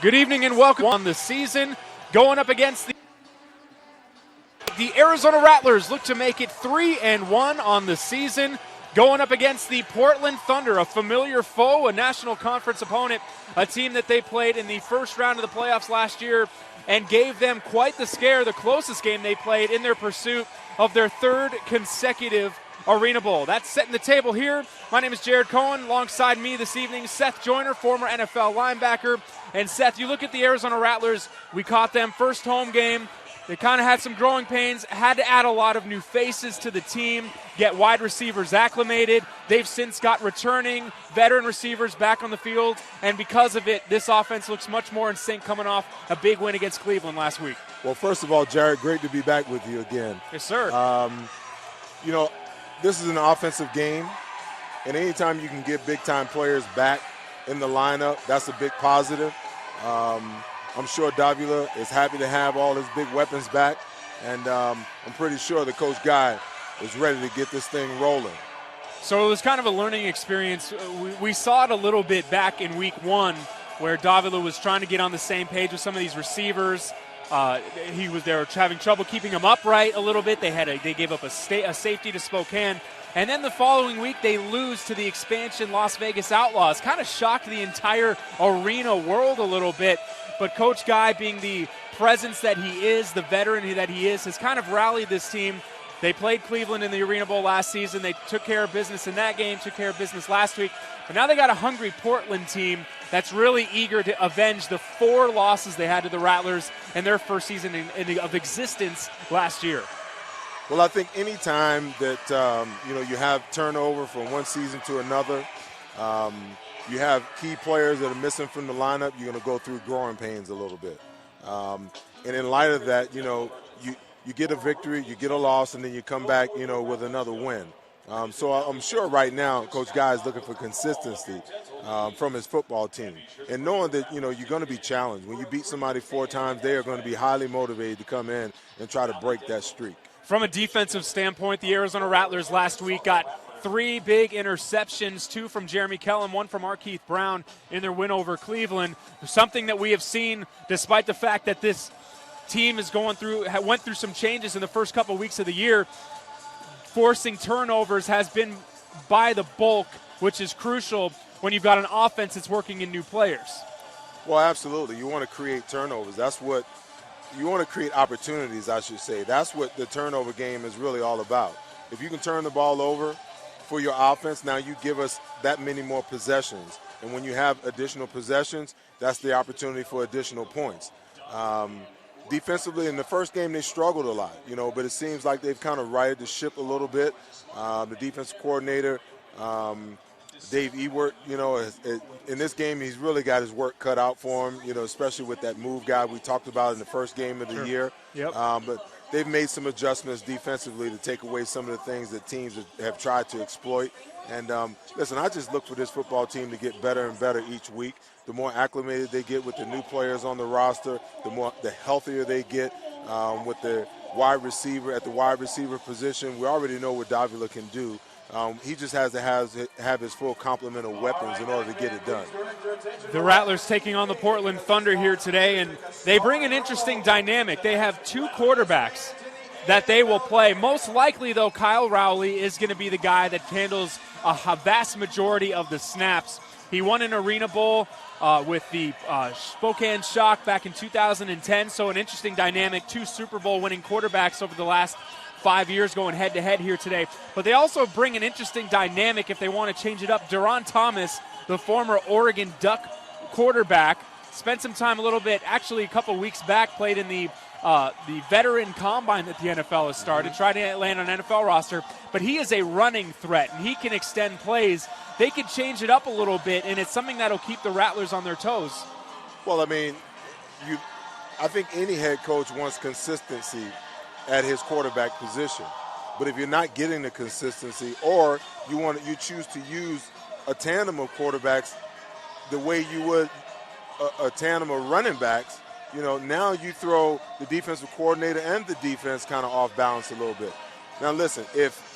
Good evening and welcome on the season. Going up against the Arizona Rattlers, look to make it 3-1 on the season. Going up against the Portland Thunder, a familiar foe, a National Conference opponent, a team that they played in the first round of the playoffs last year and gave them quite the scare, the closest game they played in their pursuit of their third consecutive Arena Bowl. That's setting the table here. My name is Jared Cohen. Alongside me this evening, Seth Joyner, former NFL linebacker. And Seth, you look at the Arizona Rattlers, we caught them first home game. They kind of had some growing pains, had to add a lot of new faces to the team, get wide receivers acclimated. They've since got returning veteran receivers back on the field, and because of it, this offense looks much more in sync coming off a big win against Cleveland last week. Well, first of all, Jared, great to be back with you again. Yes, sir. This is an offensive game, and anytime you can get big-time players back in the lineup, that's a big positive. I'm sure Davila is happy to have all his big weapons back, and I'm pretty sure the Coach Guy is ready to get this thing rolling. So it was kind of a learning experience. We saw it a little bit back in week one where Davila was trying to get on the same page with some of these receivers. They were having trouble keeping him upright a little bit. They gave up a safety to Spokane. And then the following week, they lose to the expansion Las Vegas Outlaws. Kind of shocked the entire arena world a little bit. But Coach Guy, being the presence that he is, the veteran that he is, has kind of rallied this team. They played Cleveland in the Arena Bowl last season. They took care of business in that game, took care of business last week. But now they got a hungry Portland team that's really eager to avenge the 4 losses they had to the Rattlers in their first season of existence last year. Well, I think any time that you have turnover from one season to another, you have key players that are missing from the lineup, you're going to go through growing pains a little bit. And in light of that, you get a victory, you get a loss, and then you come back, with another win. So I'm sure right now Coach Guy is looking for consistency from his football team. And knowing that, you're going to be challenged. When you beat somebody 4 times, they are going to be highly motivated to come in and try to break that streak. From a defensive standpoint, the Arizona Rattlers last week got 3 big interceptions, 2 from Jeremy Kellum, 1 from Markeith Brown in their win over Cleveland. Something that we have seen despite the fact that this team went through some changes in the first couple weeks of the year. Forcing turnovers has been by the bulk, which is crucial when you've got an offense that's working in new players. Well, absolutely. You want to create turnovers. You want to create opportunities, I should say. That's what the turnover game is really all about. If you can turn the ball over for your offense, now you give us that many more possessions. And when you have additional possessions, that's the opportunity for additional points. Defensively, in the first game, they struggled a lot, but it seems like they've kind of righted the ship a little bit. The defensive coordinator, Dave Ewert, in this game, he's really got his work cut out for him, especially with that move guy we talked about in the first game of the year. Yep. But they've made some adjustments defensively to take away some of the things that teams have tried to exploit. And listen, I just look for this football team to get better and better each week. The more acclimated they get with the new players on the roster, the healthier they get with the wide receiver position. We already know what Davila can do. He just has to have his full complement of weapons in order to get it done. The Rattlers taking on the Portland Thunder here today, and they bring an interesting dynamic. They have 2 quarterbacks that they will play. Most likely, though, Kyle Rowley is going to be the guy that handles a vast majority of the snaps. He won an Arena Bowl with the Spokane Shock back in 2010, so an interesting dynamic. 2 Super Bowl winning quarterbacks over the last 5 years going head-to-head here today. But they also bring an interesting dynamic if they want to change it up. Duron Thomas, the former Oregon Duck quarterback, spent some time a little bit, actually a couple weeks back, played in the veteran combine that the NFL has started, tried to land on an NFL roster, but he is a running threat, and he can extend plays. They could change it up a little bit, and it's something that will keep the Rattlers on their toes. Well, I think any head coach wants consistency at his quarterback position. But if you're not getting the consistency, or you choose to use a tandem of quarterbacks the way you would a tandem of running backs, now you throw the defensive coordinator and the defense kind of off balance a little bit. Now listen, if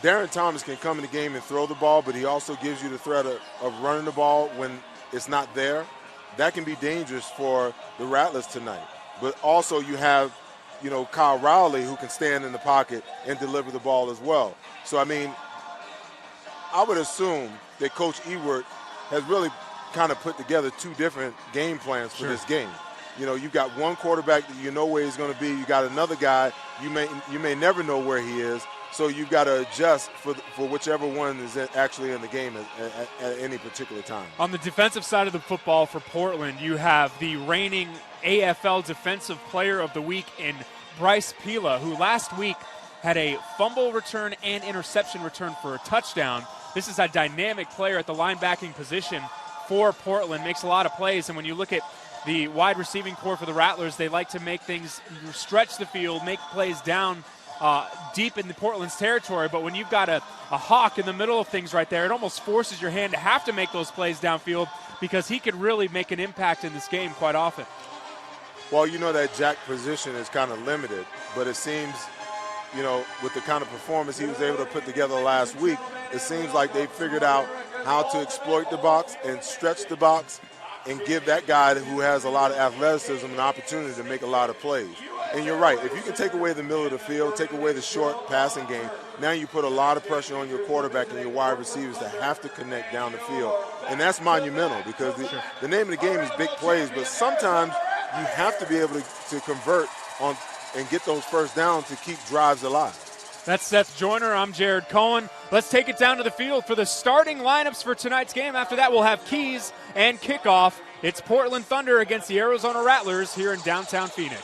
Darren Thomas can come in the game and throw the ball, but he also gives you the threat of running the ball when it's not there, that can be dangerous for the Rattlers tonight. But also you have, Kyle Rowley, who can stand in the pocket and deliver the ball as well. So, I mean, I would assume that Coach Ewert has really kind of put together two different game plans for this game. You've got one quarterback that you know where he's going to be. You got another guy you may never know where he is. So you've got to adjust for whichever one is actually in the game at any particular time. On the defensive side of the football for Portland, you have the reigning AFL Defensive Player of the Week in Bryce Pila, who last week had a fumble return and interception return for a touchdown. This is a dynamic player at the linebacking position for Portland, makes a lot of plays, and when you look at the wide receiving core for the Rattlers, they like to make things stretch the field, make plays down deep in the Portland's territory, but when you've got a hawk in the middle of things right there, it almost forces your hand to have to make those plays downfield because he could really make an impact in this game quite often. Well, that jack position is kind of limited, but it seems, with the kind of performance he was able to put together last week, it seems like they figured out how to exploit the box and stretch the box and give that guy who has a lot of athleticism an opportunity to make a lot of plays. And you're right, if you can take away the middle of the field, take away the short passing game, now you put a lot of pressure on your quarterback and your wide receivers to have to connect down the field. And that's monumental because the name of the game is big plays, but sometimes you have to be able to convert on and get those first downs to keep drives alive. That's Seth Joyner. I'm Jared Cohen. Let's take it down to the field for the starting lineups for tonight's game. After that, we'll have keys and kickoff. It's Portland Thunder against the Arizona Rattlers here in downtown Phoenix.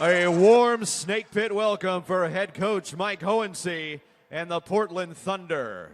A warm Snake Pit welcome for head coach Mike Hohensee and the Portland Thunder.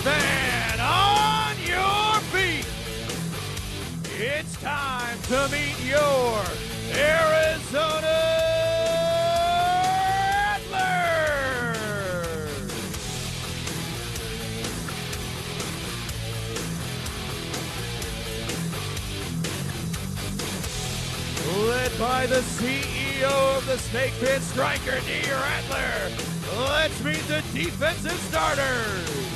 Fan on your feet. It's time to meet your Arizona Rattlers. Led by the CEO of the Snake Pit, Striker D. Rattler. Let's meet the defensive starters.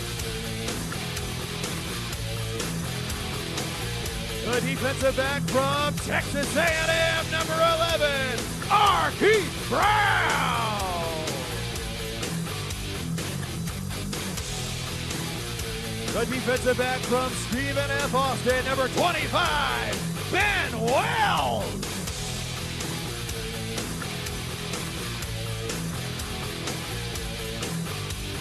The defensive back from Texas A&M, number 11, Keith Brown. The defensive back from Stephen F. Austin, number 25, Ben Wells.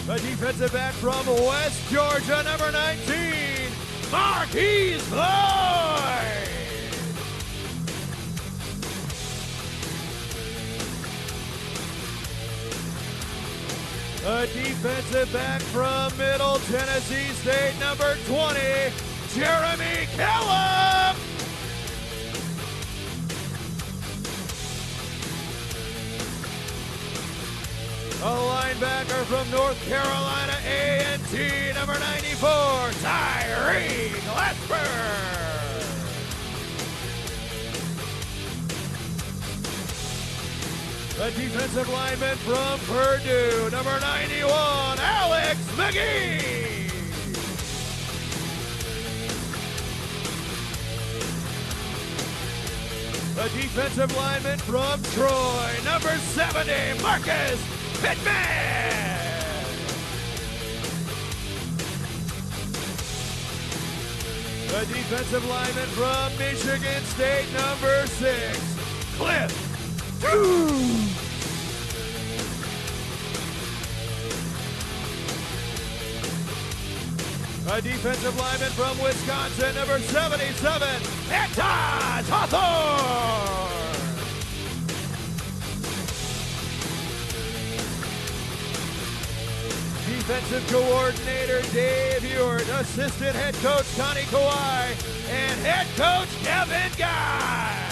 The defensive back from West Georgia, number 19, Marquise Lloyd. The defensive back from Middle Tennessee State, number 20, Jeremy Kellum. A linebacker from North Carolina A&T, number 94, Tyree Glasper. The defensive lineman from Purdue, number 91, Alex McGee. The defensive lineman from Troy, number 70, Marcus Pittman. The defensive lineman from Michigan State, number 6, Cliff Hughes. A defensive lineman from Wisconsin, number 77, Anton Hawthorne. Defensive coordinator Dave Ewart, assistant head coach Connie Kawhi, and head coach Kevin Guy.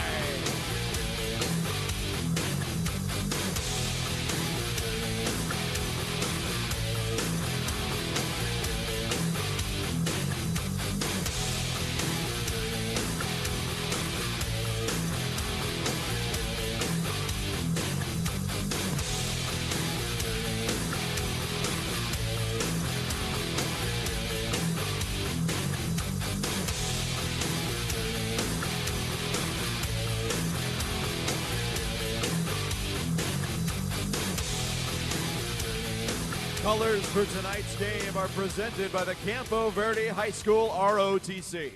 Colors for tonight's game are presented by the Campo Verde High School ROTC.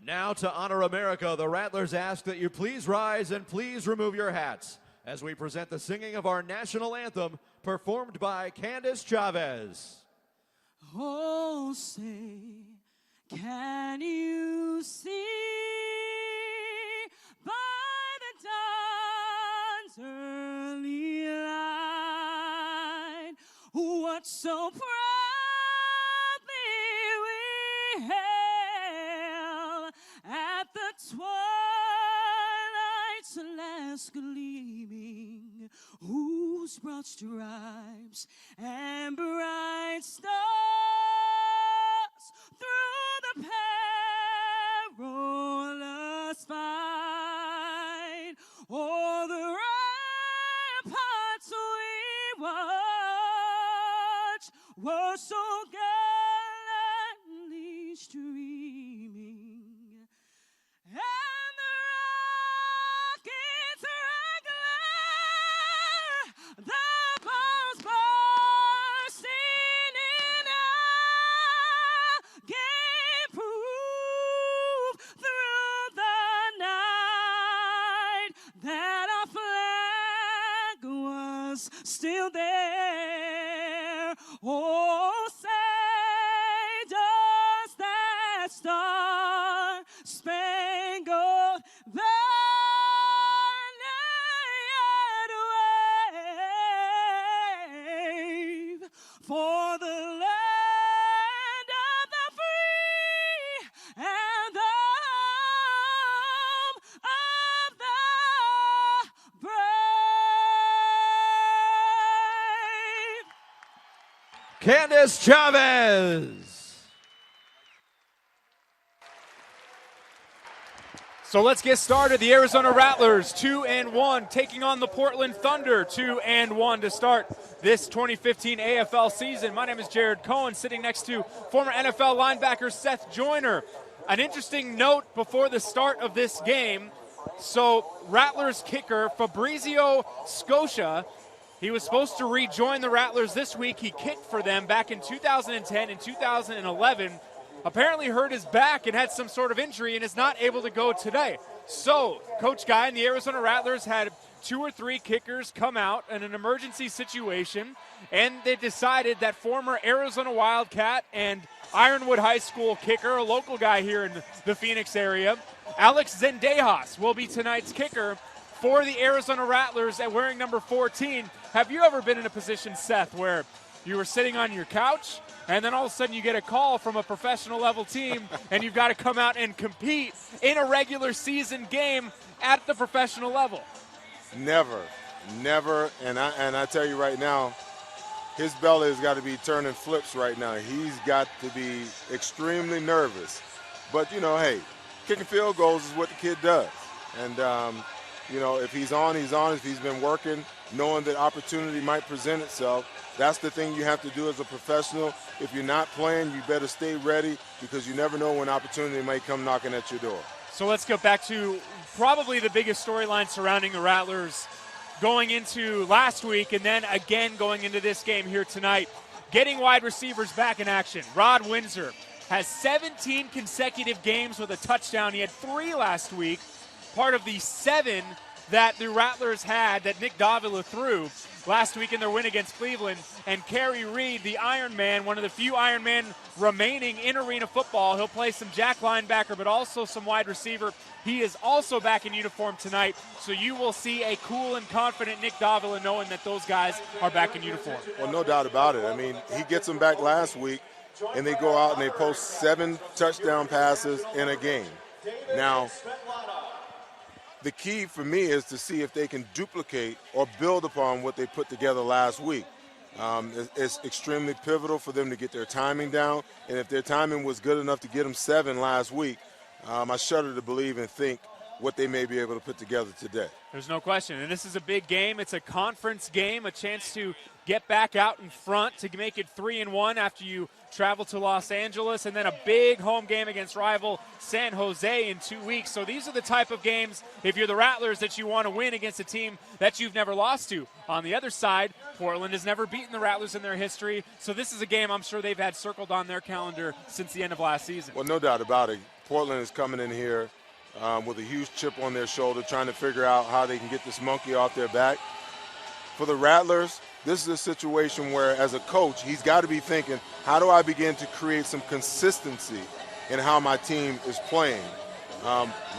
Now to honor America, the Rattlers ask that you please rise and please remove your hats as we present the singing of our national anthem performed by Candace Chavez. Oh, say, can you see by the dawn's early light what so proudly we hailed at the twilight's last gleaming, whose broad stripes and bright stars through the perilous fight o'er the ramparts we watched were so gallantly streaming, and the rocket's regular, the bombs bursting in air, gave proof through the night that our flag was still there. Oh, say does that star-spangled banner yet wave for the land of the free and the home of the brave? Candace Chavez. So So let's get started. The Arizona Rattlers 2-1 taking on the Portland Thunder 2-1 to start this 2015 AFL season. My name is Jared Cohen, sitting next to former NFL linebacker Seth Joyner. An interesting note before the start of this game. So Rattlers kicker Fabrizio Scotia, he was supposed to rejoin the Rattlers this week. He kicked for them back in 2010 and 2011. Apparently hurt his back and had some sort of injury and is not able to go today. So Coach Guy and the Arizona Rattlers had 2 or 3 kickers come out in an emergency situation, and they decided that former Arizona Wildcat and Ironwood High School kicker, a local guy here in the Phoenix area, Alex Zendejas, will be tonight's kicker for the Arizona Rattlers at wearing number 14. Have you ever been in a position, Seth, where you were sitting on your couch and then all of a sudden you get a call from a professional level team and you've got to come out and compete in a regular season game at the professional level? Never. And I tell you right now, his belly has got to be turning flips right now. He's got to be extremely nervous. But, hey, kicking field goals is what the kid does. And, if he's on, he's on. If he's been working, knowing that opportunity might present itself, that's the thing you have to do as a professional. If you're not playing, you better stay ready because you never know when opportunity might come knocking at your door. So let's go back to probably the biggest storyline surrounding the Rattlers going into last week and then again going into this game here tonight. Getting wide receivers back in action. Rod Windsor has 17 consecutive games with a touchdown. He had 3 last week, part of the 7 that the Rattlers had that Nick Davila threw last week in their win against Cleveland. And Kerry Reed, the Iron Man, one of the few Iron Men remaining in arena football. He'll play some jack linebacker, but also some wide receiver. He is also back in uniform tonight, so you will see a cool and confident Nick Davila knowing that those guys are back in uniform. Well, no doubt about it. I mean, he gets them back last week, and they go out and they post 7 touchdown passes in a game. Now, the key for me is to see if they can duplicate or build upon what they put together last week. It's extremely pivotal for them to get their timing down, and if their timing was good enough to get them 7 last week, I shudder to believe and think what they may be able to put together today. There's no question, and this is a big game. It's a conference game, a chance to get back out in front to make it 3-1 after you travel to Los Angeles, and then a big home game against rival San Jose in 2 weeks. So these are the type of games, if you're the Rattlers, that you want to win against a team that you've never lost to. On the other side, Portland has never beaten the Rattlers in their history, so this is a game I'm sure they've had circled on their calendar since the end of last season. Well, no doubt about it. Portland is coming in here with a huge chip on their shoulder, trying to figure out how they can get this monkey off their back. For the Rattlers, this is a situation where, as a coach, he's got to be thinking, how do I begin to create some consistency in how my team is playing?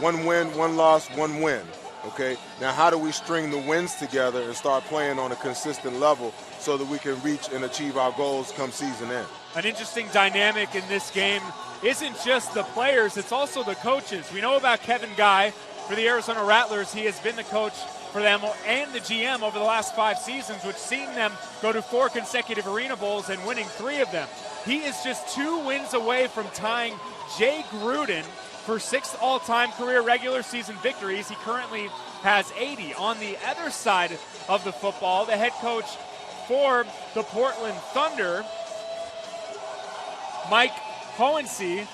1 win, 1 loss, 1 win. Okay, now how do we string the wins together and start playing on a consistent level so that we can reach and achieve our goals come season end? An interesting dynamic in this game isn't just the players, it's also the coaches. We know about Kevin Guy for the Arizona Rattlers. He has been the coach for them and the GM over the last 5 seasons, which seen them go to 4 consecutive Arena Bowls and winning 3 of them. He is just 2 wins away from tying Jay Gruden for 6th all-time career regular season victories. He currently has 80. On the other side of the football, the head coach for the Portland Thunder, Mike Hohensee,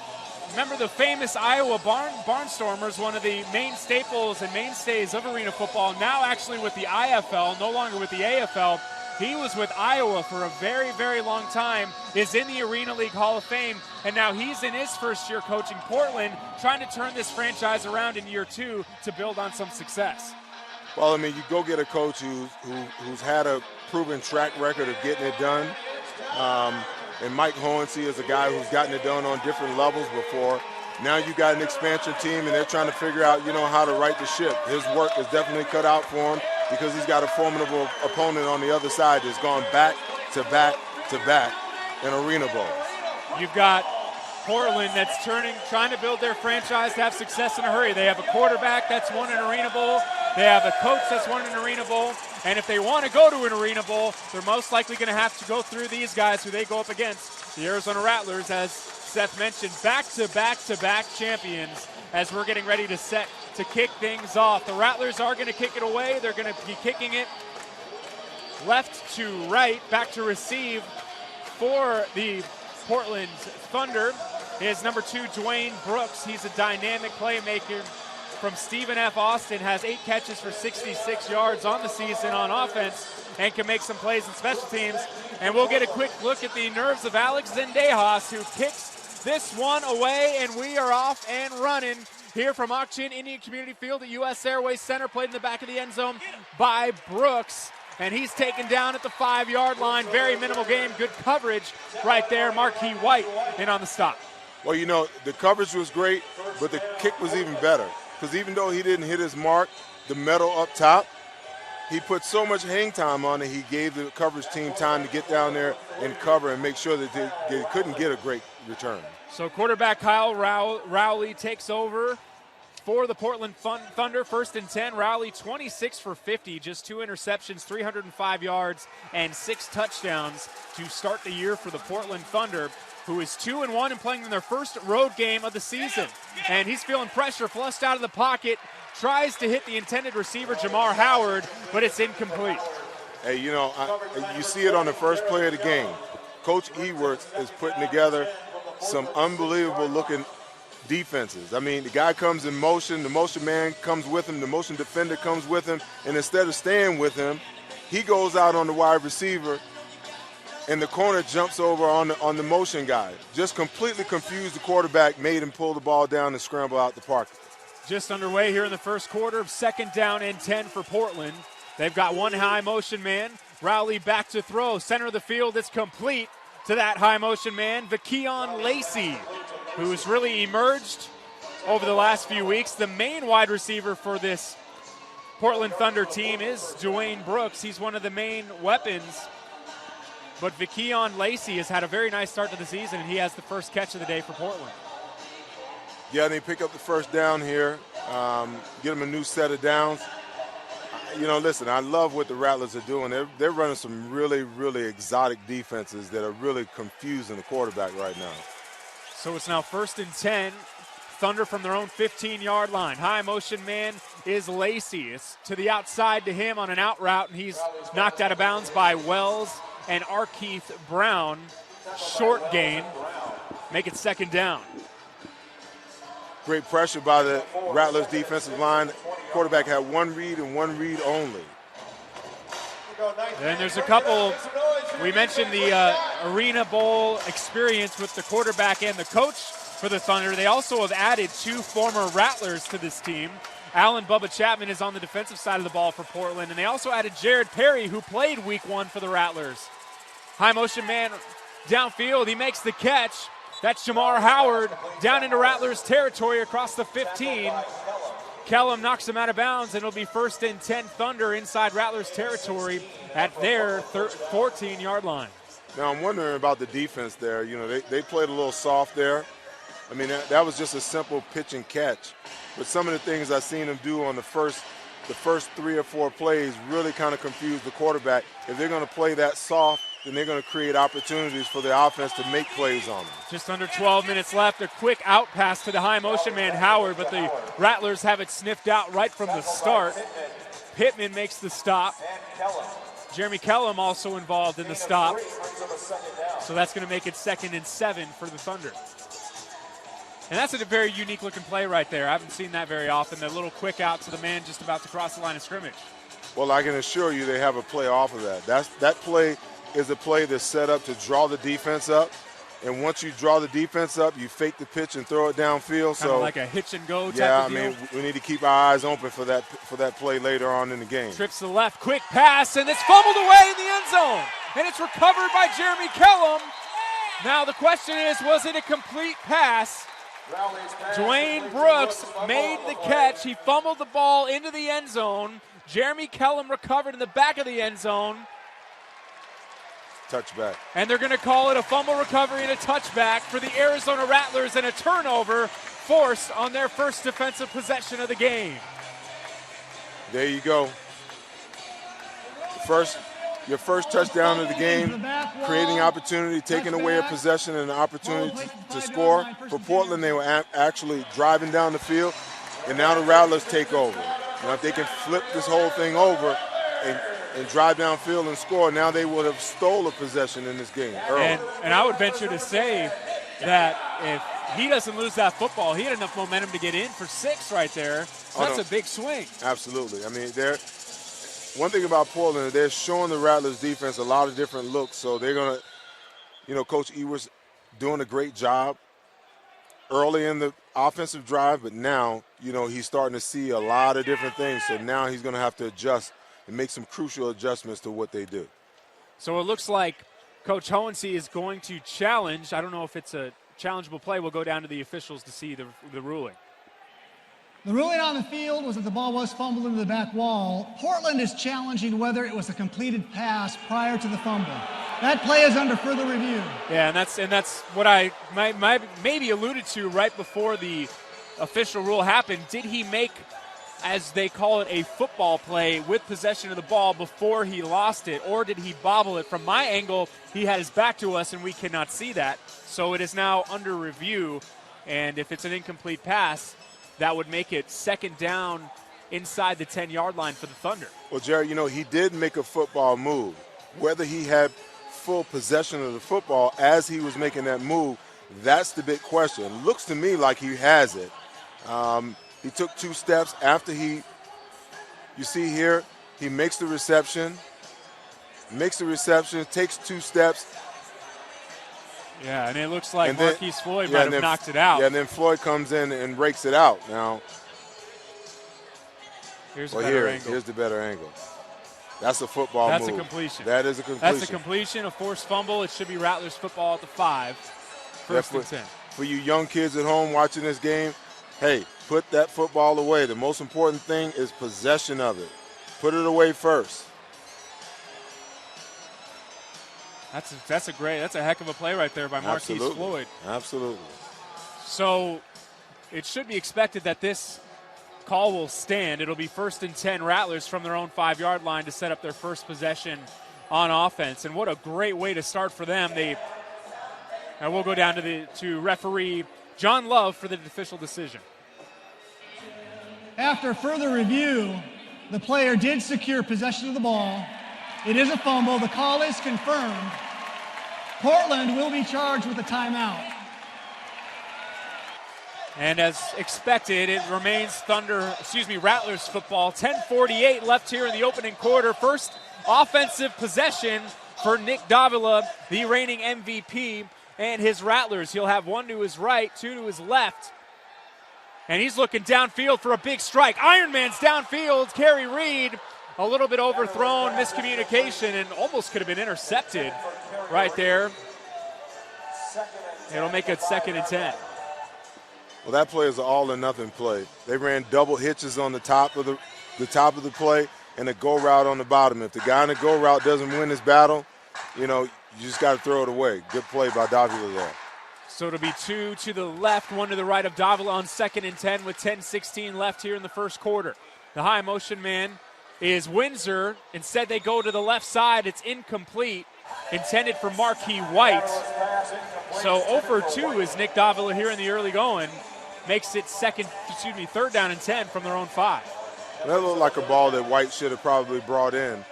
remember the famous Iowa Barnstormers, one of the main staples and mainstays of arena football, now actually with the IFL, no longer with the AFL. He was with Iowa for a very, very long time, is in the Arena League Hall of Fame, and now he's in his first year coaching Portland, trying to turn this franchise around in year 2 to build on some success. Well, I mean, you go get a coach who's had a proven track record of getting it done. And Mike Hohensee is a guy who's gotten it done on different levels before. Now you got an expansion team, and they're trying to figure out, how to right the ship. His work is definitely cut out for him because he's got a formidable opponent on the other side that's gone back to back to back in Arena Bowls. You've got Portland that's trying to build their franchise to have success in a hurry. They have a quarterback that's won an Arena Bowl. They have a coach that's won an Arena Bowl. And if they want to go to an Arena Bowl, they're most likely going to have to go through these guys who they go up against, the Arizona Rattlers, as Seth mentioned, back-to-back-to-back champions as we're getting ready to set to kick things off. The Rattlers are going to kick it away. They're going to be kicking it left to right, back to receive for the Portland Thunder is number 2, Dwayne Brooks. He's a dynamic playmaker from Stephen F. Austin, has 8 catches for 66 yards on the season on offense and can make some plays in special teams. And we'll get a quick look at the nerves of Alex Zendejas, who kicks this one away, and we are off and running here from Ak-Chin Indian Community Field at U.S. Airways Center, played in the back of the end zone by Brooks. And he's taken down at the 5-yard line. Very minimal game. Good coverage right there. Marquis White in on the stop. Well, you know, the coverage was great, but the kick was even better. Because even though he didn't hit his mark, the metal up top, he put so much hang time on it, he gave the coverage team time to get down there and cover and make sure that they couldn't get a great return. So quarterback Kyle Rowley takes over for the Portland Thunder. 1st and 10. Rowley 26 for 50, just 2 interceptions, 305 yards, and 6 touchdowns to start the year for the Portland Thunder, who is 2-1 and playing in their first road game of the season. And he's feeling pressure, flushed out of the pocket, tries to hit the intended receiver, Jamar Howard, but it's incomplete. Hey, you know, you see it on the first play of the game. Coach Ewerts is putting together some unbelievable-looking defenses. I mean, the guy comes in motion, the motion man comes with him, the motion defender comes with him, and instead of staying with him, he goes out on the wide receiver, and the corner jumps over on the motion guy. Just completely confused the quarterback, made him pull the ball down and scramble out the pocket. Just underway here in the first quarter. 2nd down and 10 for Portland. They've got one high motion man. Rowley back to throw. Center of the field, it's complete to that high motion man, Vakeon Lacey, who's really emerged over the last few weeks. The main wide receiver for this Portland Thunder team is Dwayne Brooks. He's one of the main weapons. But Vakeon Lacey has had a very nice start to the season, and he has the first catch of the day for Portland. Yeah, they pick up the first down here, get them a new set of downs. You know, listen, I love what the Rattlers are doing. They're running some really, really exotic defenses that are really confusing the quarterback right now. So it's now 1st and 10. Thunder from their own 15-yard line. High motion man is Lacey. It's to the outside to him on an out route, and he's knocked out of bounds by Wells and Arkeith Brown. Short gain. Make it 2nd down. Great pressure by the Rattlers defensive line. Quarterback had one read and one read only. Then there's a couple. We mentioned the Arena Bowl experience with the quarterback and the coach for the Thunder. They also have added 2 former Rattlers to this team. Alan Bubba Chapman is on the defensive side of the ball for Portland, and they also added Jared Perry, who played week 1 for the Rattlers. High motion man downfield. He makes the catch. That's Jamar Howard down into Rattlers territory across the 15. Kellum knocks him out of bounds, and it'll be 1st and 10 Thunder inside Rattlers territory at their 14-yard line. Now, I'm wondering about the defense there. You know, they played a little soft there. I mean, that was just a simple pitch and catch. But some of the things I've seen them do on the first 3 or 4 plays really kind of confused the quarterback. If they're going to play that soft, then they're going to create opportunities for the offense to make plays on them. Just under 12 minutes left. A quick out pass to the high motion man, Howard, but the Rattlers have it sniffed out right from the start. Pittman makes the stop. Jeremy Kellum also involved in the stop. So that's going to make it 2nd and 7 for the Thunder. And that's a very unique looking play right there. I haven't seen that very often. A little quick out to the man just about to cross the line of scrimmage. Well, I can assure you they have a play off of that. That play is a play that's set up to draw the defense up. And once you draw the defense up, you fake the pitch and throw it downfield. Kind of like a hitch and go type yeah, of deal. I mean, we need to keep our eyes open for that play later on in the game. Trips to the left, quick pass, and it's fumbled away in the end zone. And it's recovered by Jeremy Kellum. Now the question is, was it a complete pass? Dwayne Brooks made the catch. He fumbled the ball into the end zone. Jeremy Kellum recovered in the back of the end zone. Touchback. And they're going to call it a fumble recovery and a touchback for the Arizona Rattlers, and a turnover forced on their first defensive possession of the game. There you go. First your first touchdown of the game, creating opportunity, taking away a possession and an opportunity to score. For Portland, they were actually driving down the field, and now the Rattlers take over. Now, if they can flip this whole thing over and drive downfield and score, now they would have stole a possession in this game early. And I would venture to say that if he doesn't lose that football, he had enough momentum to get in for 6 right there. So that's a big swing. Absolutely. I mean, one thing about Portland, they're showing the Rattlers defense a lot of different looks. So they're going to, Coach Ewer's doing a great job early in the offensive drive, but now, he's starting to see a lot of different things. So now he's going to have to adjust and make some crucial adjustments to what they do. So it looks like Coach Hohensee is going to challenge. I don't know if it's a challengeable play. We'll go down to the officials to see the ruling. The ruling on the field was that the ball was fumbled into the back wall. Portland is challenging whether it was a completed pass prior to the fumble. That play is under further review. Yeah, and that's what I maybe alluded to right before the official rule happened. Did he make, as they call it, a football play with possession of the ball before he lost it, or did he bobble it? From my angle, he had his back to us, and we cannot see that. So it is now under review, and if it's an incomplete pass, that would make it second down inside the 10-yard line for the Thunder. Well, Jerry, he did make a football move. Whether he had full possession of the football as he was making that move, that's the big question. Looks to me like he has it. He took 2 steps after you see here, he makes the reception, takes 2 steps. Yeah, and it looks like Marquise Floyd might have knocked it out. Yeah, and then Floyd comes in and rakes it out. Now, here's the better angle. That's a football move. That's a completion. That is a completion. That's a completion, a forced fumble. It should be Rattlers football at the 5. First and 10. For you young kids at home watching this game, hey, put that football away. The most important thing is possession of it. Put it away first. That's a heck of a play right there by Marquise Floyd. Absolutely. So it should be expected that this call will stand. It'll be 1st and 10 Rattlers from their own 5-yard line to set up their first possession on offense. And what a great way to start for them. And we'll go down to referee John Love for the official decision. After further review, the player did secure possession of the ball. It is a fumble. The call is confirmed. Portland will be charged with a timeout. And as expected, it remains Rattlers football. 10:48 left here in the opening quarter. First offensive possession for Nick Davila, the reigning MVP, and his Rattlers. He'll have 1 to his right, 2 to his left. And he's looking downfield for a big strike. Iron Man's downfield. Kerry Reed, a little bit overthrown, miscommunication, and almost could have been intercepted right there. It'll make it 2nd and 10. Well, that play is an all-or-nothing play. They ran double hitches on the top of the play and a go route on the bottom. If the guy in the go route doesn't win this battle, you just got to throw it away. Good play by Davila there. So it'll be 2 to the left, 1 to the right of Davila on 2nd and 10 with 10:16 left here in the first quarter. The high motion man is Windsor. Instead, they go to the left side. It's incomplete, intended for Marquis White. So 0 for 2 is Nick Davila here in the early going. Makes it 3rd down and 10 from their own 5. That looked like a ball that White should have probably brought in.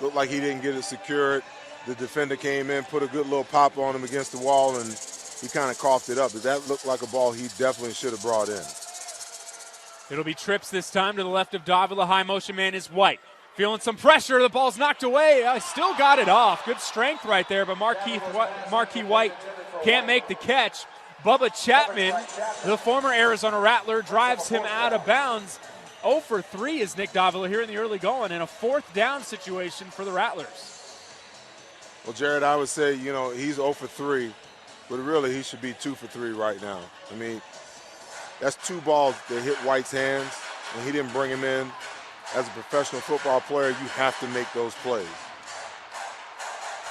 Looked like he didn't get it secured. The defender came in, put a good little pop on him against the wall, and he kind of coughed it up. But that looked like a ball he definitely should have brought in. It'll be trips this time to the left of Davila. High motion man is White. Feeling some pressure. The ball's knocked away. Still got it off. Good strength right there, but Marquis White can't make the catch. Bubba Chapman, the former Arizona Rattler, drives him out of bounds. 0 for 3 is Nick Davila here in the early going, and a 4th down situation for the Rattlers. Well, Jared, I would say, he's 0 for 3, but really he should be 2 for 3 right now. I mean, that's 2 balls that hit White's hands, and he didn't bring him in. As a professional football player, you have to make those plays.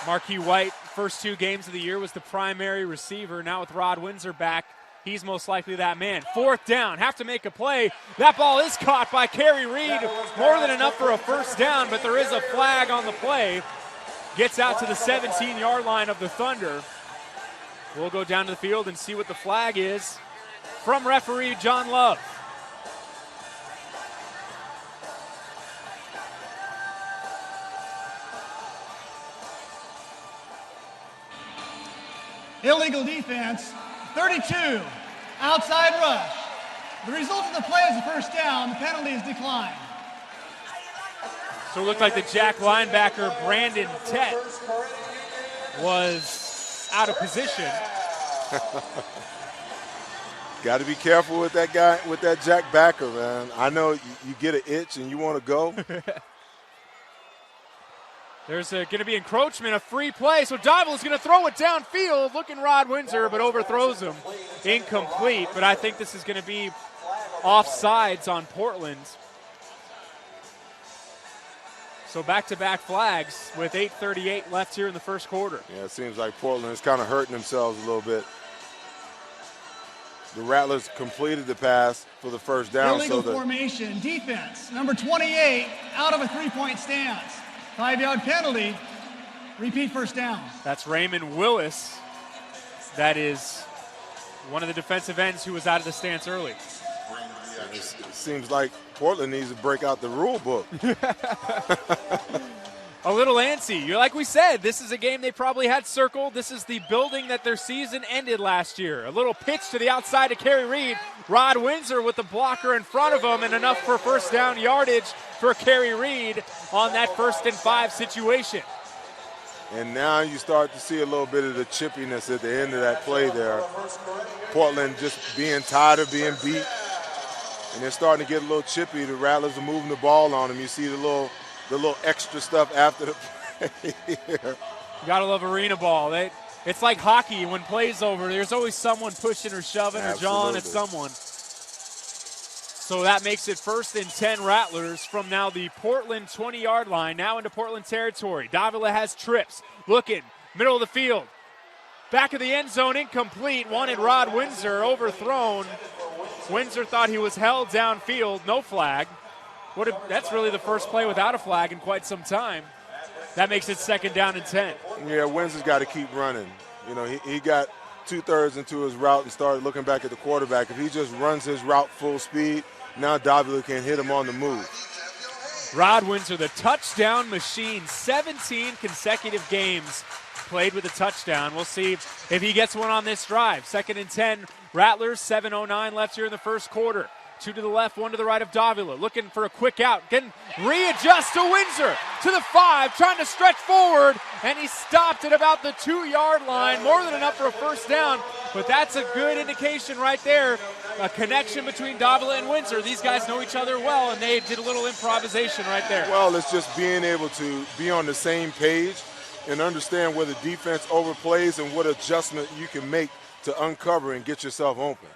Marquis White, first 2 games of the year, was the primary receiver. Now with Rod Windsor back, he's most likely that man. 4th down, have to make a play. That ball is caught by Kerry Reed. More than enough for a first down, but there is a flag on the play. Gets out to the 17-yard line of the Thunder. We'll go down to the field and see what the flag is from referee John Love. Illegal defense, 32, outside rush. The result of the play is a first down. The penalty is declined. So it looked like the Jack linebacker, Brandon Tett, was out of position. Got to be careful with that guy, with that Jack backer, man. I know you get an itch and you want to go. There's going to be encroachment, a free play. So Dival is going to throw it downfield. Looking Rod Windsor, but overthrows him. Incomplete, but I think this is going to be offsides on Portland. So back-to-back flags with 8:38 left here in the first quarter. Yeah, it seems like Portland is kind of hurting themselves a little bit. The Rattlers completed the pass for the first down. Illegal formation, defense, number 28, out of a three-point stance. 5-yard penalty, repeat first down. That's Raymond Willis. That is one of the defensive ends who was out of the stance early. It seems like Portland needs to break out the rule book. A little antsy. Like we said, this is a game they probably had circled. This is the building that their season ended last year. A little pitch to the outside to Kerry Reed. Rod Windsor with the blocker in front of him, and enough for first down yardage for Kerry Reed on that 1st and 5 situation. And now you start to see a little bit of the chippiness at the end of that play there. Portland just being tired of being beat. And they're starting to get a little chippy. The Rattlers are moving the ball on them. You see the little extra stuff after the play here. You gotta love arena ball. It's like hockey. When play's over, there's always someone pushing or shoving or jawing at someone. So that makes it 1st and 10 Rattlers from now the Portland 20-yard line, now into Portland territory. Davila has trips, looking, middle of the field. Back of the end zone, incomplete. Wanted Rod Windsor, overthrown. Windsor thought he was held downfield, no flag. That's really the first play without a flag in quite some time. That makes it 2nd down and 10. Yeah, Windsor's got to keep running. You know, he got 2/3 into his route and started looking back at the quarterback. If he just runs his route full speed, now Davila can hit him on the move. Rod Windsor, the touchdown machine, 17 consecutive games played with a touchdown. We'll see if he gets one on this drive. 2nd and 10, Rattlers, 7:09 left here in the first quarter. 2 to the left, 1 to the right of Davila. Looking for a quick out. Can readjust to Windsor. To the 5, trying to stretch forward. And he stopped at about the 2-yard line. More than enough for a first down. But that's a good indication right there. A connection between Davila and Windsor. These guys know each other well, and they did a little improvisation right there. Well, it's just being able to be on the same page and understand where the defense overplays and what adjustment you can make to uncover and get yourself open.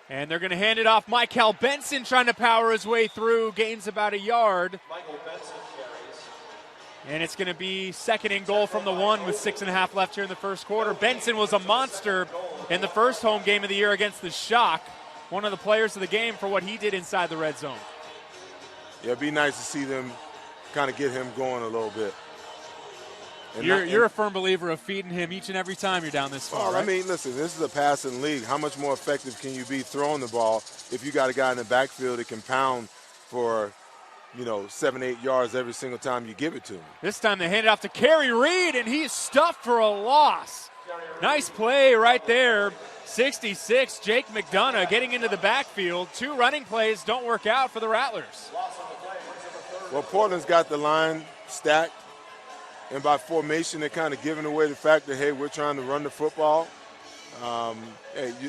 And they're going to hand it off. Michael Benson trying to power his way through. Gains about a yard. Michael Benson carries. And it's going to be 2nd and goal from the 1 with 6.5 left here in the first quarter. Benson was a monster in the first home game of the year against the Shock. One of the players of the game for what he did inside the red zone. Yeah, it'd be nice to see them kind of get him going a little bit. You're a firm believer of feeding him each and every time you're down this far, Well, right? I mean, listen, this is a passing league. How much more effective can you be throwing the ball if you got a guy in the backfield that can pound for, 7-8 yards every single time you give it to him? This time they hand it off to Kerry Reed, and he's stuffed for a loss. Nice play right there. 66, Jake McDonough getting into the backfield. 2 running plays don't work out for the Rattlers. Well, Portland's got the line stacked. And by formation, they're kind of giving away the fact that, hey, we're trying to run the football.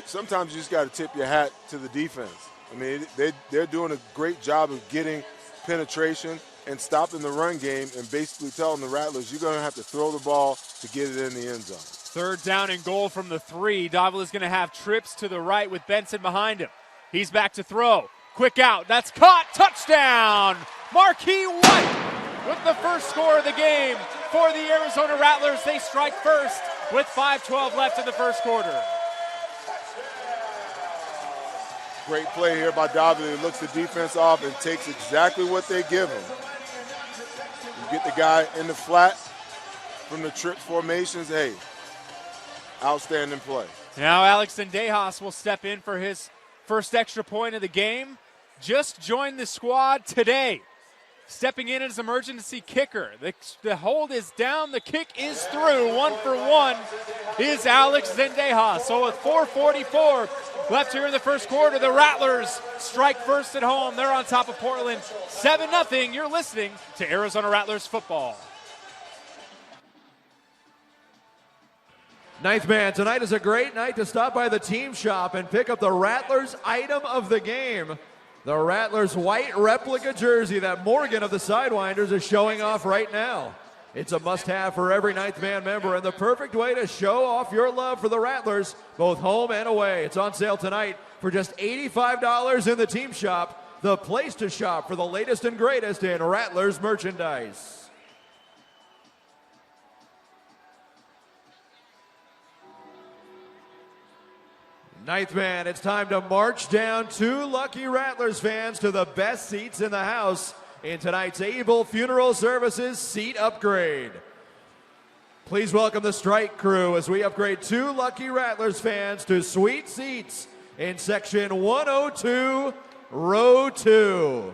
Sometimes you just got to tip your hat to the defense. I mean, they're doing a great job of getting penetration and stopping the run game and basically telling the Rattlers, you're going to have to throw the ball to get it in the end zone. 3rd down and goal from the 3. Davila's going to have trips to the right with Benson behind him. He's back to throw. Quick out. That's caught. Touchdown. Marquis White with the first score of the game for the Arizona Rattlers. They strike first with 5:12 left in the first quarter. Great play here by Davila. He looks the defense off and takes exactly what they give him. You get the guy in the flat from the trick formations. Hey, outstanding play. Now Alex Zendejas will step in for his first extra point of the game. Just joined the squad today. Stepping in as emergency kicker. The hold is down. The kick is through. 1 for 1 is Alex Zendejas. So with 4:44 left here in the first quarter, the Rattlers strike first at home. They're on top of Portland 7-0. You're listening to Arizona Rattlers football. Ninth man, tonight is a great night to stop by the team shop and pick up the Rattlers item of the game. The Rattlers white replica jersey that Morgan of the Sidewinders is showing off right now. It's a must-have for every Ninth Man member and the perfect way to show off your love for the Rattlers, both home and away. It's on sale tonight for just $85 in the team shop, the place to shop for the latest and greatest in Rattlers merchandise. Ninth man, it's time to march down 2 lucky Rattlers fans to the best seats in the house in tonight's Able Funeral Services seat upgrade. Please welcome the strike crew as we upgrade 2 lucky Rattlers fans to sweet seats in section 102, row 2.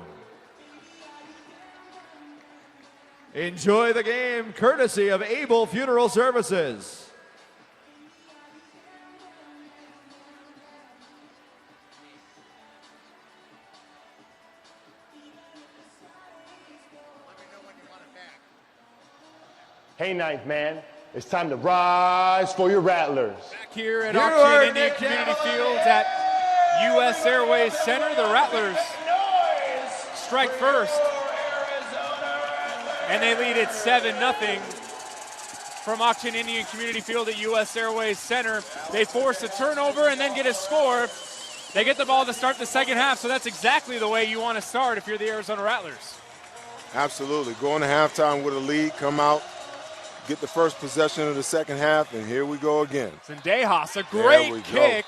Enjoy the game courtesy of Able Funeral Services. Hey, Ninth Man, it's time to rise for your Rattlers. Back here at Auction Indian Community Field at U.S. Airways Center, the Rattlers strike first. And they lead it 7-0 from Auction Indian Community Field at U.S. Airways Center. They force a turnover and then get a score. They get the ball to start the second half, so that's exactly the way you want to start if you're the Arizona Rattlers. Absolutely. Going to halftime with a lead, come out, get the first possession of the second half, and here we go again. Zendejas, a great kick.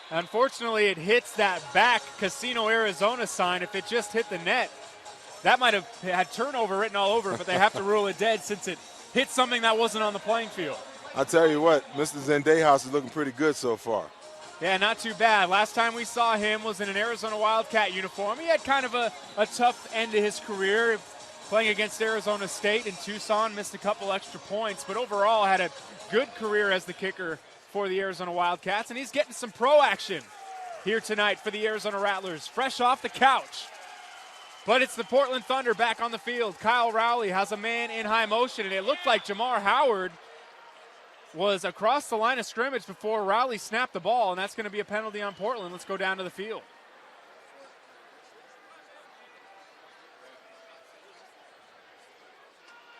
Unfortunately, it hits that back Casino, Arizona sign. If it just hit the net, that might have had turnover written all over it, but they have to rule it dead since it hit something that wasn't on the playing field. I'll tell you what, Mr. Zendejas is looking pretty good so far. Yeah, not too bad. Last time we saw him was in an Arizona Wildcat uniform. He had kind of a tough end to his career, playing against Arizona State in Tucson, missed a couple extra points, but overall had a good career as the kicker for the Arizona Wildcats, and he's getting some pro action here tonight for the Arizona Rattlers, fresh off the couch. But it's the Portland Thunder back on the field. Kyle Rowley has a man in high motion, and it looked like Jamar Howard was across the line of scrimmage before Rowley snapped the ball, and that's going to be a penalty on Portland. Let's go down to the field.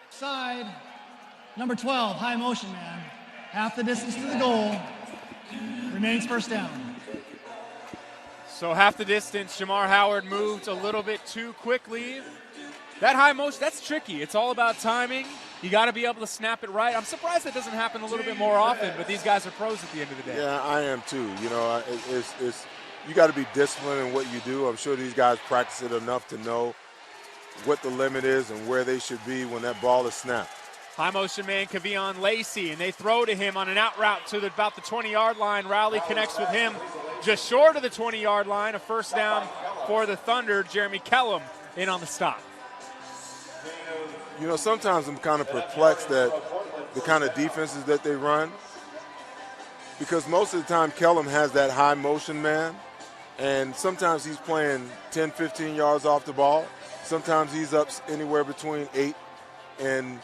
Side, number 12, high motion man. Half the distance to the goal. Remains first down. So half the distance, Jamar Howard moved a little bit too quickly. That high motion, that's tricky. It's all about timing. You got to be able to snap it right. I'm surprised that doesn't happen a little bit more often, but these guys are pros at the end of the day. Yeah, I am too. You know, it's you got to be disciplined in what you do. I'm sure these guys practice it enough to know what the limit is and where they should be when that ball is snapped. High motion man Kavion Lacey, and they throw to him on an out route to about the 20-yard line. Rowley connects with him just short of the 20-yard line. A first down for the Thunder. Jeremy Kellum in on the stop. You know, sometimes I'm kind of perplexed at the kind of defenses that they run, because most of the time Kellum has that high motion man, and sometimes he's playing 10, 15 yards off the ball. Sometimes he's up anywhere between 8 and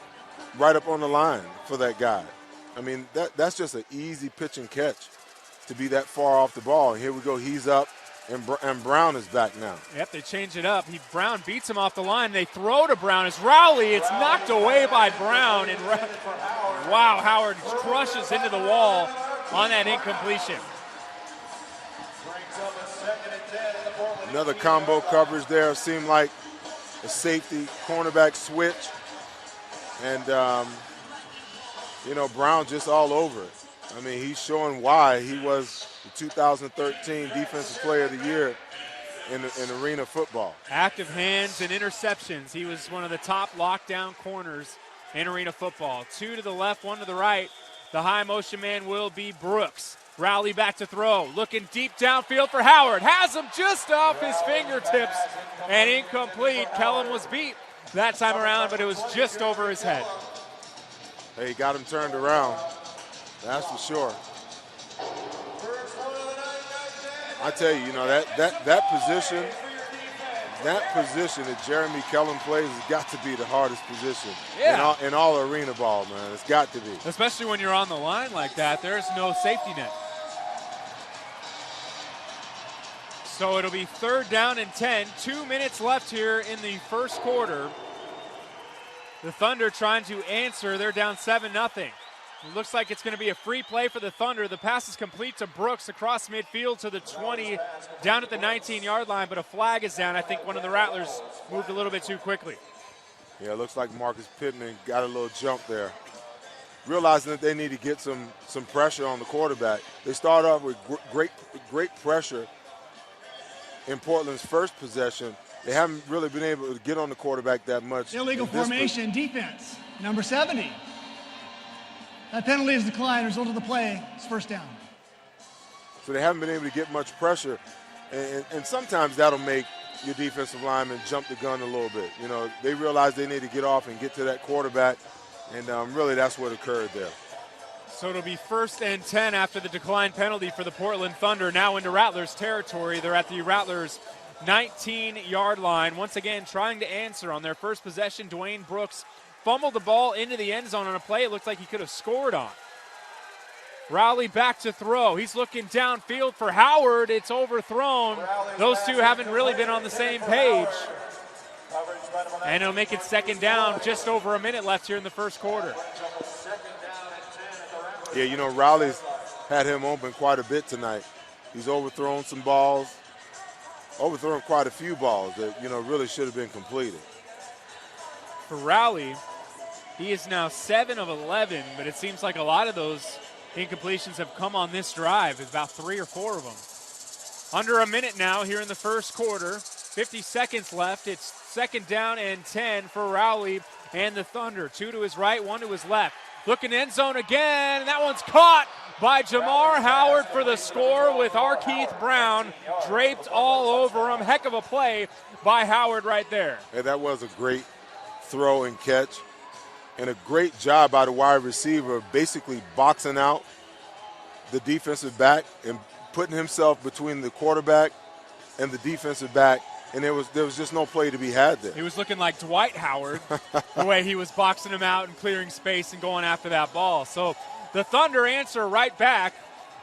right up on the line for that guy. I mean, that's just an easy pitch and catch to be that far off the ball. And here we go, he's up, and Brown is back now. Yep, they change it up. Brown beats him off the line. They throw to Brown. It's Rowley. It's knocked away by Brown. And wow, Howard crushes into the wall on that incompletion. Another combo coverage there. Seemed like a safety cornerback switch, and you know, Brown just all over it. I mean, he's showing why he was the 2013 Defensive Player of the Year in arena football. Active hands and interceptions. He was one of the top lockdown corners in arena football. 2 to the left, 1 to the right. The high motion man will be Brooks. Rowley back to throw. Looking deep downfield for Howard. Has him just off his fingertips and incomplete. Kellen was beat that time around, but it was just over his head. Hey, he got him turned around. That's for sure. I tell you, that position that Jeremy Kellen plays has got to be the hardest position in all arena ball, man. It's got to be. Especially when you're on the line like that, there's no safety net. So it'll be 3rd down and 10. 2 minutes left here in the first quarter. The Thunder trying to answer. They're down 7-0. It looks like it's going to be a free play for the Thunder. The pass is complete to Brooks across midfield to the 20, down at the 19-yard line, but a flag is down. I think one of the Rattlers moved a little bit too quickly. Yeah, it looks like Marcus Pittman got a little jump there. Realizing that they need to get some pressure on the quarterback. They start off with great pressure in Portland's first possession. They haven't really been able to get on the quarterback that much. Illegal formation, defense, number 70. That penalty is declined. Result of the play is 1st down. So they haven't been able to get much pressure. And sometimes that'll make your defensive lineman jump the gun a little bit. They realize they need to get off and get to that quarterback. And really that's what occurred there. So it'll be 1st and 10 after the decline penalty for the Portland Thunder. Now into Rattlers territory. They're at the Rattlers 19-yard line. Once again, trying to answer on their first possession. Dwayne Brooks fumbled the ball into the end zone on a play it looked like he could have scored on. Rowley back to throw. He's looking downfield for Howard. It's overthrown. Those two haven't really been on the same page. And it'll make it 2nd down, just over a minute left here in the first quarter. Yeah, Rowley's had him open quite a bit tonight. He's overthrown some balls, overthrown quite a few balls that, really should have been completed. For Rowley, he is now 7 of 11, but it seems like a lot of those incompletions have come on this drive. It's about 3 or 4 of them. Under a minute now here in the first quarter. 50 seconds left. It's 2nd down and 10 for Rowley and the Thunder. 2 to his right, 1 to his left. Looking end zone again, and that one's caught by Jamar Howard for the score with Keith Brown draped all over him. Heck of a play by Howard right there. Hey, that was a great throw and catch, and a great job by the wide receiver basically boxing out the defensive back and putting himself between the quarterback and the defensive back, and there was just no play to be had there. He was looking like Dwight Howard the way he was boxing him out and clearing space and going after that ball. So the Thunder answer right back.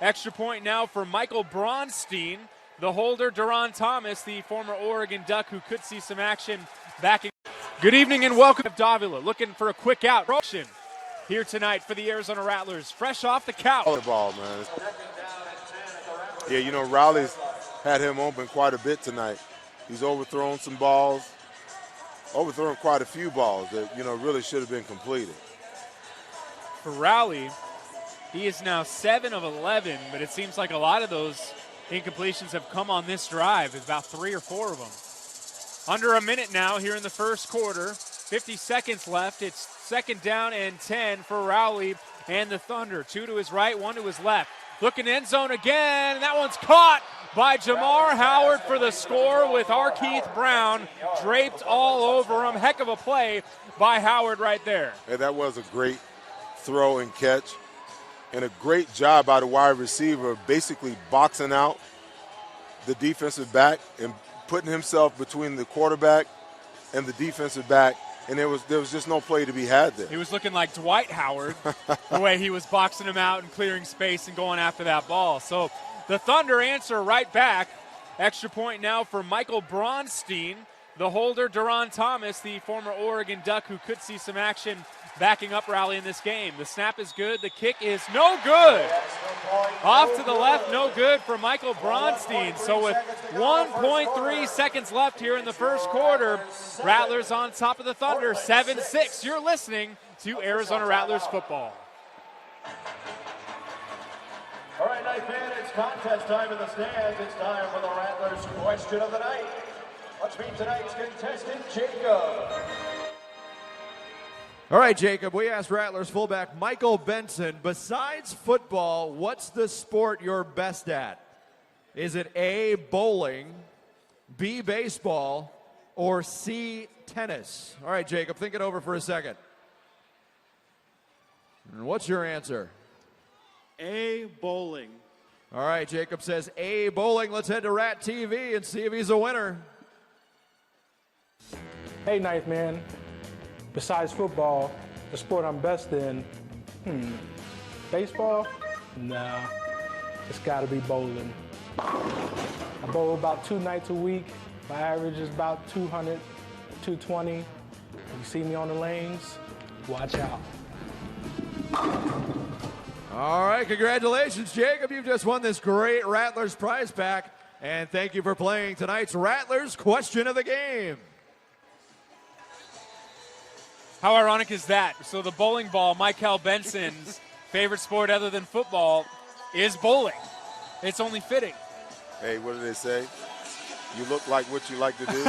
Extra point now for Michael Bronstein, the holder. Duron Thomas, the former Oregon Duck, who could see some action back in. Good evening and welcome to Davila, looking for a quick out here tonight for the Arizona Rattlers, fresh off the couch. The ball, man. Yeah, Rowley's had him open quite a bit tonight. He's overthrown some balls, overthrown quite a few balls that, really should have been completed. For Rowley, he is now 7 of 11, but it seems like a lot of those incompletions have come on this drive. It's about 3 or 4 of them. Under a minute now here in the first quarter. 50 seconds left. It's 2nd down and 10 for Rowley and the Thunder. 2 to his right, 1 to his left. Looking end zone again, and that one's caught by Jamar Howard for the score with Keith Brown draped all over him. Heck of a play by Howard right there. Hey, that was a great throw and catch, and a great job by the wide receiver basically boxing out the defensive back and putting himself between the quarterback and the defensive back, and there was just no play to be had there. He was looking like Dwight Howard the way he was boxing him out and clearing space and going after that ball. So the Thunder answer right back. Extra point now for Michael Bronstein, the holder. Duron Thomas, the former Oregon Duck, who could see some action backing up Rowley in this game. The snap is good. The kick is no good. Off to the left, no good for Michael Bronstein. So with 1.3 seconds left here in the first quarter, Rattlers on top of the Thunder, 7-6. You're listening to Arizona Rattlers football. contest time in the stands. It's time for the Rattlers question of the night. Let's meet tonight's contestant, Jacob. All right, Jacob, we asked Rattlers fullback Michael Benson, besides football, what's the sport you're best at? Is it A, bowling, B, baseball, or C, tennis? All right, Jacob, think it over for a second. And what's your answer? A, bowling. All right, Jacob says A, bowling. Let's head to Rat TV and see if he's a winner. Hey, Ninth Man. Besides football, the sport I'm best in, baseball? Nah, it's gotta be bowling. I bowl about 2 nights a week. My average is about 200, 220. You see me on the lanes, watch out. All right, congratulations, Jacob. You've just won this great Rattlers prize pack. And thank you for playing tonight's Rattlers question of the game. How ironic is that? So the bowling ball, Michael Benson's favorite sport other than football, is bowling. It's only fitting. Hey, what do they say? You look like what you like to do.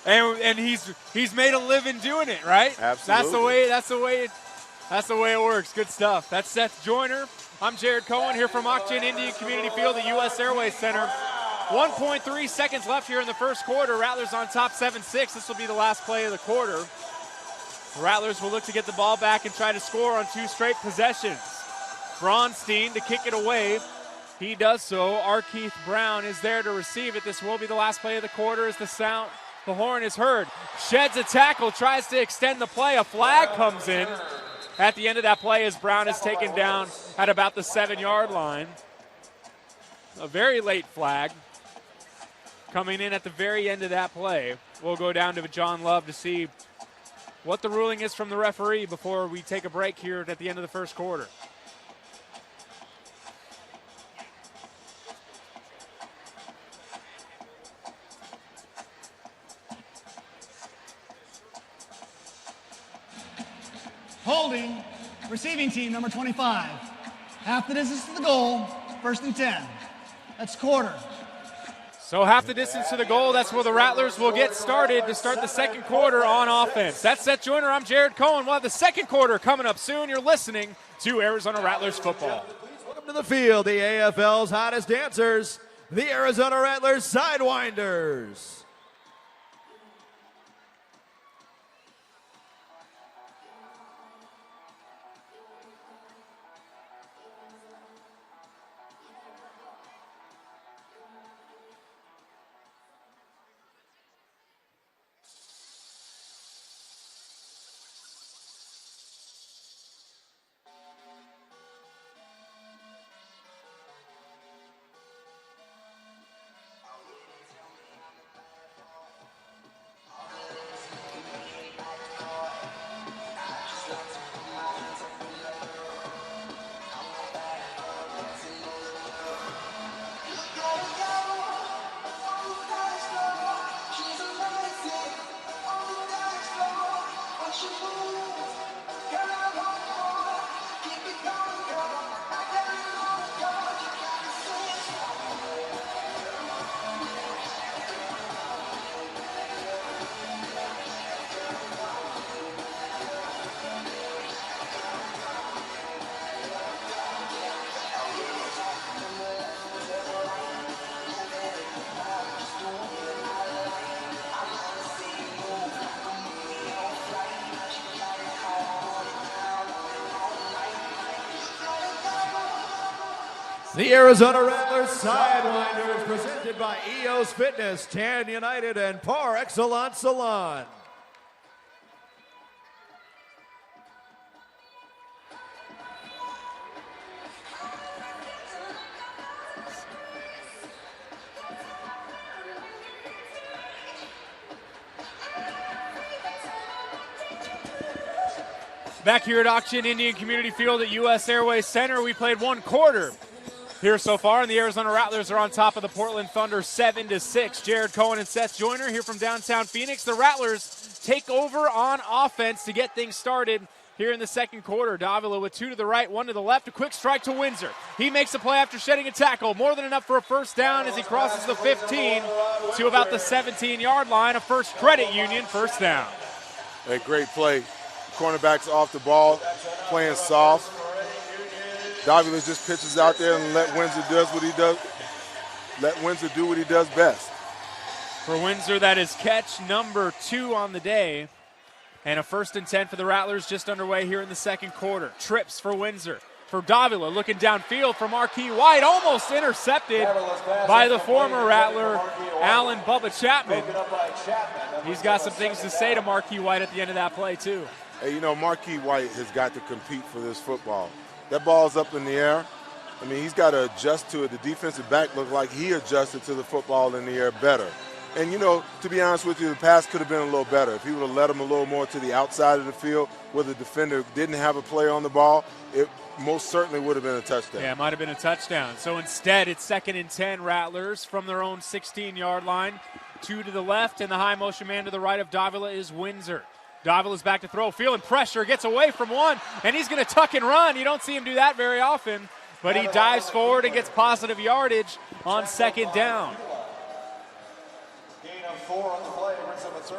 And he's made a living doing it, right? Absolutely. That's the way it works. Good stuff. That's Seth Joyner. I'm Jared Cohen here from Auction Indian Community Field at U.S. Airways Center. 1.3 seconds left here in the first quarter. Rattlers on top 7-6. This will be the last play of the quarter. Rattlers will look to get the ball back and try to score on 2 straight possessions. Braunstein to kick it away. He does so. Arkeith Brown is there to receive it. This will be the last play of the quarter as the horn is heard. Sheds a tackle, tries to extend the play. A flag comes in at the end of that play as Brown is taken down at about the 7-yard line. A very late flag coming in at the very end of that play. We'll go down to John Love to see what the ruling is from the referee before we take a break here at the end of the first quarter. Holding, receiving team number 25. Half the distance to the goal, 1st and 10. That's quarter. So half the distance to the goal. That's where the Rattlers will get started to start the second quarter on offense. That's Seth Joyner. I'm Jared Cohen. We'll have the second quarter coming up soon. You're listening to Arizona Rattlers football. Welcome to the field, the AFL's hottest dancers, the Arizona Rattlers Sidewinders. The Arizona Rattlers Sidewinders, presented by EOS Fitness, Tan United, and Par Excellence Salon. Back here at Auction Indian Community Field at U.S. Airways Center, we played one quarter here so far, and the Arizona Rattlers are on top of the Portland Thunder 7-6. Jared Cohen and Seth Joyner here from downtown Phoenix. The Rattlers take over on offense to get things started here in the second quarter. Davila with 2 to the right, 1 to the left. A quick strike to Windsor. He makes a play after shedding a tackle. More than enough for a first down as he crosses the 15 to about the 17-yard line. A First Credit Union first down. A great play. Cornerback's off the ball, playing soft. Davila just pitches out there and let Windsor do what he does. Let Windsor do what he does best. For Windsor, that is catch number 2 on the day. And a 1st and 10 for the Rattlers just underway here in the second quarter. Trips for Windsor. For Davila, looking downfield for Marquis White, almost intercepted by the former Rattler, Allen Bubba Chapman. He's got some things to say to Marquis White at the end of that play, too. Hey, you know, Marquis White has got to compete for this football. That ball's up in the air. I mean, he's got to adjust to it. The defensive back looked like he adjusted to the football in the air better. And, you know, to be honest with you, the pass could have been a little better. If he would have led him a little more to the outside of the field where the defender didn't have a play on the ball, it most certainly would have been a touchdown. Yeah, it might have been a touchdown. So instead, it's 2nd and 10 Rattlers from their own 16-yard line. 2 to the left, and the high motion man to the right of Davila is Windsor. Davila's back to throw, feeling pressure, gets away from one, and he's going to tuck and run. You don't see him do that very often, but he dives forward and gets positive yardage on 2nd down.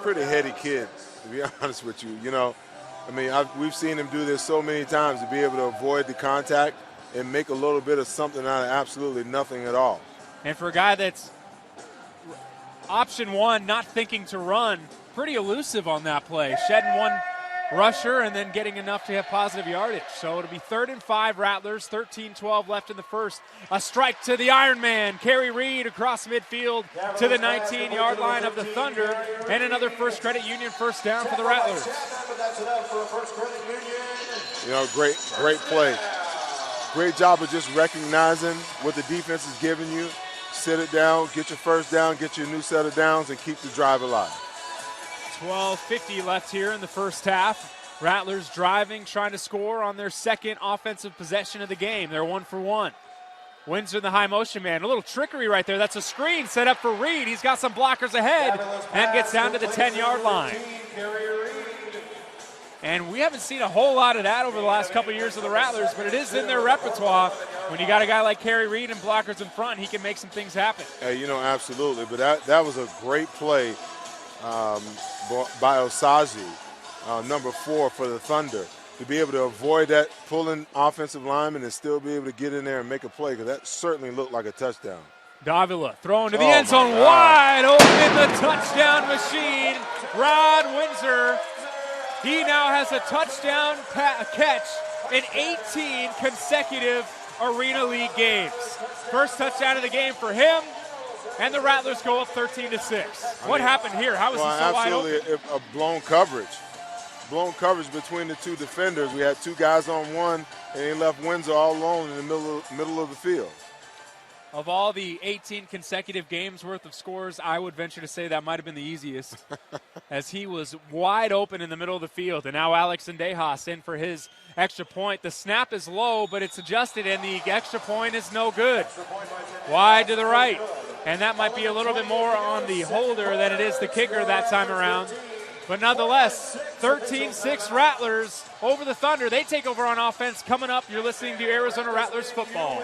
Pretty heady kid, to be honest with you. You know, I mean, we've seen him do this so many times, to be able to avoid the contact and make a little bit of something out of absolutely nothing at all. And for a guy that's option 1, not thinking to run, pretty elusive on that play. Shedding one rusher and then getting enough to have positive yardage. So it'll be 3rd and 5 Rattlers, 13-12 left in the first. A strike to the Iron Man, Kerry Reed across midfield to the 19-yard line of the Thunder, and another First Credit Union first down for the Rattlers. You know, great play. Great job of just recognizing what the defense is giving you. Sit it down, get your first down, get your new set of downs, and keep the drive alive. 12:50 left here in the first half. Rattlers driving, trying to score on their second offensive possession of the game. They're 1 for 1. Windsor, the high motion man. A little trickery right there. That's a screen set up for Reed. He's got some blockers ahead and gets down to the 10-yard line. And we haven't seen a whole lot of that over the last couple of years of the Rattlers, but it is in their repertoire. When you got a guy like Kerry Reed and blockers in front, he can make some things happen. Hey, you know, absolutely. But that was a great play by Osaji, number 4 for the Thunder, to be able to avoid that pulling offensive lineman and still be able to get in there and make a play, because that certainly looked like a touchdown. Davila throwing to the end zone, wide open, the touchdown machine. Rod Windsor, he now has a touchdown catch in 18 consecutive Arena League games. First touchdown of the game for him. And the Rattlers go up 13-6. What happened here? How was he so wide open? Absolutely a blown coverage. Blown coverage between the two defenders. We had 2 guys on one, and he left Windsor all alone in the middle of the field. Of all the 18 consecutive games worth of scores, I would venture to say that might have been the easiest, as he was wide open in the middle of the field. And now Alex Sendejas in for his extra point. The snap is low, but it's adjusted, and the extra point is no good. Wide to the right. And that might be a little bit more on the holder than it is the kicker that time around. But nonetheless, 13-6 Rattlers over the Thunder. They take over on offense. Coming up, you're listening to Arizona Rattlers football.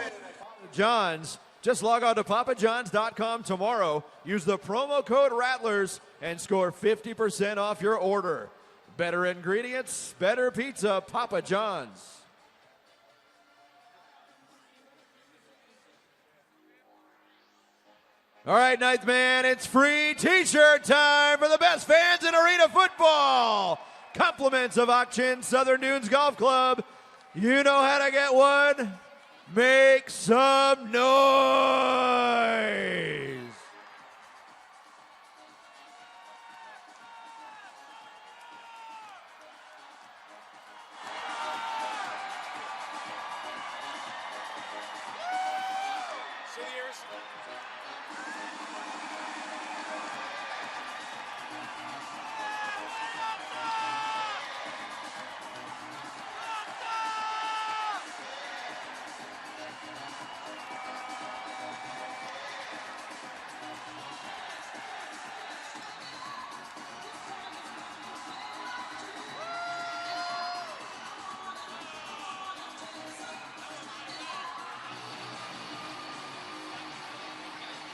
John's. Just log on to papajohns.com tomorrow. Use the promo code Rattlers and score 50% off your order. Better ingredients, better pizza, Papa John's. All right, ninth man, it's free t-shirt time for the best fans in arena football. Compliments of Auction Southern Dunes Golf Club. You know how to get one. Make some noise.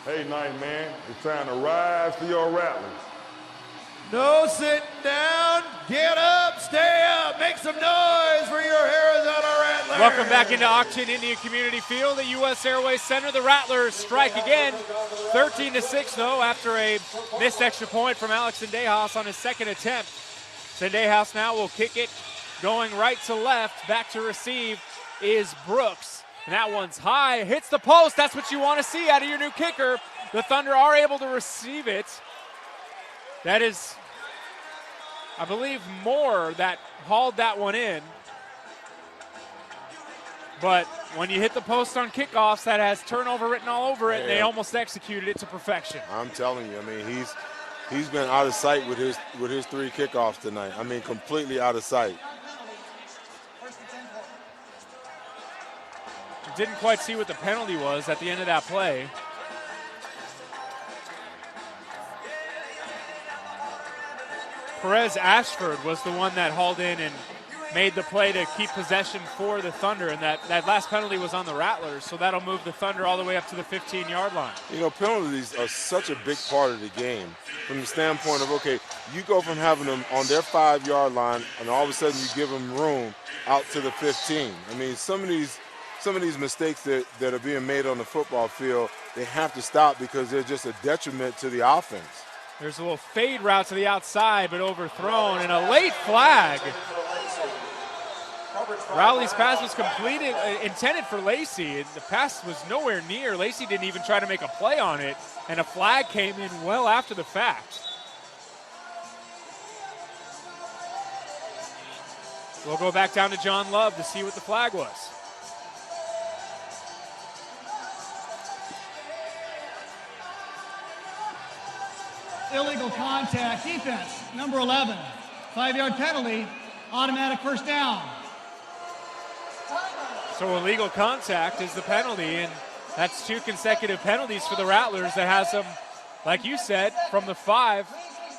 Hey, Knight, man, it's time to rise for your Rattlers. No sitting down. Get up, stay up, make some noise for your Arizona Rattlers. Welcome back into Auction Indian Community Field at U.S. Airways Center. The Rattlers strike again, 13-6 though, after a missed extra point from Alex Sendejas on his second attempt. Sendejas now will kick it, going right to left. Back to receive is Brooks. And that one's high, hits the post. That's what you want to see out of your new kicker. The Thunder are able to receive it. That is, I believe, Moore that hauled that one in. But when you hit the post on kickoffs, that has turnover written all over it, and they almost executed it to perfection. I'm telling you, I mean, he's been out of sight with his 3 kickoffs tonight. I mean, completely out of sight. Didn't quite see what the penalty was at the end of that play. Perez Ashford was the one that hauled in and made the play to keep possession for the Thunder, and that last penalty was on the Rattlers, so that'll move the Thunder all the way up to the 15-yard line. You know, penalties are such a big part of the game from the standpoint of, okay, you go from having them on their 5-yard line, and all of a sudden you give them room out to the 15. I mean, some of these mistakes that are being made on the football field, they have to stop because they're just a detriment to the offense. There's a little fade route to the outside, but overthrown, and a late flag. Rowley's pass was completed, intended for Lacey. The pass was nowhere near. Lacey didn't even try to make a play on it, and a flag came in well after the fact. We'll go back down to John Love to see what the flag was. Illegal contact, defense, number 11. 5-yard penalty, automatic first down. So illegal contact is the penalty, and that's 2 consecutive penalties for the Rattlers that has them, like you said, from the 5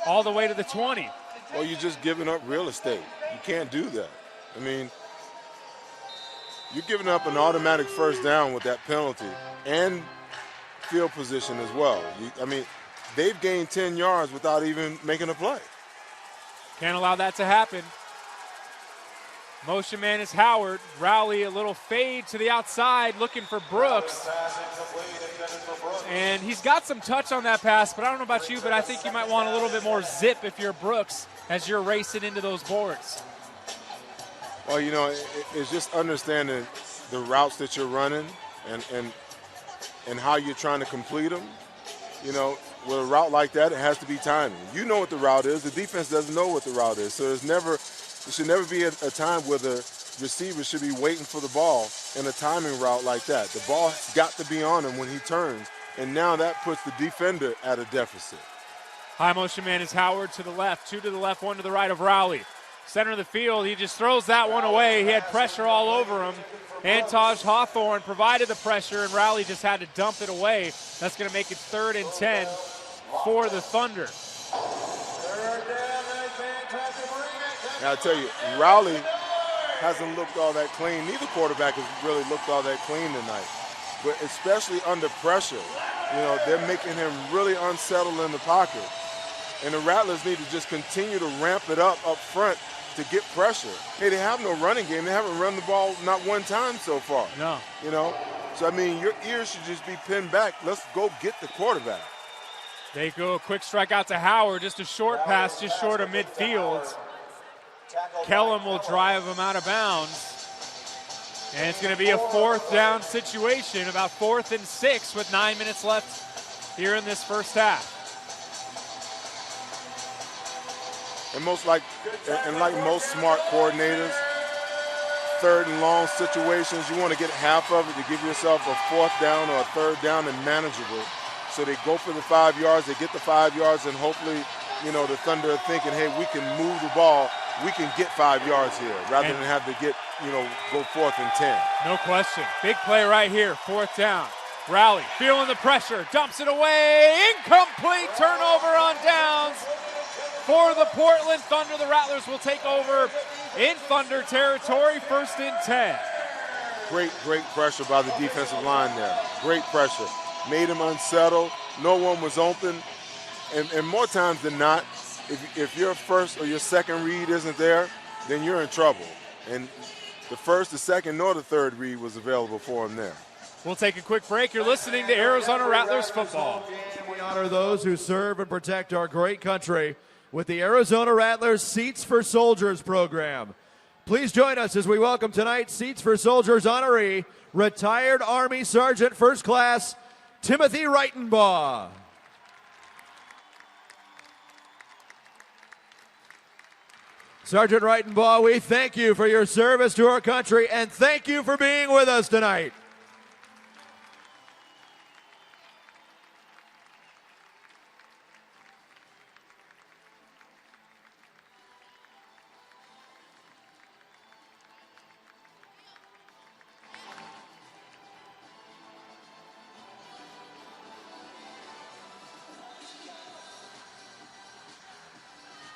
all the way to the 20. Well, you're just giving up real estate. You can't do that. I mean, you're giving up an automatic first down with that penalty and field position as well. They've gained 10 yards without even making a play. Can't allow that to happen. Motion man is Howard. Rowley, a little fade to the outside, looking for Brooks. And he's got some touch on that pass, but I don't know about you, but I think you might want a little bit more zip if you're Brooks as you're racing into those boards. Well, you know, it's just understanding the routes that you're running and how you're trying to complete them. You know, with a route like that, it has to be timing. You know what the route is. The defense doesn't know what the route is. So there should never be a time where the receiver should be waiting for the ball in a timing route like that. The ball's got to be on him when he turns, and now that puts the defender at a deficit. High motion man is Howard to the left, 2 to the left, 1 to the right of Rowley. Center of the field, he just throws that one away. He had pressure all over him. Antaj Hawthorne provided the pressure, and Rowley just had to dump it away. That's going to make it 3rd and 10 for the Thunder. Now, I tell you, Rowley hasn't looked all that clean. Neither quarterback has really looked all that clean tonight. But especially under pressure, you know, they're making him really unsettled in the pocket. And the Rattlers need to just continue to ramp it up front to get pressure. Hey, they have no running game. They haven't run the ball not one time so far. No. You know? So, I mean, your ears should just be pinned back. Let's go get the quarterback. They go a quick strike out to Howard, just a short pass, just short of midfield. Kellum will drive him out of bounds. And it's going to be a 4th down situation, about 4th and 6 with 9 minutes left here in this first half. And like most smart coordinators, 3rd and long situations, you want to get half of it to give yourself a 4th down or a 3rd down and manageable. So they go for the 5 yards, they get the 5 yards, and hopefully, you know, the Thunder are thinking, hey, we can move the ball, we can get 5 yards here, rather than have to get, you know, go 4th and 10. No question. Big play right here, 4th down. Rowley feeling the pressure, dumps it away, incomplete, turnover on downs. For the Portland Thunder, the Rattlers will take over in Thunder territory, 1st and 10. Great pressure by the defensive line there. Great pressure. made him unsettled. No one was open. And more times than not, if your first or your second read isn't there, then you're in trouble. And the first, the second, nor the third read was available for him there. We'll take a quick break. You're listening to Arizona Rattlers football. We honor those who serve and protect our great country with the Arizona Rattlers Seats for Soldiers program. Please join us as we welcome tonight's Seats for Soldiers honoree, retired Army Sergeant First Class Timothy Reitenbaugh. Sergeant Reitenbaugh, we thank you for your service to our country and thank you for being with us tonight.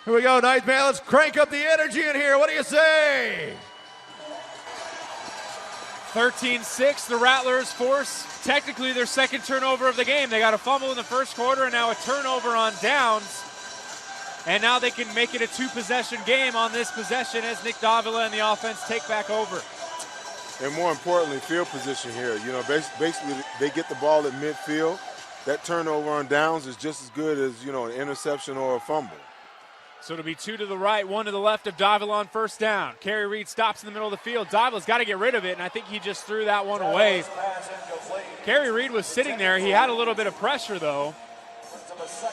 Here we go, ninth man. Let's crank up the energy in here. What do you say? 13-6, the Rattlers force technically their second turnover of the game. They got a fumble in the first quarter and now a turnover on downs. And now they can make it a two-possession game on this possession as Nick Davila and the offense take back over. And more importantly, field position here. You know, basically they get the ball at midfield. That turnover on downs is just as good as, you know, an interception or a fumble. So it'll be 2 to the right, 1 to the left of Davila on first down. Kerry Reed stops in the middle of the field. Davila's got to get rid of it, and I think he just threw that one away. Kerry Reed was sitting there. He had a little bit of pressure, though,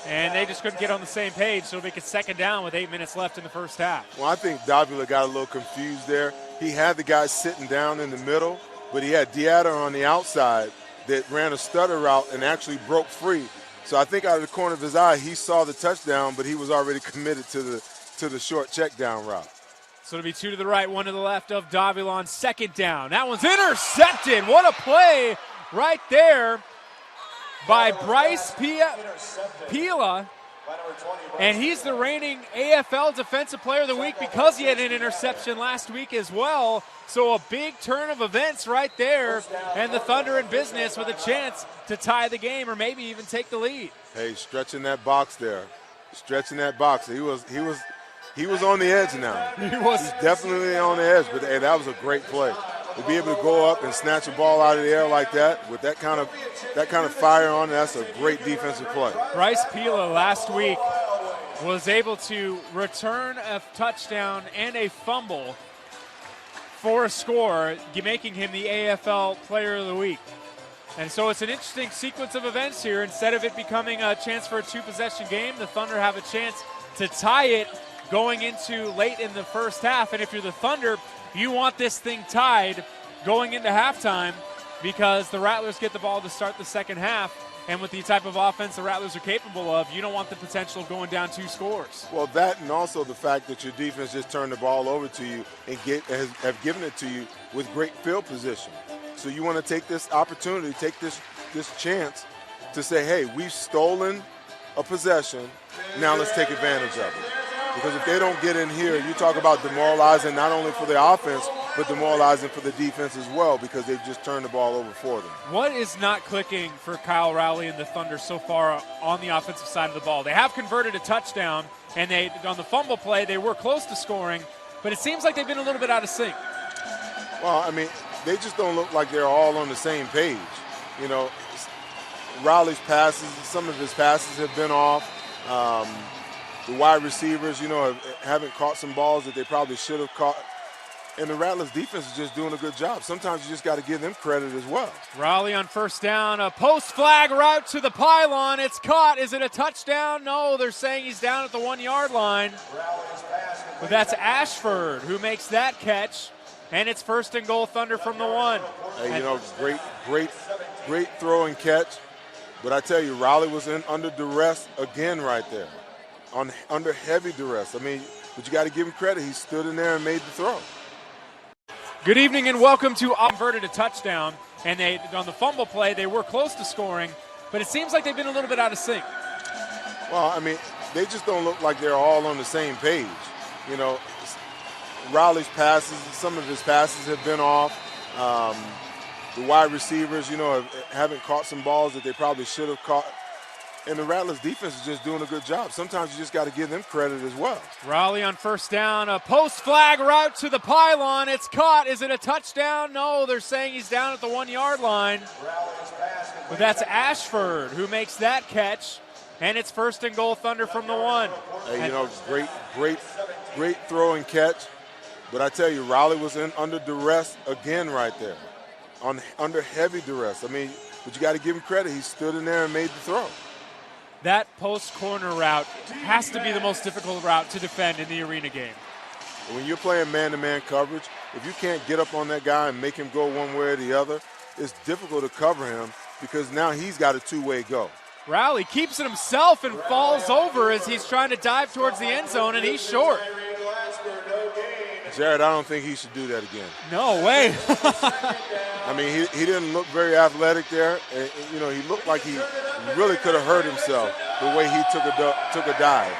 and they just couldn't get on the same page, so it'll make it second down with 8 minutes left in the first half. Well, I think Davila got a little confused there. He had the guy sitting down in the middle, but he had Deatter on the outside that ran a stutter route and actually broke free. So I think out of the corner of his eye, he saw the touchdown, but he was already committed to the short check down route. So it'll be 2 to the right, 1 to the left of Davila on second down. That one's intercepted. What a play right there by Bryce Pila. And he's the reigning AFL Defensive Player of the Week because he had an interception last week as well. So a big turn of events right there, and the Thunder in business with a chance to tie the game or maybe even take the lead. Hey, stretching that box there. Stretching that box. He was on the edge now. He's definitely on the edge, but hey, that was a great play. To be able to go up and snatch a ball out of the air like that with that kind of fire on it, that's a great defensive play. Bryce Pila last week was able to return a touchdown and a fumble for a score, making him the AFL Player of the Week. And so it's an interesting sequence of events here. Instead of it becoming a chance for a two-possession game, the Thunder have a chance to tie it going into late in the first half. And if you're the Thunder, you want this thing tied going into halftime because the Rattlers get the ball to start the second half. And with the type of offense the Rattlers are capable of, you don't want the potential of going down 2 scores. Well, that and also the fact that your defense just turned the ball over to you and have given it to you with great field position. So you want to take this opportunity, take this chance to say, hey, we've stolen a possession, now let's take advantage of it. Because if they don't get in here, you talk about demoralizing not only for the offense, but demoralizing for the defense as well because they've just turned the ball over for them. What is not clicking for Kyle Rowley and the Thunder so far on the offensive side of the ball? They have converted a touchdown, and on the fumble play, they were close to scoring, but it seems like they've been a little bit out of sync. Well, I mean, they just don't look like they're all on the same page. You know, Rowley's passes, some of his passes have been off. The wide receivers, you know, haven't caught some balls that they probably should have caught. And the Rattlers defense is just doing a good job. Sometimes you just got to give them credit as well. Rowley on first down, a post flag route to the pylon. It's caught. Is it a touchdown? No, they're saying he's down at the 1-yard line. But that's Ashford who makes that catch. And it's first and goal, Thunder from the 1. Hey, you know, great throw and catch. But I tell you, Rowley was under duress again right there. Under heavy duress. I mean, but you got to give him credit. He stood in there and made the throw. Good evening and welcome to converted a touchdown. And on the fumble play, they were close to scoring, but it seems like they've been a little bit out of sync. Well, I mean, they just don't look like they're all on the same page. You know, Rowley's passes, some of his passes have been off. The wide receivers, haven't caught some balls that they probably should have caught. And the Rattlers defense is just doing a good job. Sometimes you just got to give them credit as well. Raleigh on first down, a post flag route to the pylon. It's caught. Is it a touchdown? No, they're saying he's down at the 1 yard line. But that's Ashford who makes that catch. And it's first and goal, Thunder from the 1. Hey, great throw and catch. But I tell you, Raleigh was under duress again right there. Under heavy duress. But you got to give him credit. He stood in there and made the throw. That post corner route has to be the most difficult route to defend in the arena game. When you're playing man-to-man coverage, if you can't get up on that guy and make him go one way or the other, it's difficult to cover him because now he's got a two-way go. Raleigh keeps it himself and falls over as he's trying to dive towards the end zone, and he's short. Jared, I don't think he should do that again. No way. He didn't look very athletic there. He looked like he really could have hurt himself the way he took a dive.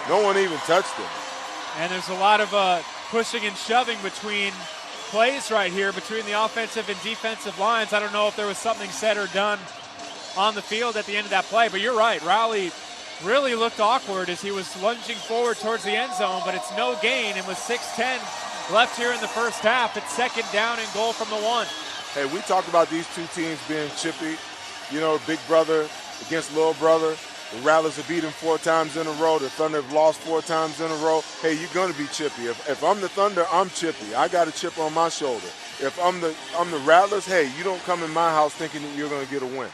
No one even touched him. And there's a lot of pushing and shoving between plays right here, between the offensive and defensive lines. I don't know if there was something said or done on the field at the end of that play, but you're right. Raleigh really looked awkward as he was lunging forward towards the end zone, but it's no gain, and with 6:10 left here in the first half, it's second down and goal from the 1. Hey, we talked about these two teams being chippy, big brother against little brother. The Rattlers have beat them 4 times in a row. The Thunder have lost 4 times in a row. Hey, you're going to be chippy. If I'm the Thunder, I'm chippy. I got a chip on my shoulder. If I'm the Rattlers, hey, you don't come in my house thinking that you're going to get a win.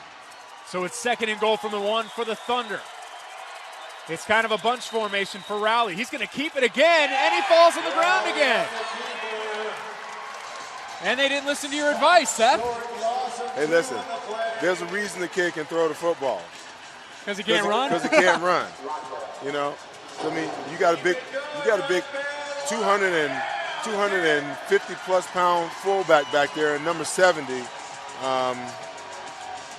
So it's second and goal from the 1 for the Thunder. It's kind of a bunch formation for Raleigh. He's going to keep it again, and he falls on the ground again. And they didn't listen to your advice, Seth. Hey, listen, there's a reason the kid can throw the football. Because he can't run? Because he can't run. You got a big 250-plus pound fullback back there, and number 70.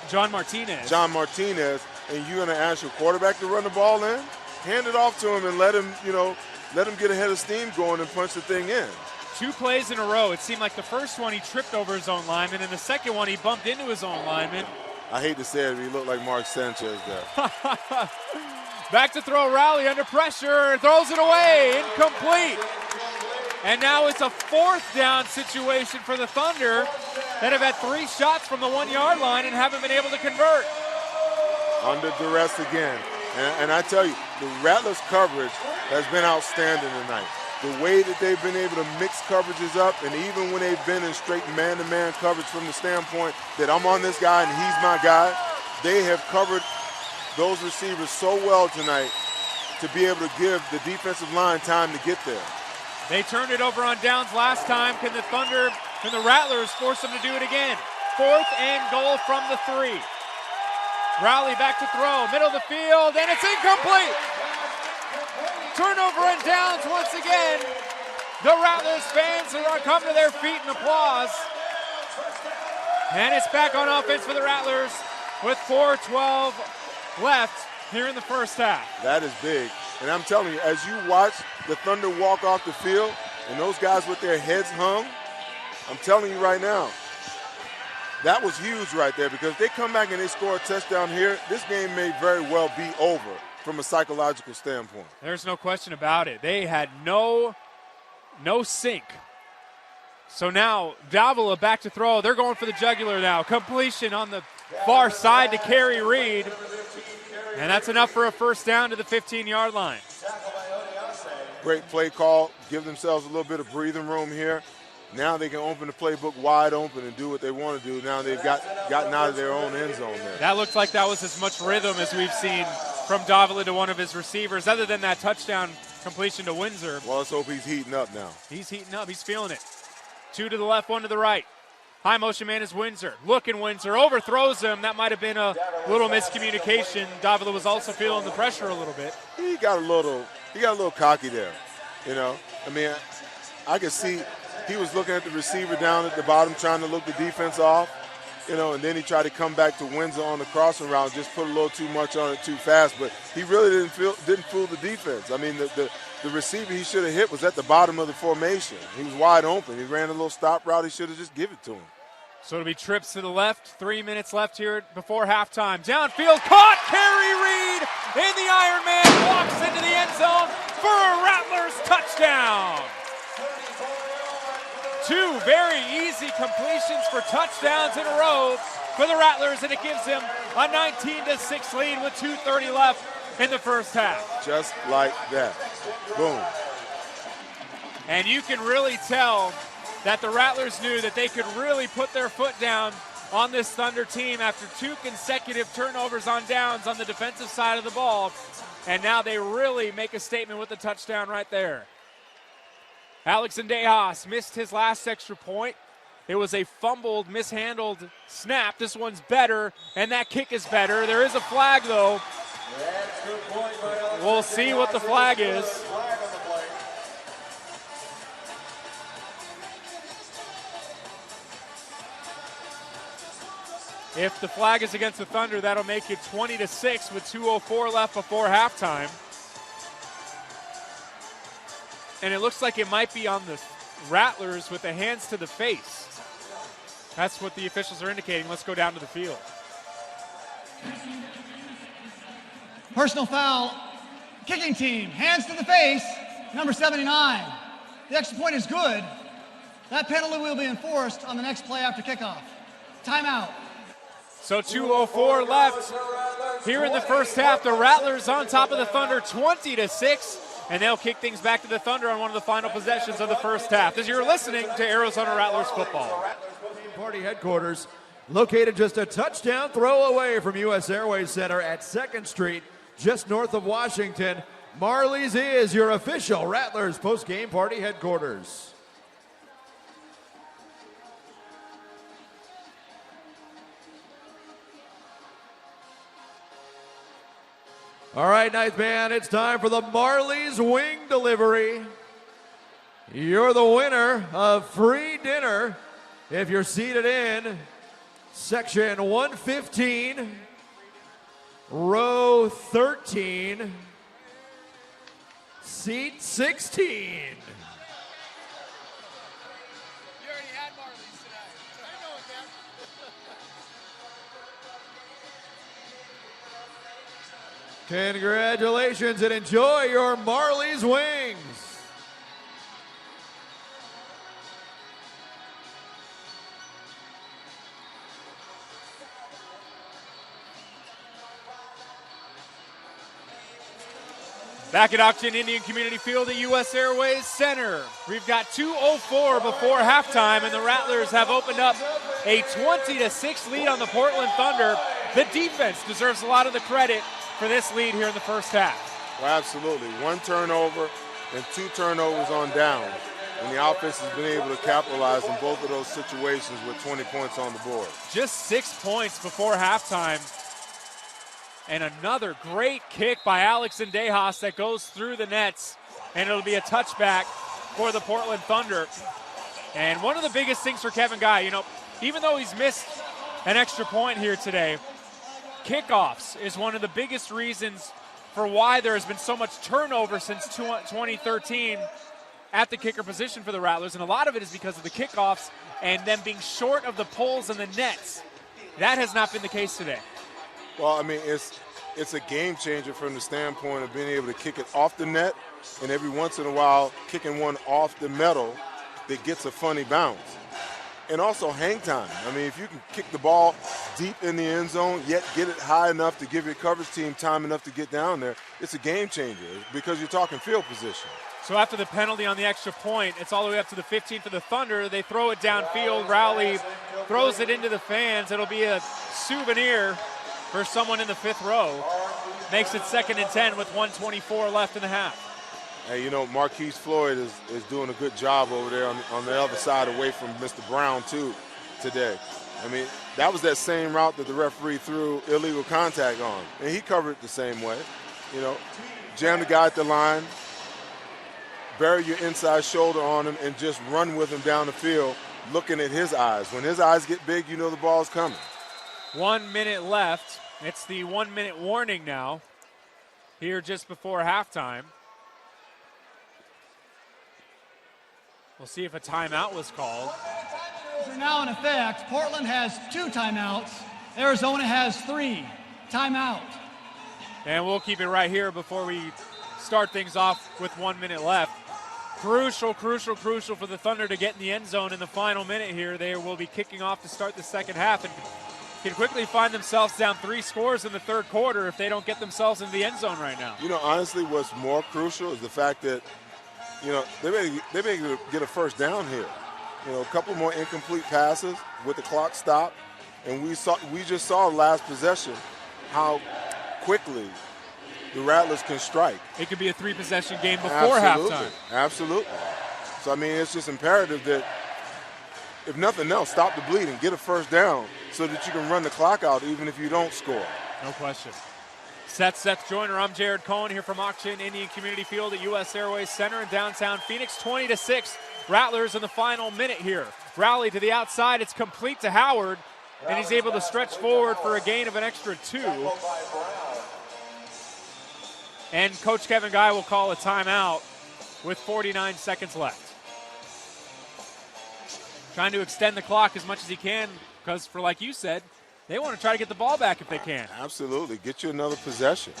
John Martinez. And you're going to ask your quarterback to run the ball in? Hand it off to him and let him get a head of steam going and punch the thing in. 2 plays in a row. It seemed like the first one he tripped over his own lineman, and the second one he bumped into his own lineman. I hate to say it, but he looked like Mark Sanchez there. Back to throw, Raleigh under pressure, throws it away, incomplete. And now it's a 4th down situation for the Thunder that have had 3 shots from the 1 yard line and haven't been able to convert. Under duress again. And I tell you, the Rattlers coverage has been outstanding tonight. The way that they've been able to mix coverages up, and even when they've been in straight man-to-man coverage from the standpoint that I'm on this guy and he's my guy, they have covered those receivers so well tonight to be able to give the defensive line time to get there. They turned it over on downs last time. Can the Rattlers force them to do it again? 4th and goal from the 3. Raleigh back to throw, middle of the field, and it's incomplete. Turnover and downs once again. The Rattlers fans are come to their feet in applause. And it's back on offense for the Rattlers with 4:12 left here in the first half. That is big. And I'm telling you, as you watch the Thunder walk off the field and those guys with their heads hung, I'm telling you right now, that was huge right there, because if they come back and they score a touchdown here, this game may very well be over from a psychological standpoint. There's no question about it. They had no sink. So now Davila back to throw. They're going for the jugular now. Completion on the far side to Kerry Reed. And that's enough for a first down to the 15-yard line. Great play call. Give themselves a little bit of breathing room here. Now they can open the playbook wide open and do what they want to do. Now they've gotten out of their own end zone there. That looked like that was as much rhythm as we've seen from Davila to one of his receivers, other than that touchdown completion to Windsor. Well, let's hope he's heating up now. He's heating up. He's feeling it. 2 to the left, 1 to the right. High motion man is Windsor. Looking Windsor. Overthrows him. That might have been a little miscommunication. Davila was also feeling the pressure a little bit. He got a little cocky there. I could see he was looking at the receiver down at the bottom, trying to look the defense off, and then he tried to come back to Windsor on the crossing route, just put a little too much on it too fast. But he really didn't fool the defense. The receiver he should have hit was at the bottom of the formation. He was wide open. He ran a little stop route. He should have just given it to him. So it'll be trips to the left. 3 minutes left here before halftime. Downfield, caught. Kerry Reed in the Iron Man, walks into the end zone for a Rattlers touchdown. 2 very easy completions for touchdowns in a row for the Rattlers, and it gives them a 19-6 lead with 2:30 left in the first half. Just like that. Boom. And you can really tell that the Rattlers knew that they could really put their foot down on this Thunder team after 2 consecutive turnovers on downs on the defensive side of the ball. And now they really make a statement with the touchdown right there. Alex Dejas missed his last extra point. It was a fumbled, mishandled snap. This one's better, and that kick is better. There is a flag, though. We'll see what the flag is. If the flag is against the Thunder, that'll make it 20-6 with 2:04 left before halftime. And it looks like it might be on the Rattlers with the hands to the face. That's what the officials are indicating. Let's go down to the field. Personal foul, kicking team, hands to the face, number 79. The extra point is good. That penalty will be enforced on the next play after kickoff. Timeout. So 2:04 left here in the first half. The Rattlers on top of the Thunder 20-6, and they'll kick things back to the Thunder on one of the final possessions of the first half. As you're listening to Arizona Rattlers football. Party headquarters, located just a touchdown throw away from U.S. Airways Center at 2nd Street, just north of Washington. Marley's is your official Rattlers post-game party headquarters. All right, ninth man, it's time for the Marley's wing delivery. You're the winner of free dinner if you're seated in section 115, row 13, seat 16. Congratulations and enjoy your Marley's wings. Back at Auction Indian Community Field at U.S. Airways Center. We've got 2:04 before halftime, and the Rattlers have opened up a 20-6 lead on the Portland Thunder. The defense deserves a lot of the credit for this lead here in the first half. Well, absolutely. 1 turnover and 2 turnovers on downs. And the offense has been able to capitalize in both of those situations with 20 points on the board. Just 6 points before halftime. And another great kick by Alex Dejas that goes through the nets. And it'll be a touchback for the Portland Thunder. And one of the biggest things for Kevin Guy, you know, even though he's missed an extra point here today, kickoffs is one of the biggest reasons for why there has been so much turnover since 2013 at the kicker position for the Rattlers. And a lot of it is because of the kickoffs and them being short of the poles and the nets. That has not been the case today. Well, I mean, it's a game changer from the standpoint of being able to kick it off the net, and every once in a while kicking one off the metal that gets a funny bounce. And also hang time. I mean, if you can kick the ball deep in the end zone, yet get it high enough to give your coverage team time enough to get down there, it's a game changer because you're talking field position. So after the penalty on the extra point, it's all the way up to the 15 for the Thunder. They throw it downfield. Rowley throws it into the fans. It'll be a souvenir for someone in the 5th row. Makes it 2nd and 10 with 1:24 left in the half. Hey, you know, Marquise Floyd is doing a good job over there on the other side away from Mr. Brown, too, today. I mean, that was that same route that the referee threw illegal contact on, and he covered it the same way. You know, jam the guy at the line, bury your inside shoulder on him, and just run with him down the field looking at his eyes. When his eyes get big, you know the ball's coming. 1 minute left. It's the 1 minute warning now here just before halftime. We'll see if a timeout was called. now in effect. Portland has 2 timeouts. Arizona has 3. Timeout. And we'll keep it right here before we start things off with 1 minute left. Crucial for the Thunder to get in the end zone in the final minute here. They will be kicking off to start the second half and can quickly find themselves down 3 scores in the third quarter if they don't get themselves into the end zone right now. You know, honestly, what's more crucial is the fact that, you know, they may get a first down here. You know, a couple more incomplete passes with the clock stopped, and we just saw last possession how quickly the Rattlers can strike. It could be a 3-possession game before halftime. Absolutely. So, I mean, it's just imperative that, if nothing else, stop the bleeding, get a first down so that you can run the clock out even if you don't score. No question. Seth Joyner, I'm Jared Cohen here from Auction Indian Community Field at U.S. Airways Center in downtown Phoenix. 20-6, Rattlers in the final minute here. Rally to the outside, it's complete to Howard, and he's able to stretch forward for a gain of an extra 2. And Coach Kevin Guy will call a timeout with 49 seconds left. Trying to extend the clock as much as he can because, for like you said, they want to try to get the ball back if they can. Absolutely. Get you another possession.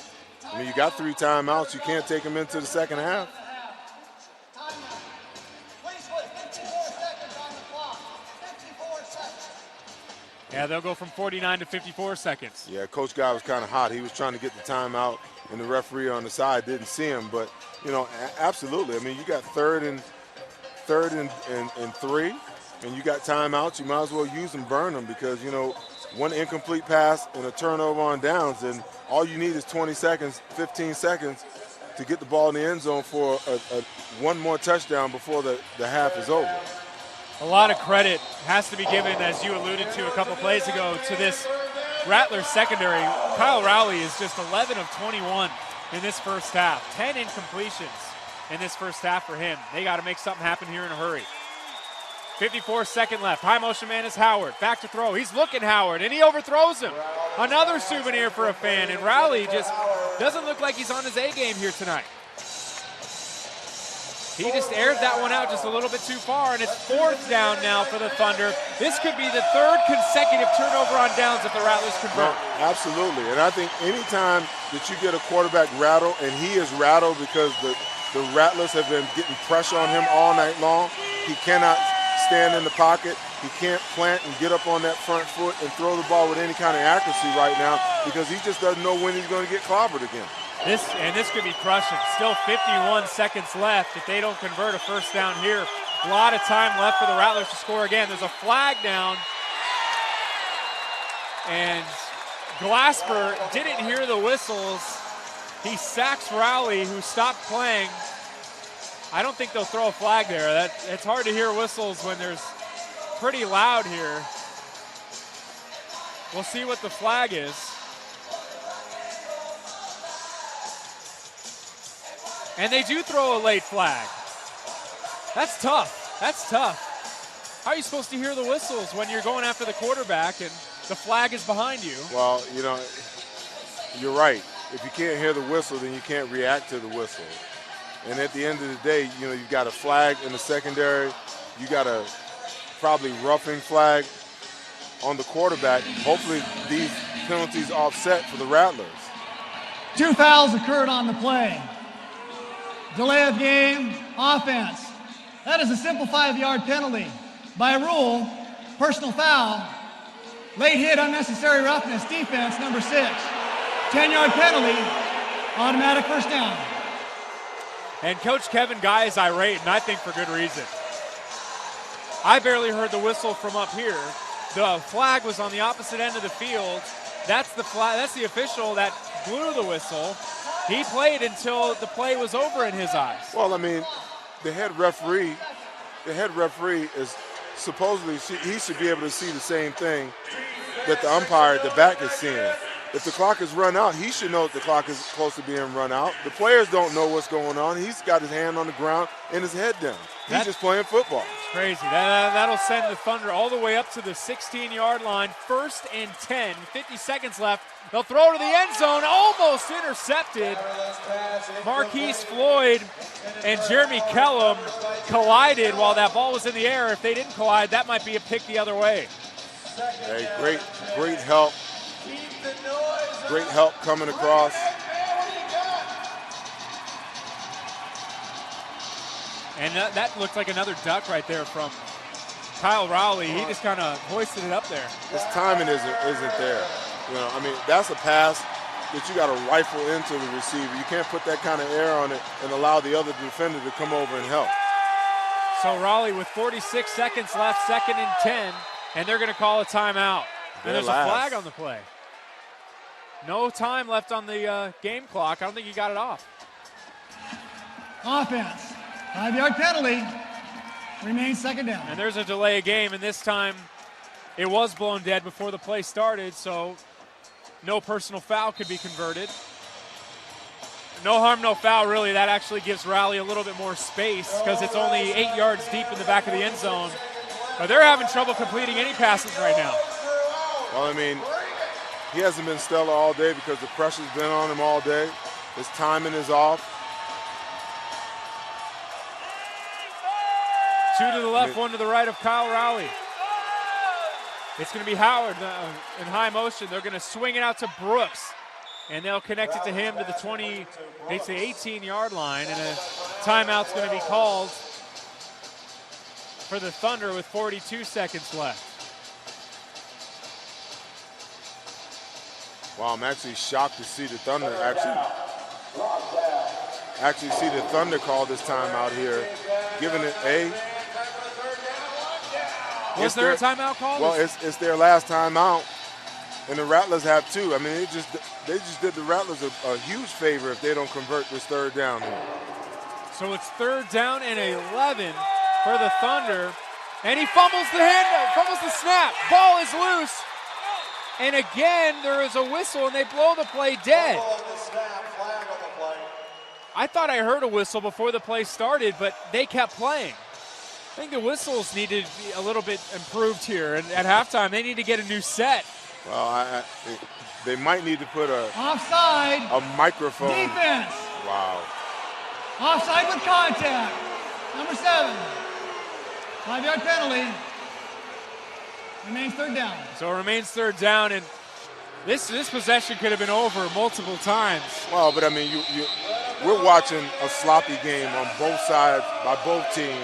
I mean, you got 3 timeouts. You can't take them into the second half. Yeah, they'll go from 49 to 54 seconds. Yeah, Coach Guy was kind of hot. He was trying to get the timeout, and the referee on the side didn't see him. But, you know, absolutely. I mean, you got third and 3, and you got timeouts. You might as well use them, burn them, because, you know, one incomplete pass and a turnover on downs, and all you need is 20 seconds, 15 seconds to get the ball in the end zone for one more touchdown before the half is over. A lot of credit has to be given, as you alluded to a couple plays ago, to this Rattlers secondary. Kyle Rowley is just 11 of 21 in this first half. 10 incompletions in this first half for him. They got to make something happen here in a hurry. 54-second left. High motion man is Howard. Back to throw. He's looking Howard, and he overthrows him. Another souvenir for a fan, and Rowley just doesn't look like he's on his A game here tonight. He just aired that one out just a little bit too far, and it's 4th down now for the Thunder. This could be the 3rd consecutive turnover on downs if the Rattlers convert. Well, absolutely, and I think anytime that you get a quarterback rattled, and he is rattled because the Rattlers have been getting pressure on him all night long, he cannot stand in the pocket. He can't plant and get up on that front foot and throw the ball with any kind of accuracy right now because he just doesn't know when he's going to get clobbered again. This could be crushing. Still 51 seconds left if they don't convert a first down here. A lot of time left for the Rattlers to score again. There's a flag down. And Glasper didn't hear the whistles. He sacks Rowley, who stopped playing. I don't think they'll throw a flag there. It's hard to hear whistles when there's pretty loud here. We'll see what the flag is. And they do throw a late flag. That's tough. That's tough. How are you supposed to hear the whistles when you're going after the quarterback and the flag is behind you? Well, you know, you're right. If you can't hear the whistle, then you can't react to the whistle. And at the end of the day, you know, you've got a flag in the secondary. You got a probably roughing flag on the quarterback. Hopefully these penalties offset for the Rattlers. 2 fouls occurred on the play. Delay of game, offense. That is a simple 5-yard penalty. By rule, personal foul, late hit, unnecessary roughness, defense, number 6. 10-yard penalty, automatic first down. And Coach Kevin Guy is irate, and I think for good reason. I barely heard the whistle from up here. The flag was on the opposite end of the field. That's the official that blew the whistle. He played until the play was over in his eyes. Well, I mean, the head referee is supposedly, he should be able to see the same thing that the umpire at the back is seeing. If the clock is run out, he should know that the clock is close to being run out. The players don't know what's going on. He's got his hand on the ground and his head down. He's just playing football. Crazy. That'll send the Thunder all the way up to the 16-yard line. 1st and 10, 50 seconds left. They'll throw to the end zone, almost intercepted. Marquise Floyd and Jeremy Kellum collided while that ball was in the air. If they didn't collide, that might be a pick the other way. Hey, great help. Great help coming across. And that looked like another duck right there from Kyle Rowley. He just kind of hoisted it up there. His timing isn't there. You know, I mean, that's a pass that you got to rifle into the receiver. You can't put that kind of air on it and allow the other defender to come over and help. So Raleigh with 46 seconds left, 2nd and 10, and they're going to call a timeout. And there's a flag on the play. No time left on the game clock. I don't think he got it off. Offense. 5-yard penalty. Remains 2nd down. And there's a delay of game, and this time it was blown dead before the play started, so no personal foul could be converted. No harm, no foul, really. That actually gives Raleigh a little bit more space because it's only 8 yards deep in the back of the end zone. But they're having trouble completing any passes right now. Well, I mean, he hasn't been stellar all day because the pressure's been on him all day. His timing is off. 2 to the left, 1 to the right of Kyle Rowley. It's going to be Howard in high motion. They're going to swing it out to Brooks, and they'll connect it to him to the 20, they say 18-yard line, and a timeout's going to be called for the Thunder with 42 seconds left. Wow, I'm actually shocked to see the Thunder actually see the Thunder call this timeout here, giving it a. Was there a timeout call? Well, it's their last timeout, and the Rattlers have 2. I mean, they just did the Rattlers a huge favor if they don't convert this 3rd down here. So it's 3rd down and 11 for the Thunder, and he fumbles the snap. Ball is loose, and again there is a whistle, and they blow the play dead. I thought I heard a whistle before the play started, but they kept playing. I think the whistles need to be a little bit improved here, and at halftime they need to get a new set. Well, they might need to put offside. A microphone. Defense. Wow. Offside with contact. Number 7. 5-yard penalty. Remains 3rd down. So it remains 3rd down, and this possession could have been over multiple times. Well, but I mean, we're watching a sloppy game on both sides by both teams.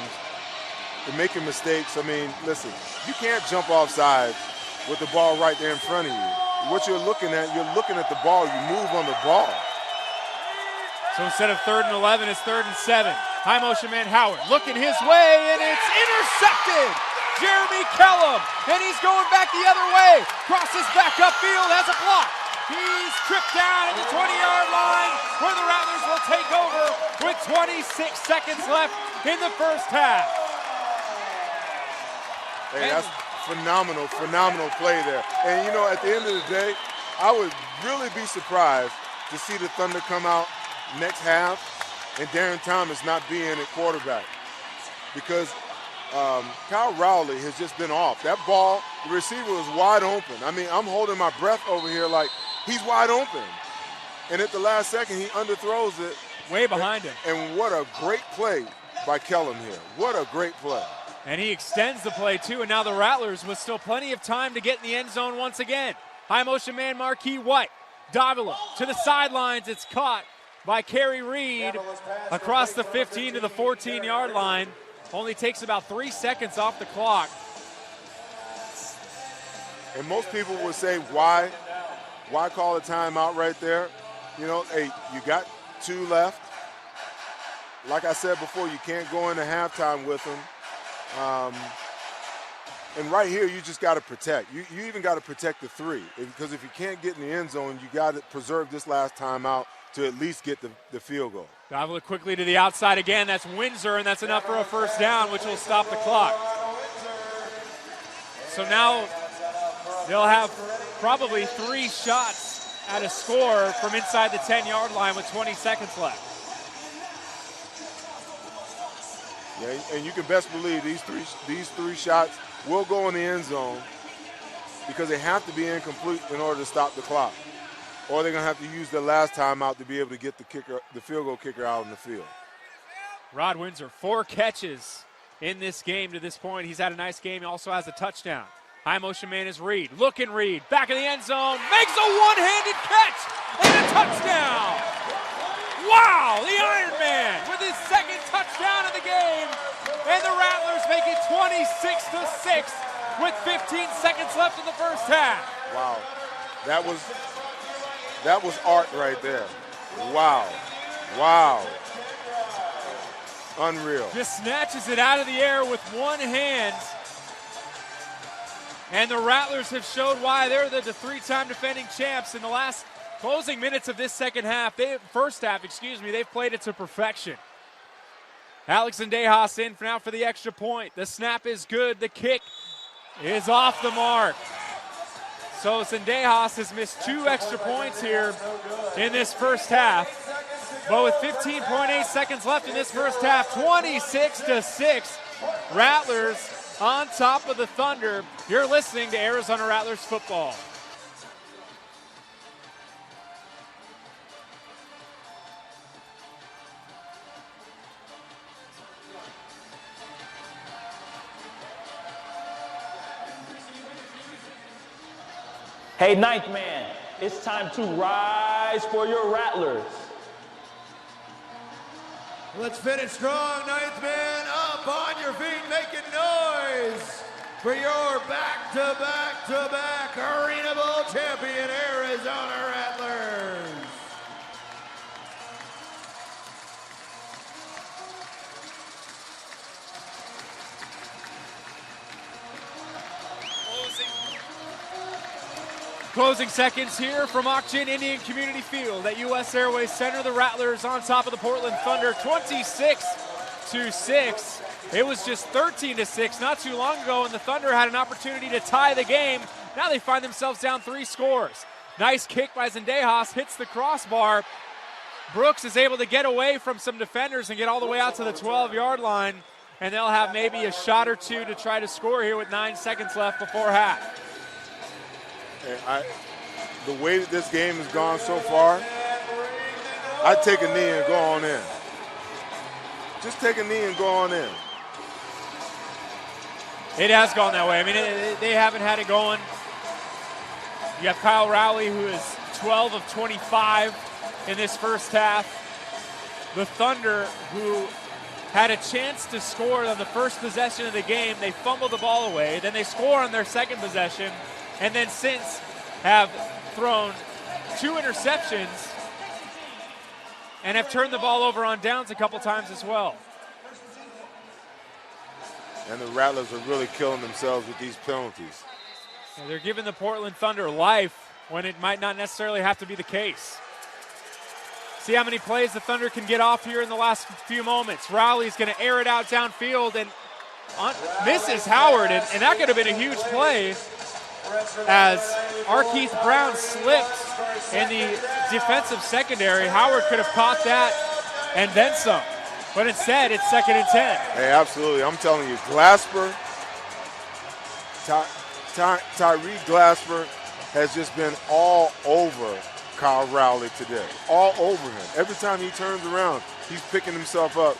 They're making mistakes. I mean, listen, you can't jump offside with the ball right there in front of you. What you're looking at the ball. You move on the ball. So instead of 3rd and 11, it's 3rd and 7. High motion man Howard looking his way, and it's intercepted. Jeremy Kellum, and he's going back the other way. Crosses back upfield, has a block. He's tripped down at the 20-yard line where the Rattlers will take over with 26 seconds left in the first half. Hey, that's phenomenal play there. And, you know, at the end of the day, I would really be surprised to see the Thunder come out next half and Darren Thomas not being at quarterback because Kyle Rowley has just been off. That ball, the receiver was wide open. I mean, I'm holding my breath over here like he's wide open. And at the last second, he underthrows it. Way behind him. And what a great play by Kellum here. What a great play. And he extends the play, too, and now the Rattlers with still plenty of time to get in the end zone once again. High motion man Marquis White. Davila to the sidelines. It's caught by Kerry Reed across the 15 to the 14-yard line. Only takes about 3 seconds off the clock. And most people would say, why call a timeout right there? You know, hey, you got 2 left. Like I said before, you can't go into halftime with them. And right here, you just got to protect. You even got to protect the 3. Because if you can't get in the end zone, you got to preserve this last timeout to at least get the field goal. Davila quickly to the outside again. That's Windsor, and that's enough for a first down, which will stop the clock. So now they'll have probably 3 shots at a score from inside the 10-yard line with 20 seconds left. Yeah, and you can best believe these three shots will go in the end zone because they have to be incomplete in order to stop the clock. Or they're going to have to use their last timeout to be able to get the field goal kicker out on the field. Rod Windsor, 4 catches in this game to this point. He's had a nice game. He also has a touchdown. High motion man is Reed. Looking Reed. Back in the end zone. Makes a one-handed catch and a touchdown. Wow, the Iron Man with his second touchdown of the game. And the Rattlers make it 26-6 with 15 seconds left in the first half. Wow, that was art right there. Wow, wow. Unreal. Just snatches it out of the air with one hand. And the Rattlers have showed why they're the 3-time defending champs in the last closing minutes of this first half, they've played it to perfection. Alex Zendejas in now for the extra point. The snap is good. The kick is off the mark. So Zendejas has missed 2 extra points here in this first half. But with 15.8 seconds left in this first half, 26-6, Rattlers on top of the Thunder. You're listening to Arizona Rattlers football. Hey, ninth man, it's time to rise for your Rattlers. Let's finish strong, ninth man. Up on your feet, making noise for your back-to-back-to-back Arena Bowl champion Arizona Rattlers. Closing seconds here from Auction Indian Community Field at U.S. Airways Center. The Rattlers on top of the Portland Thunder, 26-6. It was just 13-6 not too long ago, and the Thunder had an opportunity to tie the game. Now they find themselves down 3 scores. Nice kick by Zendejas, hits the crossbar. Brooks is able to get away from some defenders and get all the way out to the 12-yard line, and they'll have maybe a shot or two to try to score here with 9 seconds left before half. The way that this game has gone so far, I'd take a knee and go on in. Just take a knee and go on in. It has gone that way. I mean, they haven't had it going. You have Kyle Rowley, who is 12 of 25 in this first half. The Thunder, who had a chance to score on the first possession of the game, they fumbled the ball away. Then they score on their second possession. And then since have thrown 2 interceptions and have turned the ball over on downs a couple times as well. And the Rattlers are really killing themselves with these penalties. And they're giving the Portland Thunder life when it might not necessarily have to be the case. See how many plays the Thunder can get off here in the last few moments. Rowley's going to air it out downfield and misses Howard, and that could have been a huge play, as Arkeith Brown slipped in the defensive secondary. Howard could have caught that and then some. But instead, it's 2nd and 10. Hey, absolutely. I'm telling you, Glasper, Tyree Glasper has just been all over Kyle Rowley today. All over him. Every time he turns around, he's picking himself up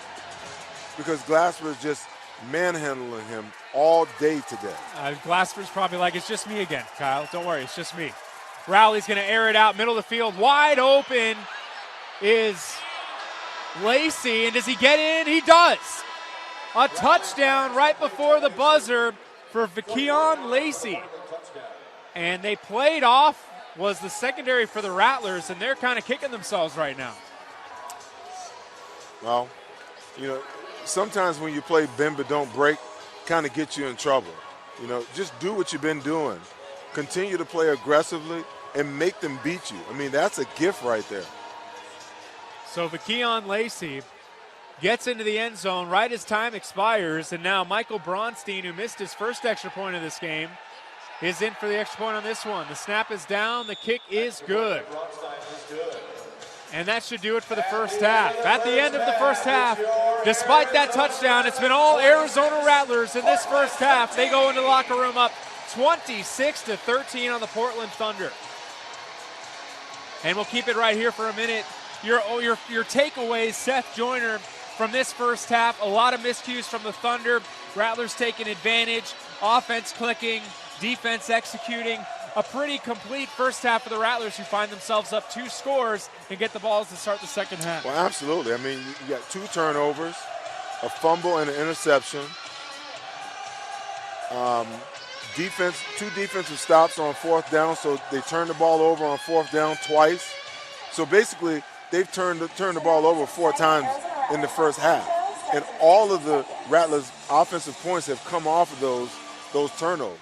because Glasper is just manhandling him all day today. Glasper's probably like, it's just me again, Kyle. Don't worry, it's just me. Rowley's going to air it out, middle of the field. Wide open is Lacey, and does he get in? He does. A touchdown right before the buzzer for Vakeon Lacey. And they played off, was the secondary for the Rattlers, and they're kind of kicking themselves right now. Well, you know, sometimes when you play bend but don't break, kind of gets you in trouble. You know, just do what you've been doing. Continue to play aggressively and make them beat you. I mean, that's a gift right there. So Vakeon Lacey gets into the end zone right as time expires, and now Michael Bronstein, who missed his first extra point of this game, is in for the extra point on this one. The snap is down, the kick is good. And that should do it for the first half. At the end of the first half, Despite that touchdown, it's been all Arizona Rattlers in this first half. They go into the locker room up 26-13 on the Portland Thunder. And we'll keep it right here for a minute. Your takeaways, Seth Joyner, from this first half. A lot of miscues from the Thunder. Rattlers taking advantage. Offense clicking. Defense executing. A pretty complete first half for the Rattlers, who find themselves up 2 scores and get the balls to start the second half. Well, absolutely. I mean, you got 2 turnovers, a fumble and an interception. Defense, 2 defensive stops on 4th down, so they turned the ball over on 4th down twice. So basically, they've turned the ball over 4 times in the first half. And all of the Rattlers' offensive points have come off of those turnovers.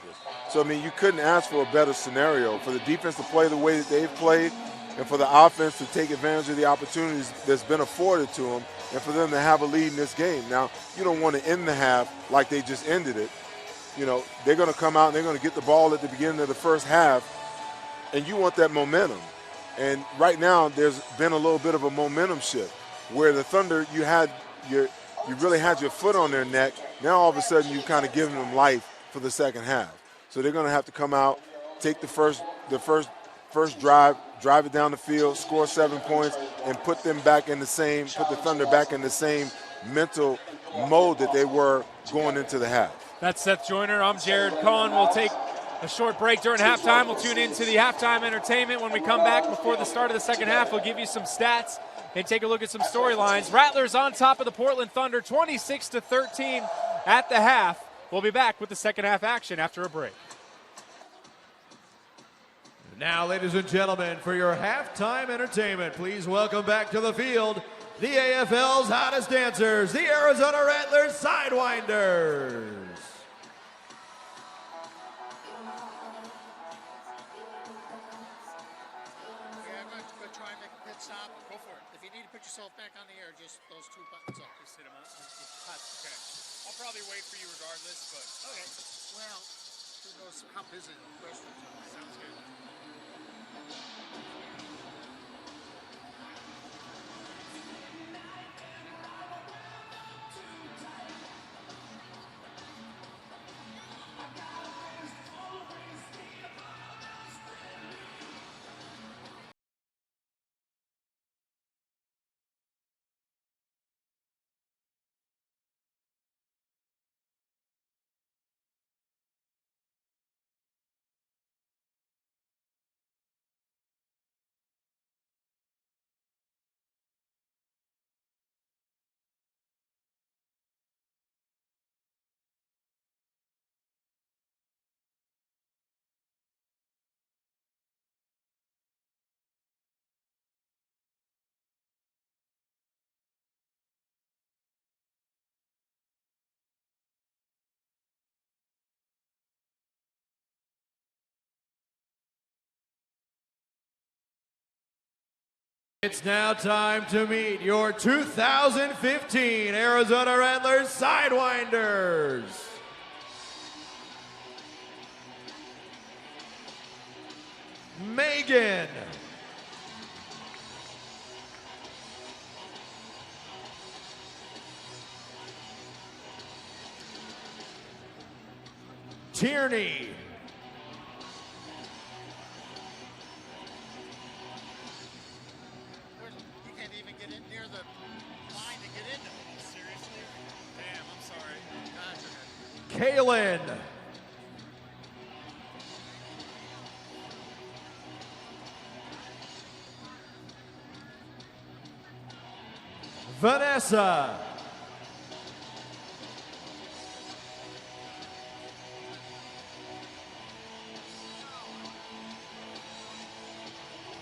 So, I mean, you couldn't ask for a better scenario for the defense to play the way that they've played and for the offense to take advantage of the opportunities that's been afforded to them and for them to have a lead in this game. Now, you don't want to end the half like they just ended it. You know, they're going to come out and they're going to get the ball at the beginning of the first half, and you want that momentum. And right now, there's been a little bit of a momentum shift where the Thunder, you really had your foot on their neck. Now, all of a sudden, you've kind of given them life for the second half. So they're going to have to come out, take the first drive it down the field, score 7 points, and put the Thunder back in the same mental mode that they were going into the half. That's Seth Joyner. I'm Jared Cohen. We'll take a short break during halftime. We'll tune into the halftime entertainment. When we come back before the start of the second half, we'll give you some stats and take a look at some storylines. Rattlers on top of the Portland Thunder, 26-13 at the half. We'll be back with the second half action after a break. Now, ladies and gentlemen, for your halftime entertainment, please welcome back to the field the AFL's hottest dancers, the Arizona Rattlers Sidewinders. Stop. Go for it. If you need to put yourself back on the air, just those 2 buttons up. Just hit them up. Okay. I'll probably wait for you regardless, but okay. Well, who knows how busy the restaurant is. Sounds good. It's now time to meet your 2015 Arizona Rattlers Sidewinders. Megan. Tierney. Kaylin. Vanessa.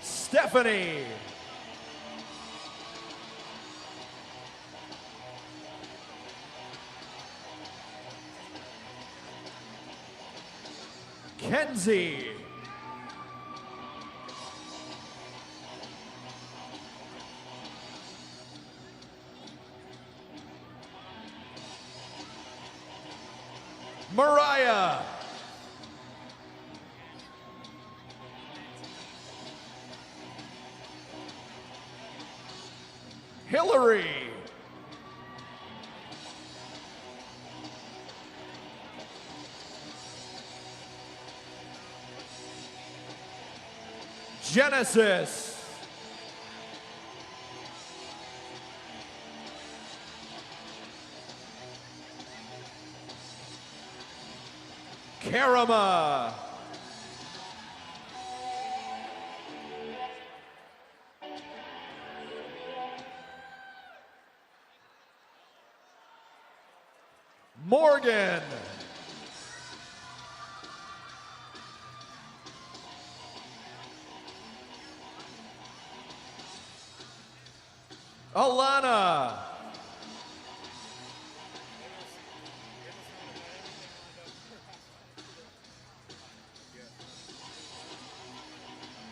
Stephanie. Kenzie. Mariah. Hillary. Genesis. Karama. Morgan. Alana.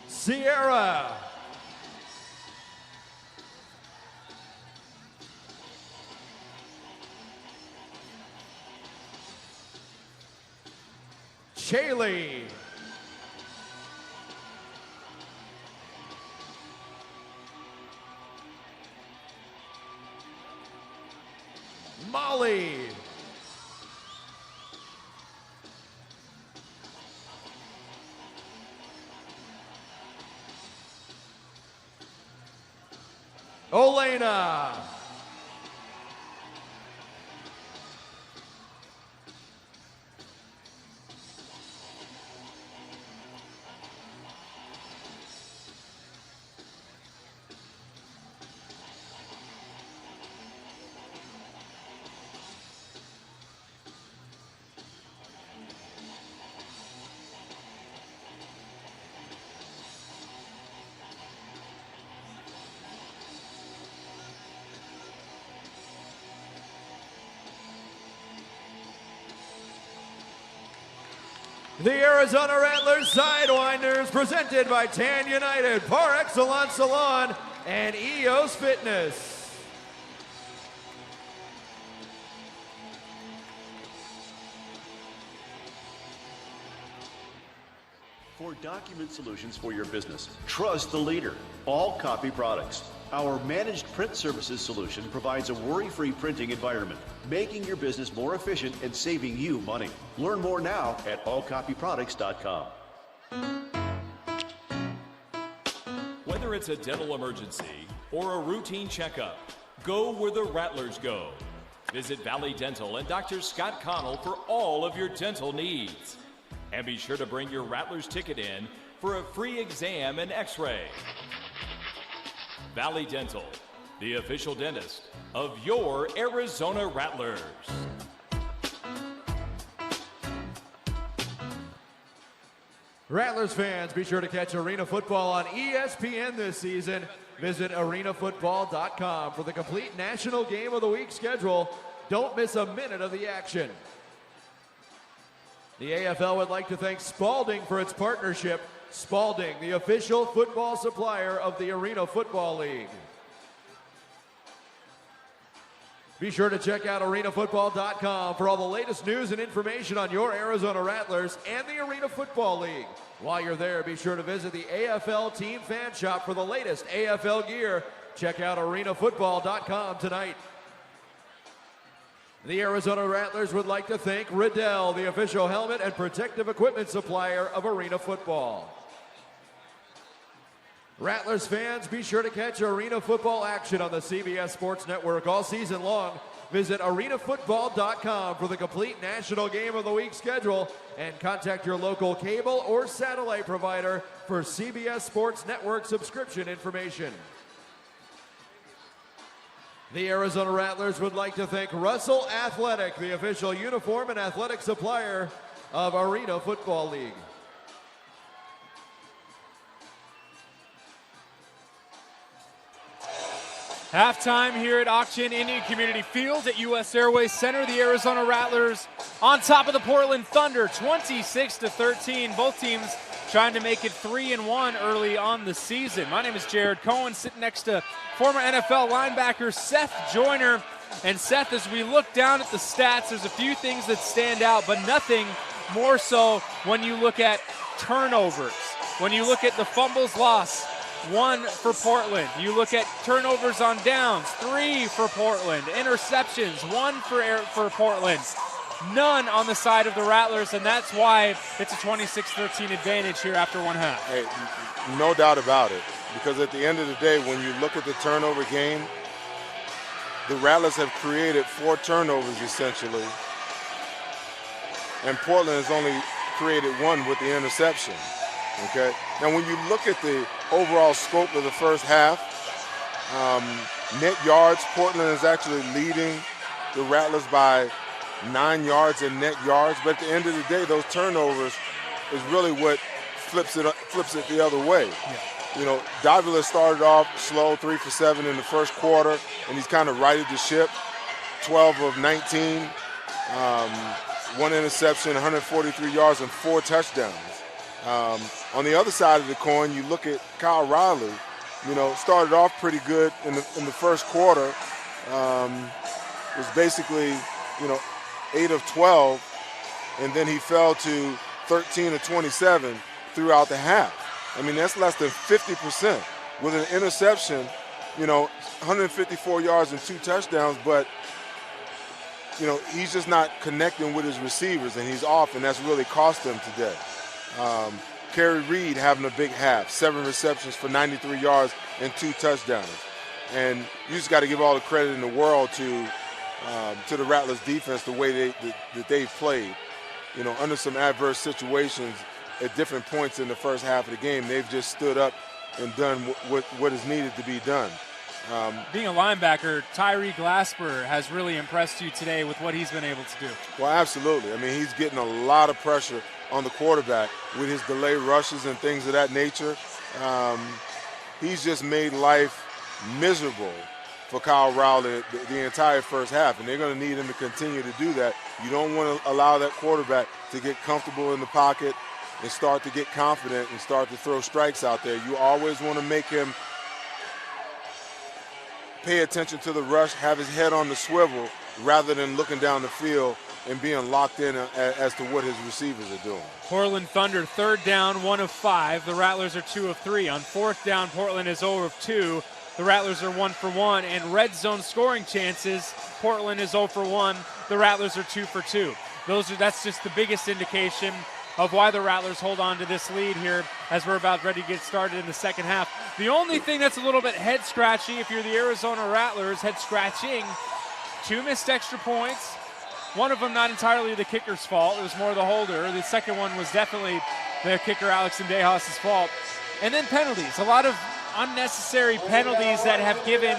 Sierra. Chaley. Molly. Olena. The Arizona Rattlers Sidewinders, presented by Tan United, Par Excellence Salon, and EOS Fitness. For document solutions for your business, trust the leader, All Copy Products. Our managed print services solution provides a worry-free printing environment, making your business more efficient and saving you money. Learn more now at allcopyproducts.com. Whether it's a dental emergency or a routine checkup, go where the Rattlers go. Visit Valley Dental and Dr. Scott Connell for all of your dental needs. And be sure to bring your Rattlers ticket in for a free exam and x-ray. Valley Dental, the official dentist of your Arizona Rattlers. Rattlers fans, be sure to catch Arena Football on ESPN this season. Visit arenafootball.com for the complete National Game of the Week schedule. Don't miss a minute of the action. The AFL would like to thank Spalding for its partnership. Spalding, the official football supplier of the Arena Football League. Be sure to check out arenafootball.com for all the latest news and information on your Arizona Rattlers and the Arena Football League. While you're there, be sure to visit the AFL Team Fan Shop for the latest AFL gear. Check out arenafootball.com tonight. The Arizona Rattlers would like to thank Riddell, the official helmet and protective equipment supplier of Arena Football. Rattlers fans, be sure to catch Arena Football action on the CBS Sports Network all season long. Visit arenafootball.com for the complete National Game of the Week schedule and contact your local cable or satellite provider for CBS Sports Network subscription information. The Arizona Rattlers would like to thank Russell Athletic, the official uniform and athletic supplier of Arena Football League. Halftime here at Auction Indian Community Field at U.S. Airways Center. The Arizona Rattlers on top of the Portland Thunder, 26-13. Both teams trying to make it 3-1 early on the season. My name is Jared Cohen, sitting next to former NFL linebacker Seth Joyner. And Seth, as we look down at the stats, there's a few things that stand out, but nothing more so when you look at turnovers. When you look at the fumbles lost, 1 for Portland. You look at turnovers on downs, 3 for Portland. Interceptions, 1 for Portland. None on the side of the Rattlers, and that's why it's a 26-13 advantage here after one half. Hey, No doubt about it. Because at the end of the day, when you look at the turnover game, the Rattlers have created 4 turnovers essentially, and Portland has only created 1 with the interception. Okay. Now, when you look at the overall scope of the first half, net yards, Portland is actually leading the Rattlers by 9 yards in net yards. But at the end of the day, those turnovers is really what flips it the other way. Yeah. You know, Davila started off slow, 3 for 7 in the first quarter, and he's kind of righted the ship. 12 of 19, 1 interception, 143 yards, and 4 touchdowns. On the other side of the coin, you look at Kyle Riley. You know, started off pretty good in the first quarter. Was basically, 8 of 12, and then he fell to 13 of 27 throughout the half. I mean, that's less than 50% with an interception, 154 yards and 2 touchdowns, but, he's just not connecting with his receivers, and he's off, and that's really cost him today. Kerry Reed having a big half, 7 receptions for 93 yards and 2 touchdowns. And you just got to give all the credit in the world to the Rattlers defense, the way that they've played. Under some adverse situations at different points in the first half of the game, they've just stood up and done what is needed to be done. Being a linebacker, Tyree Glasper has really impressed you today with what he's been able to do. Well, absolutely. I mean, he's getting a lot of pressure on the quarterback with his delay rushes and things of that nature. He's just made life miserable for Kyle Riley the entire first half, and they're going to need him to continue to do that. You don't want to allow that quarterback to get comfortable in the pocket and start to get confident and start to throw strikes out there. You always want to make him pay attention to the rush, have his head on the swivel, rather than looking down the field and being locked in as to what his receivers are doing. Portland Thunder, 3rd down, 1 of 5. The Rattlers are 2 of 3. On 4th down, Portland is 0 of 2. The Rattlers are 1 for 1. And red zone scoring chances, Portland is 0 for 1. The Rattlers are 2 for 2. That's just the biggest indication of why the Rattlers hold on to this lead here as we're about ready to get started in the second half. The only thing that's a little bit head-scratchy, if you're the Arizona Rattlers, head-scratching, 2 missed extra points. One of them not entirely the kicker's fault. It was more the holder. The second one was definitely the kicker, Alex Indehas' fault. And then penalties. A lot of unnecessary penalties that have given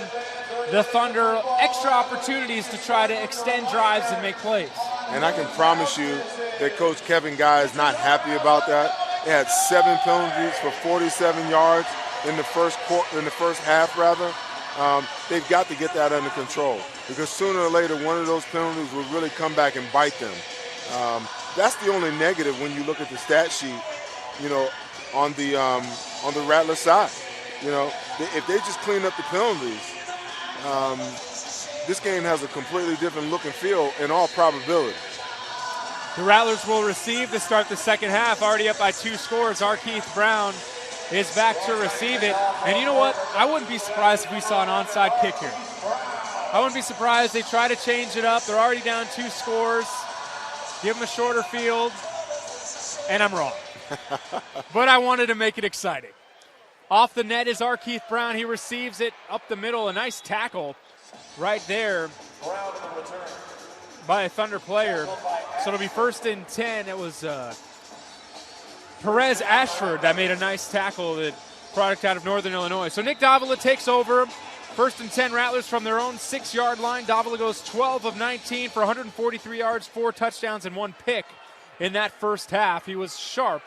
the Thunder extra opportunities to try to extend drives and make plays. And I can promise you that Coach Kevin Guy is not happy about that. They had 7 penalties for 47 yards in the first half. They've got to get that under control, because sooner or later one of those penalties will really come back and bite them. That's the only negative when you look at the stat sheet, on the Rattler side. If they just clean up the penalties, this game has a completely different look and feel in all probability. The Rattlers will receive to start the second half, already up by 2 scores. Arkeith Brown is back to receive it. And you know what? I wouldn't be surprised if we saw an onside kick here. I wouldn't be surprised. They try to change it up. They're already down 2 scores. Give them a shorter field. And I'm wrong. But I wanted to make it exciting. Off the net is Arkeith Brown. He receives it up the middle. A nice tackle right there by a Thunder player. So it'll be 1st and 10. It was Perez Ashford that made a nice tackle, the product out of Northern Illinois. So Nick Davila takes over. 1st and 10 Rattlers from their own 6-yard line. Davila goes 12 of 19 for 143 yards, 4 touchdowns, and 1 pick in that first half. He was sharp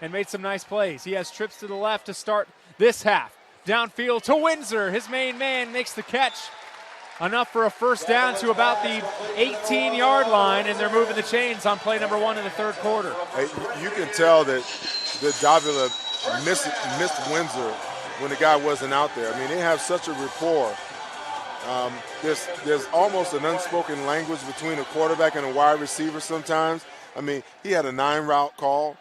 and made some nice plays. He has trips to the left to start this half. Downfield to Windsor. His main man makes the catch. Enough for a first down to about the 18-yard line, and they're moving the chains on play number 1 in the third quarter. Hey, you can tell that Davila missed Windsor when the guy wasn't out there. I mean, they have such a rapport. There's almost an unspoken language between a quarterback and a wide receiver sometimes. I mean, he had a 9-route call.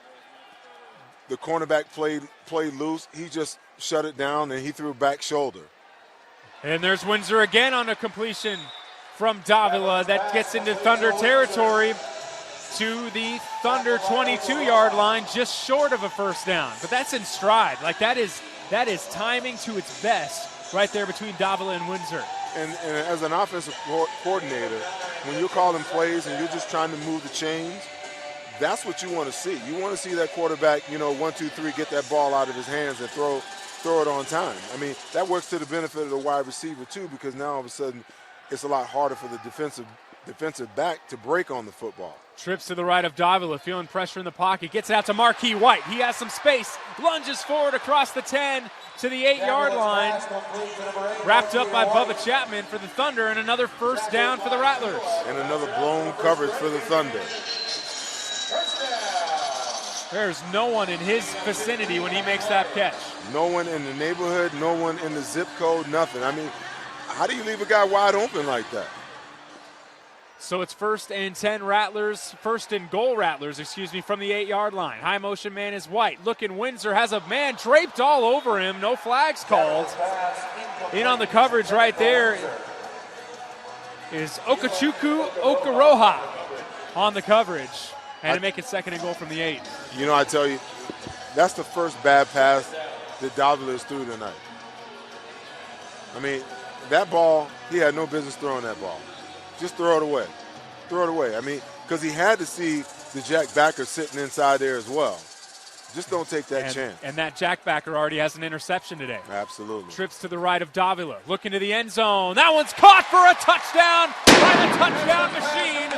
The cornerback played loose. He just shut it down, and he threw back shoulder. And there's Windsor again on a completion from Davila that gets into Thunder territory. to the Thunder 22-yard line, just short of a first down. But that's in stride. Like that is timing to its best right there between Davila and Windsor. And as an offensive coordinator, when you're calling plays and you're just trying to move the chains, that's what you want to see. You want to see that quarterback, 1, 2, 3, get that ball out of his hands and throw it on time. I mean, that works to the benefit of the wide receiver too, because now all of a sudden it's a lot harder for the defensive back to break on the football. Trips to the right of Davila, feeling pressure in the pocket, gets it out to Marquis White. He has some space, lunges forward across the 10 to the 8-yard line. Wrapped up by Bubba Chapman for the Thunder, and another first down for the Rattlers. And another blown coverage for the Thunder. There's no one in his vicinity when he makes that catch. No one in the neighborhood, no one in the zip code, nothing. I mean, how do you leave a guy wide open like that? So it's first and goal Rattlers, from the 8-yard line. High motion man is White. Looking, Windsor has a man draped all over him. No flags called. In on the coverage right there is Okachukwu Okaroha on the coverage. And to make it second and goal from the 8. I tell you, that's the first bad pass that Davila threw tonight. I mean, that ball, he had no business throwing that ball. Just throw it away. Throw it away. I mean, because he had to see the Jack Backer sitting inside there as well. Just don't take that chance. And that Jack Backer already has an interception today. Absolutely. Trips to the right of Davila. Looking to the end zone. That one's caught for a touchdown by the touchdown machine,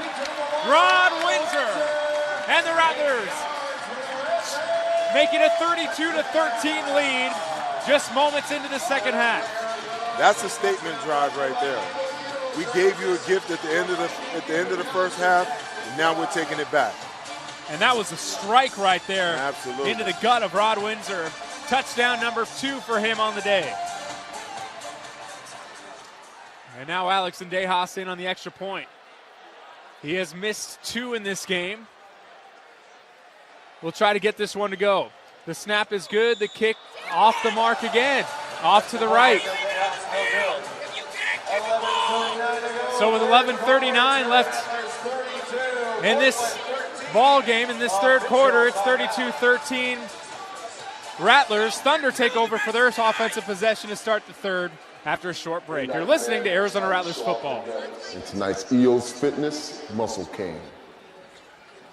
Rod Windsor. And the Rattlers making a 32-13 lead just moments into the second half. That's a statement drive right there. We gave you a gift at the end of the first half, and now we're taking it back. And that was a strike right there. Absolutely. Into the gut of Rod Windsor. Touchdown number 2 for him on the day. And now Alex Ndejas in on the extra point. He has missed 2 in this game. We'll try to get this one to go. The snap is good. The kick off the mark again. Off to the right. So with 11:39 left in this ball game, in this third quarter, it's 32-13. Rattlers. Thunder take over for their offensive possession to start the third after a short break. You're listening to Arizona Rattlers football. And tonight's EOS Fitness Muscle Cam.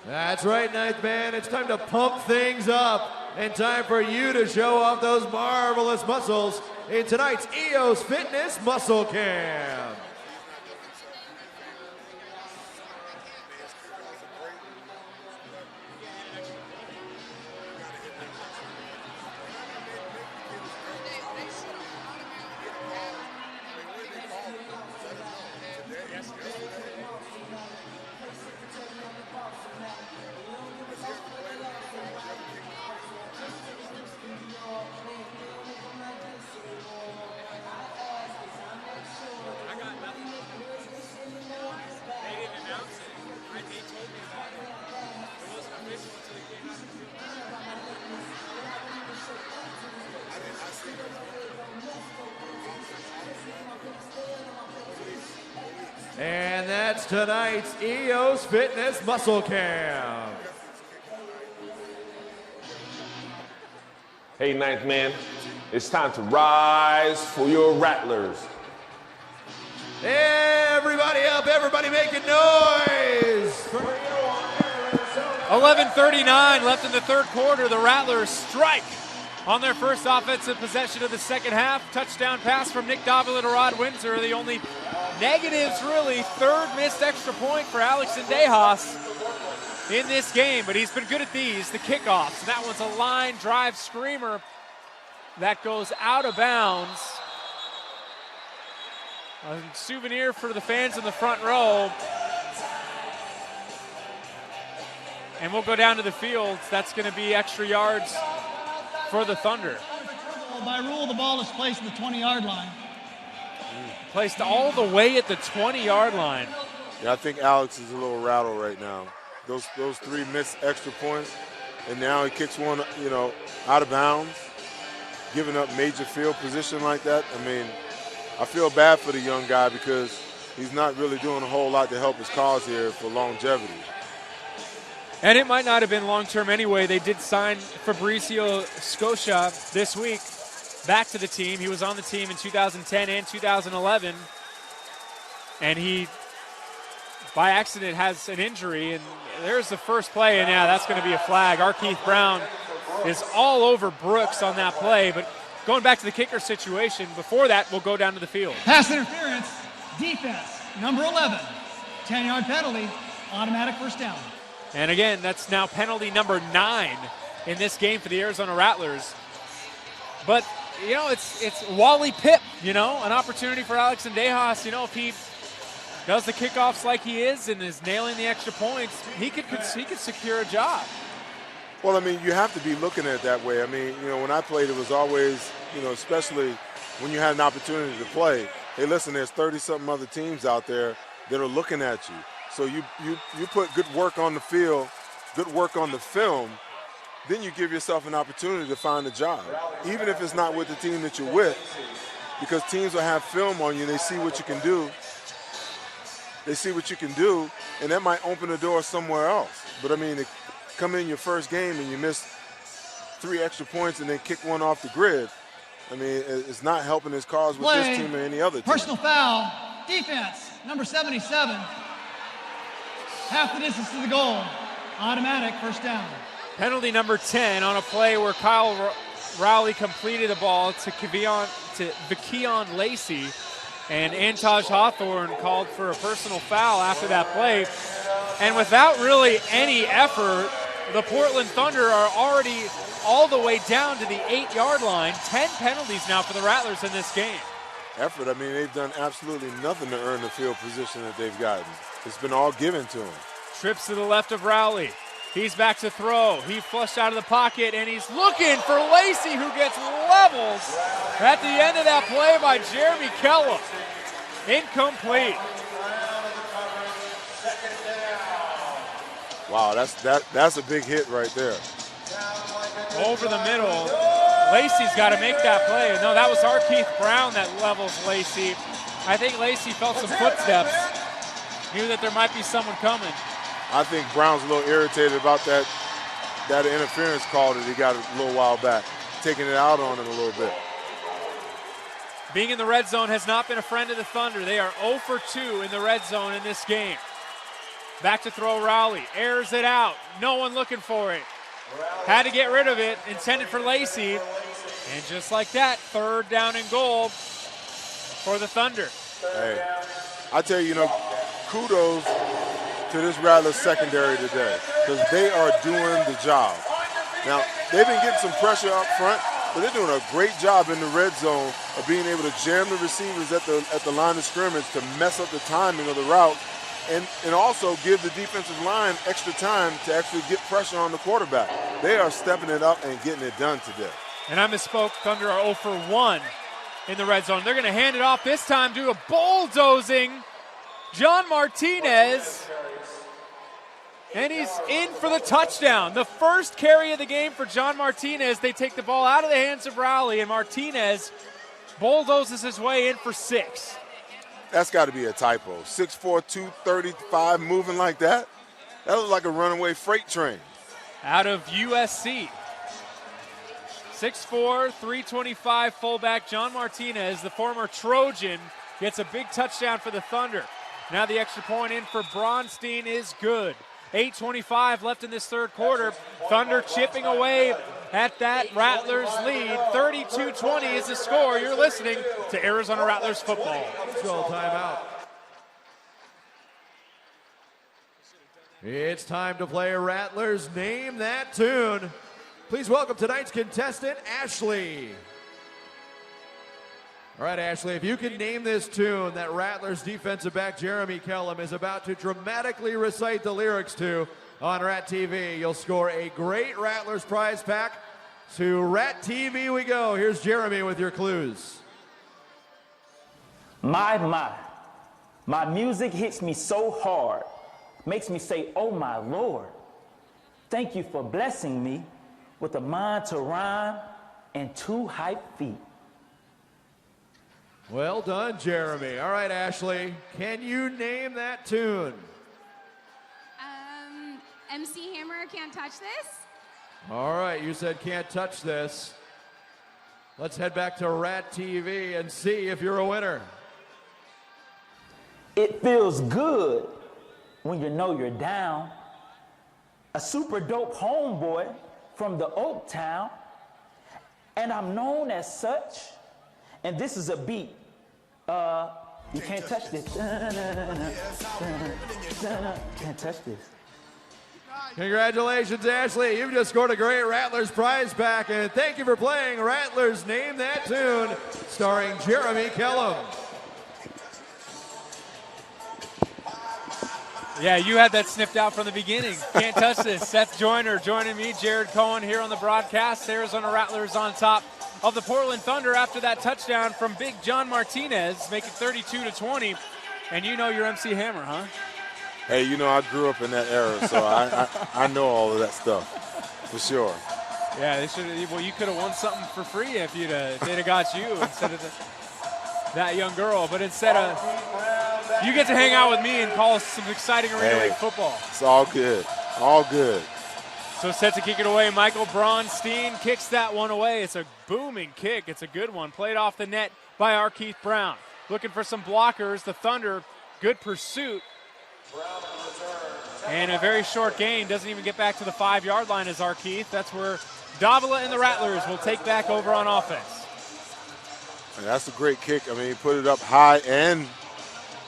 That's right, ninth man. It's time to pump things up and time for you to show off those marvelous muscles in tonight's EOS Fitness Muscle Cam. And that's tonight's EOS Fitness Muscle Cam. Hey, ninth man, it's time to rise for your Rattlers. Everybody up, everybody making noise. 11:39 left in the third quarter. The Rattlers strike on their first offensive possession of the second half. Touchdown pass from Nick Davila to Rod Windsor. The only negatives, really, third missed extra point for Alex Ndejas in this game, but he's been good at these, the kickoffs. And that one's a line drive screamer that goes out of bounds. A souvenir for the fans in the front row. And we'll go down to the field. That's going to be extra yards for the Thunder. By rule, the ball is placed at the 20-yard line. Placed all the way at the 20-yard line. Yeah, I think Alex is a little rattled right now. Those 3 missed extra points, and now he kicks one, out of bounds, giving up major field position like that. I mean, I feel bad for the young guy because he's not really doing a whole lot to help his cause here for longevity. And it might not have been long-term anyway. They did sign Fabricio Scotia this week back to the team. He was on the team in 2010 and 2011. And he, by accident, has an injury. And there's the first play, and yeah, that's going to be a flag. Arkeith Brown is all over Brooks on that play. But going back to the kicker situation, before that, we'll go down to the field. Pass interference, defense, number 11. 10-yard penalty, automatic first down. And again, that's now penalty number 9 in this game for the Arizona Rattlers. But, you know, it's Wally Pipp, you know, an opportunity for Alex Andejas. You know, if he does the kickoffs like he is and is nailing the extra points, he could secure a job. Well, I mean, you have to be looking at it that way. I mean, you know, when I played, it was always, you know, especially when you had an opportunity to play, hey, listen, there's 30-something other teams out there that are looking at you. So you put good work on the field, good work on the film, then you give yourself an opportunity to find a job, even if it's not with the team that you're with, because teams will have film on you. They see what you can do. They see what you can do, and that might open the door somewhere else. But, I mean, to come in your first game and you miss 3 extra points and then kick one off the grid, I mean, it's not helping his cause with this team or any other team. Personal foul, defense, number 77. Half the distance to the goal. Automatic first down. Penalty number 10 on a play where Kyle Rowley completed the ball to Vakeon Lacey, and Antaj Hawthorne called for a personal foul after that play. And without really any effort, the Portland Thunder are already all the way down to the 8-yard line. 10 penalties now for the Rattlers in this game. Effort, I mean, they've done absolutely nothing to earn the field position that they've gotten. It's been all given to them. Trips to the left of Rowley. He's back to throw. He flushed out of the pocket, and he's looking for Lacey, who gets leveled at the end of that play by Jeremy Kellum. Incomplete. Wow, that's a big hit right there. Over the middle. Lacey's got to make that play. No, that was Arkeith Brown that levels Lacey. I think Lacey felt some footsteps. Knew that there might be someone coming. I think Brown's a little irritated about that interference call that he got a little while back, taking it out on him a little bit. Being in the red zone has not been a friend of the Thunder. They are 0 for 2 in the red zone in this game. Back to throw Rowley. Airs it out. No one looking for it. Had to get rid of it. Intended for Lacey. And just like that, 3rd down and goal for the Thunder. Hey, I tell you, kudos to this Rattlers secondary today, because they are doing the job. Now, they've been getting some pressure up front, but they're doing a great job in the red zone of being able to jam the receivers at the line of scrimmage to mess up the timing of the route, and also give the defensive line extra time to actually get pressure on the quarterback. They are stepping it up and getting it done today. And I misspoke. Thunder are 0 for 1 in the red zone. They're going to hand it off this time to a bulldozing John Martinez. And he's in for the touchdown. The first carry of the game for John Martinez. They take the ball out of the hands of Rowley, and Martinez bulldozes his way in for 6. That's got to be a typo. 6'4", 235, moving like that? That looks like a runaway freight train. Out of USC. 6'4", 325 fullback John Martinez, the former Trojan, gets a big touchdown for the Thunder. Now the extra point in for Bronstein is good. 8:25 left in this third quarter. Thunder chipping away at that Rattlers lead. 32-20 is the score. You're listening to Arizona Rattlers football. Call timeout. It's time to play Rattlers Name That Tune. Please welcome tonight's contestant, Ashley. All right, Ashley, if you can name this tune that Rattlers defensive back Jeremy Kellum is about to dramatically recite the lyrics to on Rat TV, you'll score a great Rattlers prize pack. To Rat TV we go. Here's Jeremy with your clues. My music hits me so hard, makes me say, oh my Lord. Thank you for blessing me with a mind to rhyme and 2 hype feet. Well done, Jeremy. All right, Ashley, can you name that tune? MC Hammer can't touch this. All right, you said can't touch this. Let's head back to Rat TV and see if you're a winner. It feels good when you know you're down. A super dope homeboy from the Oak Town, and I'm known as such. And this is a beat. You can't touch this. Can't touch this. Congratulations, Ashley. You've just scored a great Rattlers prize pack, and thank you for playing Rattlers Name That Tune, starring Jeremy Kellum. Yeah, you had that sniffed out from the beginning. Can't touch this. Seth Joyner joining me, Jared Cohen here on the broadcast. Arizona Rattlers on top of the Portland Thunder after that touchdown from Big John Martinez, make it 32-20. And you know your MC Hammer, huh? Hey, you know, I grew up in that era, so I know all of that stuff, for sure. Yeah, they should. Well, you could have won something for free if they'd have got you instead of that young girl. But instead of, you get to hang out with me and call some exciting Arena League football. It's all good. All good. So set to kick it away. Michael Braunstein kicks that one away. It's a booming kick. It's a good one. Played off the net by Arkeith Brown. Looking for some blockers. The Thunder, good pursuit. And a very short gain. Doesn't even get back to the 5-yard line as Arkeith. That's where Davila and the Rattlers will take back over on offense. And that's a great kick. I mean, he put it up high and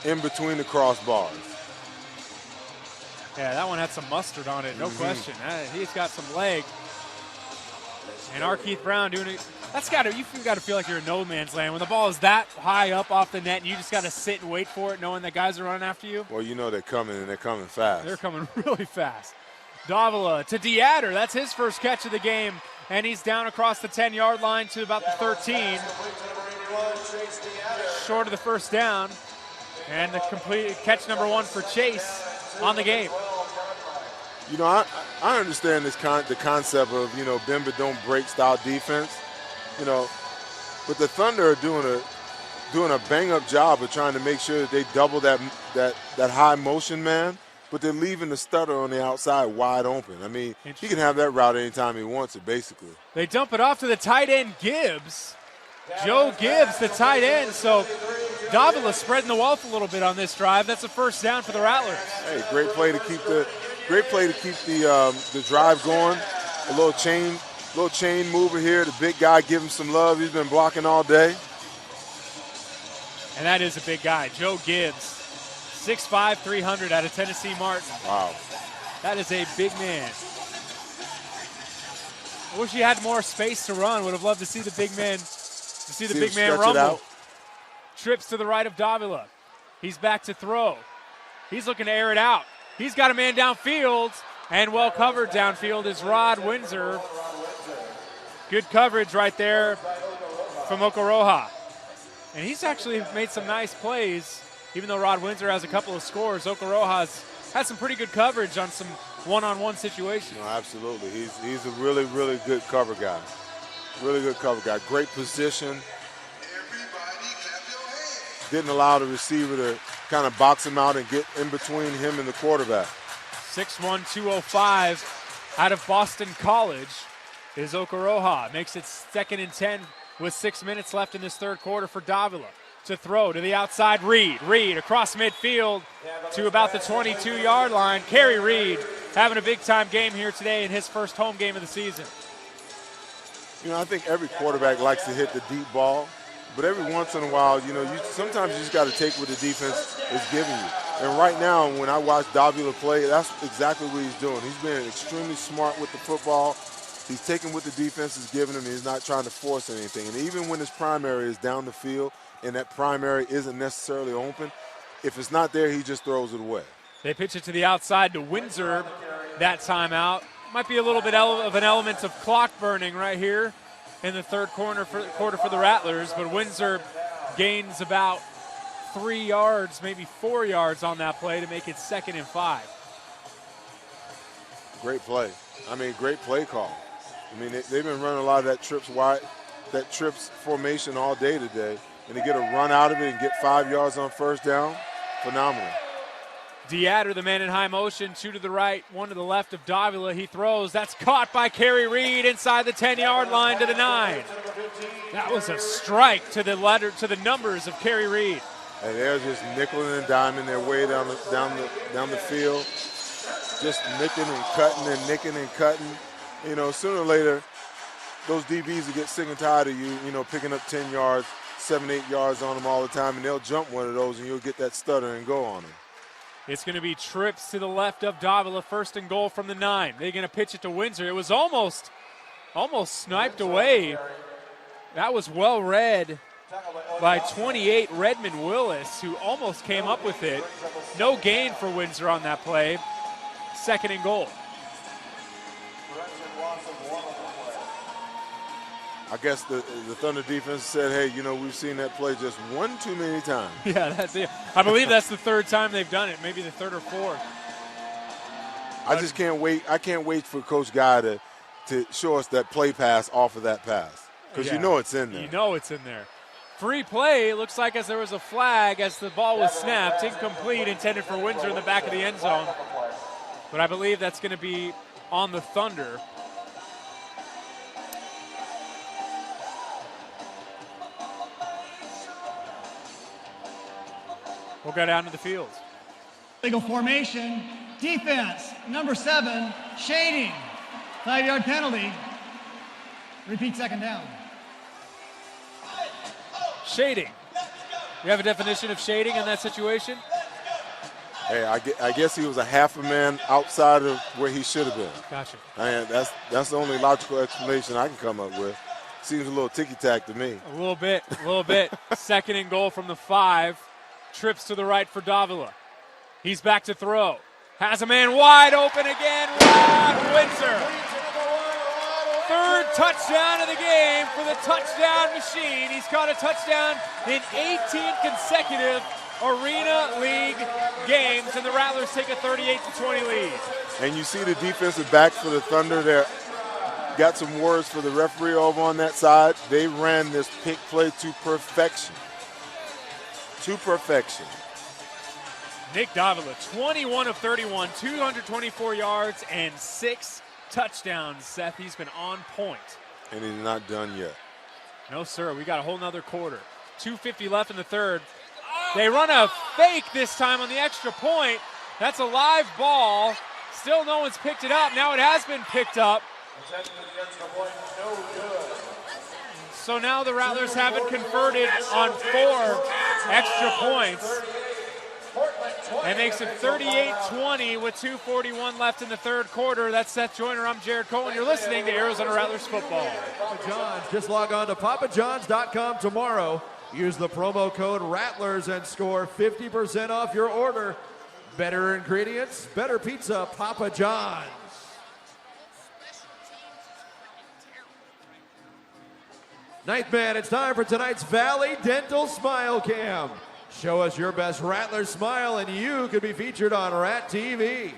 in between the crossbars. Yeah, that one had some mustard on it, no question. He's got some leg. And Arkeith Brown doing it. You've got to feel like you're in no man's land when the ball is that high up off the net and you just got to sit and wait for it knowing that guys are running after you. Well, you know they're coming, and they're coming fast. They're coming really fast. Davila to DeAdder. That's his first catch of the game, and he's down across the 10-yard line to about the 13. Short of the first down. And the complete catch number 1 for Chase on the game. You know, I understand the concept of, you know, bend but don't break style defense. You know, but the Thunder are doing a bang-up job of trying to make sure that they double that high motion man, but they're leaving the stutter on the outside wide open. I mean, he can have that route anytime he wants it, basically. They dump it off to the tight end, Gibbs. Joe Gibbs, the tight end. So Davila spreading the wealth a little bit on this drive. That's a first down for the Rattlers. Hey, great play to keep the drive going. A little chain mover here. The big guy, give him some love. He's been blocking all day. And that is a big guy, Joe Gibbs, 6'5", 300 out of Tennessee Martin. Wow. That is a big man. I wish he had more space to run. Would have loved to see the big man. Rumble. Trips to the right of Davila. He's back to throw. He's looking to air it out. He's got a man downfield, and well covered downfield is Rod Windsor. Good coverage right there from Okoroha. And he's actually made some nice plays. Even though Rod Windsor has a couple of scores, Okoroha's had some pretty good coverage on some one-on-one situations. No, absolutely. He's a really, really good cover guy. Really good cover guy. Great position. Didn't allow the receiver to kind of box him out and get in between him and the quarterback. 6'1", 205 out of Boston College is Okoroha. Makes it 2nd and 10 with 6 minutes left in this third quarter for Davila. To throw to the outside, Reed across midfield to about the 22-yard line. Kerry Reed having a big-time game here today in his first home game of the season. You know, I think every quarterback likes to hit the deep ball, but every once in a while, you know, sometimes you just got to take what the defense is giving you. And right now, when I watch Davila play, that's exactly what he's doing. He's been extremely smart with the football. He's taking what the defense is giving him. He's not trying to force anything. And even when his primary is down the field and that primary isn't necessarily open, if it's not there, he just throws it away. They pitch it to the outside to Windsor that timeout. Might be a little bit of an element of clock burning right here in the third quarter for the Rattlers, but Windsor gains about 3 yards, maybe 4 yards on that play to make it 2nd and 5. Great play. I mean, great play call. I mean, they've been running a lot of that trips formation all day today, and to get a run out of it and get 5 yards on first down, phenomenal. DeAdder, the man in high motion, 2 to the right, 1 to the left of Davila. He throws. That's caught by Kerry Reed inside the 10-yard line to the 9. That was a strike to the numbers of Kerry Reed. And they're just nickeling and diming their way down the field, just nicking and cutting and nicking and cutting. You know, sooner or later, those DBs will get sick and tired of you, picking up 10 yards, 7, 8 yards on them all the time, and they'll jump one of those, and you'll get that stutter and go on them. It's going to be trips to the left of Davila, 1st and goal from the 9. They're going to pitch it to Windsor. It was almost sniped away. That was well read by 28 Redmond Willis, who almost came up with it. No gain for Windsor on that play. 2nd and goal. I guess the Thunder defense said, hey, we've seen that play just one too many times. Yeah, that's it. I believe that's the 3rd time they've done it, maybe the 3rd or 4th. I just can't wait. I can't wait for Coach Guy to show us that play pass off of that pass, because you know it's in there. You know it's in there. Free play, looks like as there was a flag as the ball was snapped. Incomplete, intended for Windsor in the back of the end zone. But I believe that's going to be on the Thunder. We'll go down to the field. Legal formation, defense, number 7, shading, 5-yard penalty. Repeat 2nd down. Shading. You have a definition of shading in that situation? Hey, I guess he was a half a man outside of where he should have been. Gotcha. And that's the only logical explanation I can come up with. Seems a little ticky-tack to me. A little bit. 2nd and goal from the 5. Trips to the right for Davila. He's back to throw. Has a man wide open again. Rod Windsor. 3rd touchdown of the game for the touchdown machine. He's caught a touchdown in 18 consecutive Arena League games, and the Rattlers take a 38-20 lead. And you see the defensive back for the Thunder there. Got some words for the referee over on that side. They ran this pick play to perfection. To perfection. Nick Davila, 21 of 31, 224 yards and 6 touchdowns, Seth. He's been on point. And he's not done yet. No, sir. We got a whole nother quarter. 2:50 left in the 3rd. They run a fake this time on the extra point. That's a live ball. Still no one's picked it up. Now it has been picked up. So now the Rattlers haven't converted on 4 extra points. That makes it 38-20 with 2:41 left in the 3rd quarter. That's Seth Joyner. I'm Jared Cohen. You're listening to Arizona Rattlers football. Papa John's. Just log on to papajohns.com tomorrow. Use the promo code Rattlers and score 50% off your order. Better ingredients, better pizza, Papa John's. Ninth man, it's time for tonight's Valley Dental Smile Cam. Show us your best Rattler smile and you could be featured on Rat TV.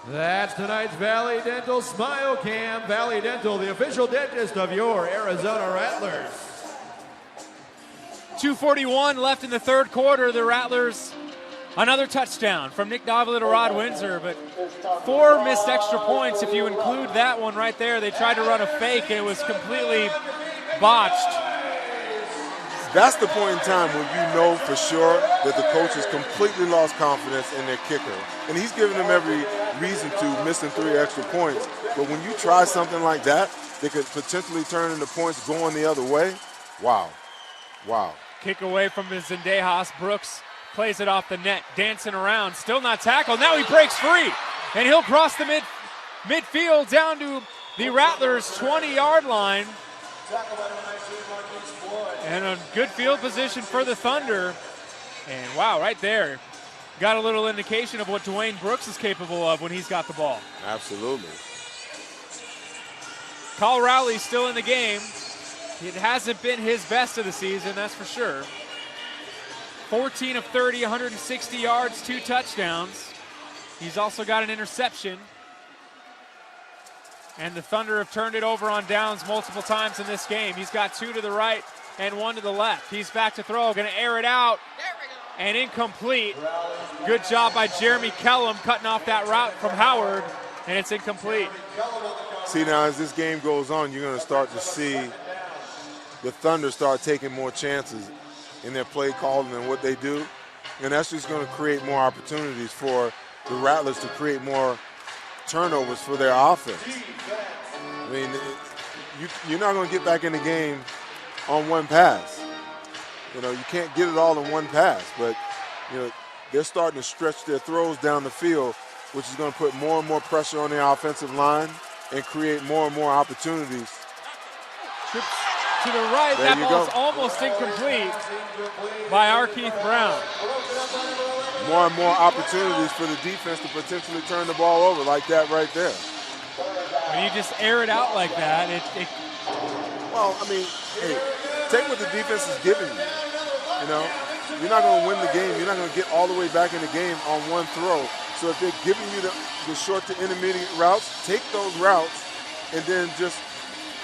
That's tonight's Valley Dental Smile Cam. Valley Dental, the official dentist of your Arizona Rattlers. 2:41 left in the 3rd quarter. The Rattlers, another touchdown from Nick Davila to Rod Windsor, but 4 missed extra points if you include that one right there. They tried to run a fake and it was completely botched. That's the point in time when you know for sure that the coach has completely lost confidence in their kicker. And he's giving them every reason to, missing 3 extra points. But when you try something like that, they could potentially turn into points going the other way. Wow. Wow. Kick away from Zendejas. Brooks plays it off the net, dancing around, still not tackled. Now he breaks free, and he'll cross the midfield down to the Rattlers' 20-yard line. And a good field position for the Thunder. And wow, right there, got a little indication of what Dwayne Brooks is capable of when he's got the ball. Absolutely. Kyle Rowley's still in the game. It hasn't been his best of the season, that's for sure. 14 of 30, 160 yards, 2 touchdowns. He's also got an interception. And the Thunder have turned it over on downs multiple times in this game. He's got 2 to the right and 1 to the left. He's back to throw, going to air it out. And incomplete. Good job by Jeremy Kellum cutting off that route from Howard, and it's incomplete. See, now as this game goes on, you're going to start to see the Thunder start taking more chances in their play calling and what they do. And that's just going to create more opportunities for the Rattlers to create more turnovers for their offense. I mean, you're not going to get back in the game on one pass. You know, you can't get it all in one pass, but, you know, they're starting to stretch their throws down the field, which is going to put more and more pressure on their offensive line and create more and more opportunities. Trips to the right, there that ball's almost incomplete by Arkeith Brown. More and more opportunities for the defense to potentially turn the ball over like that right there. When you just air it out like that, well, I mean, hey, take what the defense is giving you. You know, you're not going to win the game. You're not going to get all the way back in the game on one throw. So if they're giving you the short to intermediate routes, take those routes and then just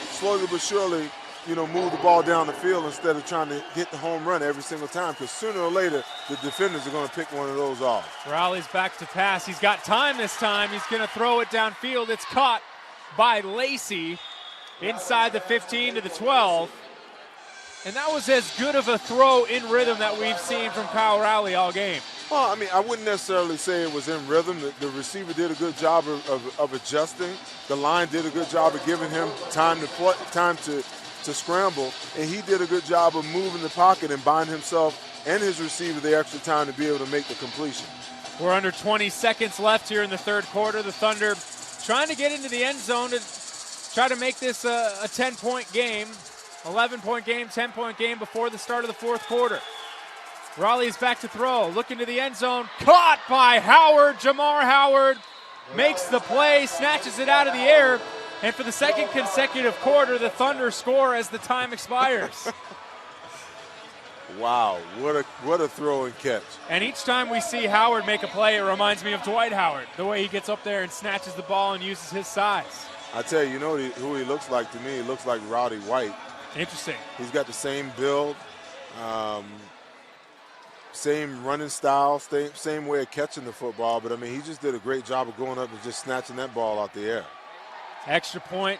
slowly but surely, you know, move the ball down the field instead of trying to hit the home run every single time, because sooner or later the defenders are going to pick one of those off. Rowley's back to pass. He's got time this time. He's going to throw it downfield. It's caught by Lacey inside the 15 to the 12. And that was as good of a throw in rhythm that we've seen from Kyle Rowley all game. Well, I mean, I wouldn't necessarily say it was in rhythm. The receiver did a good job of adjusting. The line did a good job of giving him time to scramble, and he did a good job of moving the pocket and buying himself and his receiver the extra time to be able to make the completion. We're under 20 seconds left here in the third quarter. The Thunder trying to get into the end zone to try to make this a 10-point game, 11-point game, 10-point game before the start of the fourth quarter. Raleigh's back to throw, looking to the end zone, caught by Howard. Jamar Howard makes the play, snatches it out of the air, and for the second consecutive quarter, the Thunder score as the time expires. Wow, what a throw and catch. And each time we see Howard make a play, it reminds me of Dwight Howard, the way he gets up there and snatches the ball and uses his size. I tell you, who he looks like to me? He looks like Roddy White. Interesting. He's got the same build, same running style, same way of catching the football, but I mean, he just did a great job of going up and just snatching that ball out the air. Extra point.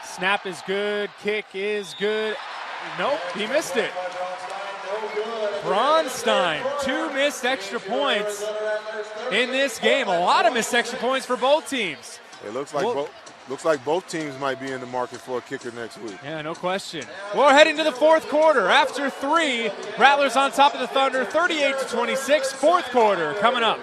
Snap is good. Kick is good. Nope, he missed it. Bronstein, 2 missed extra points in this game. A lot of missed extra points for both teams. It looks like both teams might be in the market for a kicker next week. Yeah, no question. We're heading to the fourth quarter. After 3, Rattlers on top of the Thunder, 38-26. Fourth quarter coming up.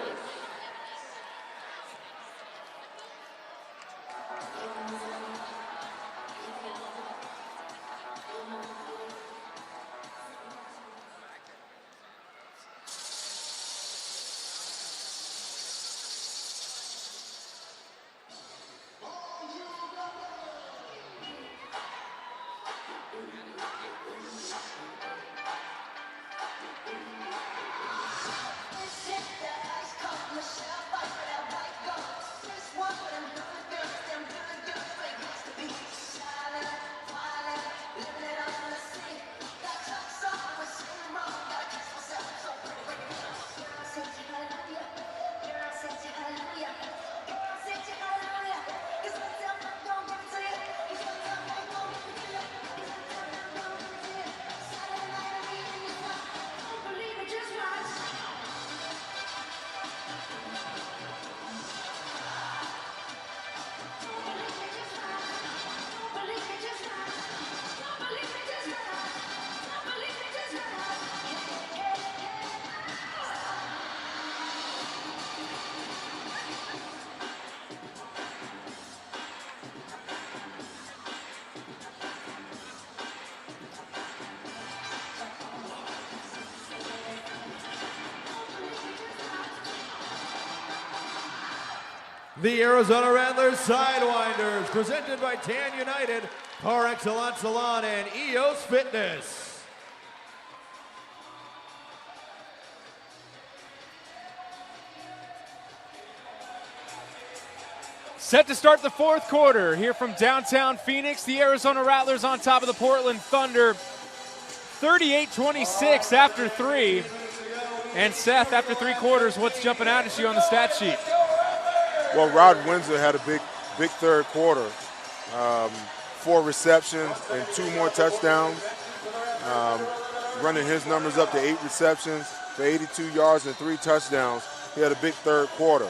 the Arizona Rattlers Sidewinders, presented by Tan United, Par Excellence Salon, and EOS Fitness. Set to start the fourth quarter here from downtown Phoenix. The Arizona Rattlers on top of the Portland Thunder. 38-26 after 3. And Seth, after 3 quarters, what's jumping out at you on the stat sheet? Well, Rod Windsor had a big third quarter. 4 receptions and 2 more touchdowns. Running his numbers up to 8 receptions for 82 yards and 3 touchdowns. He had a big third quarter.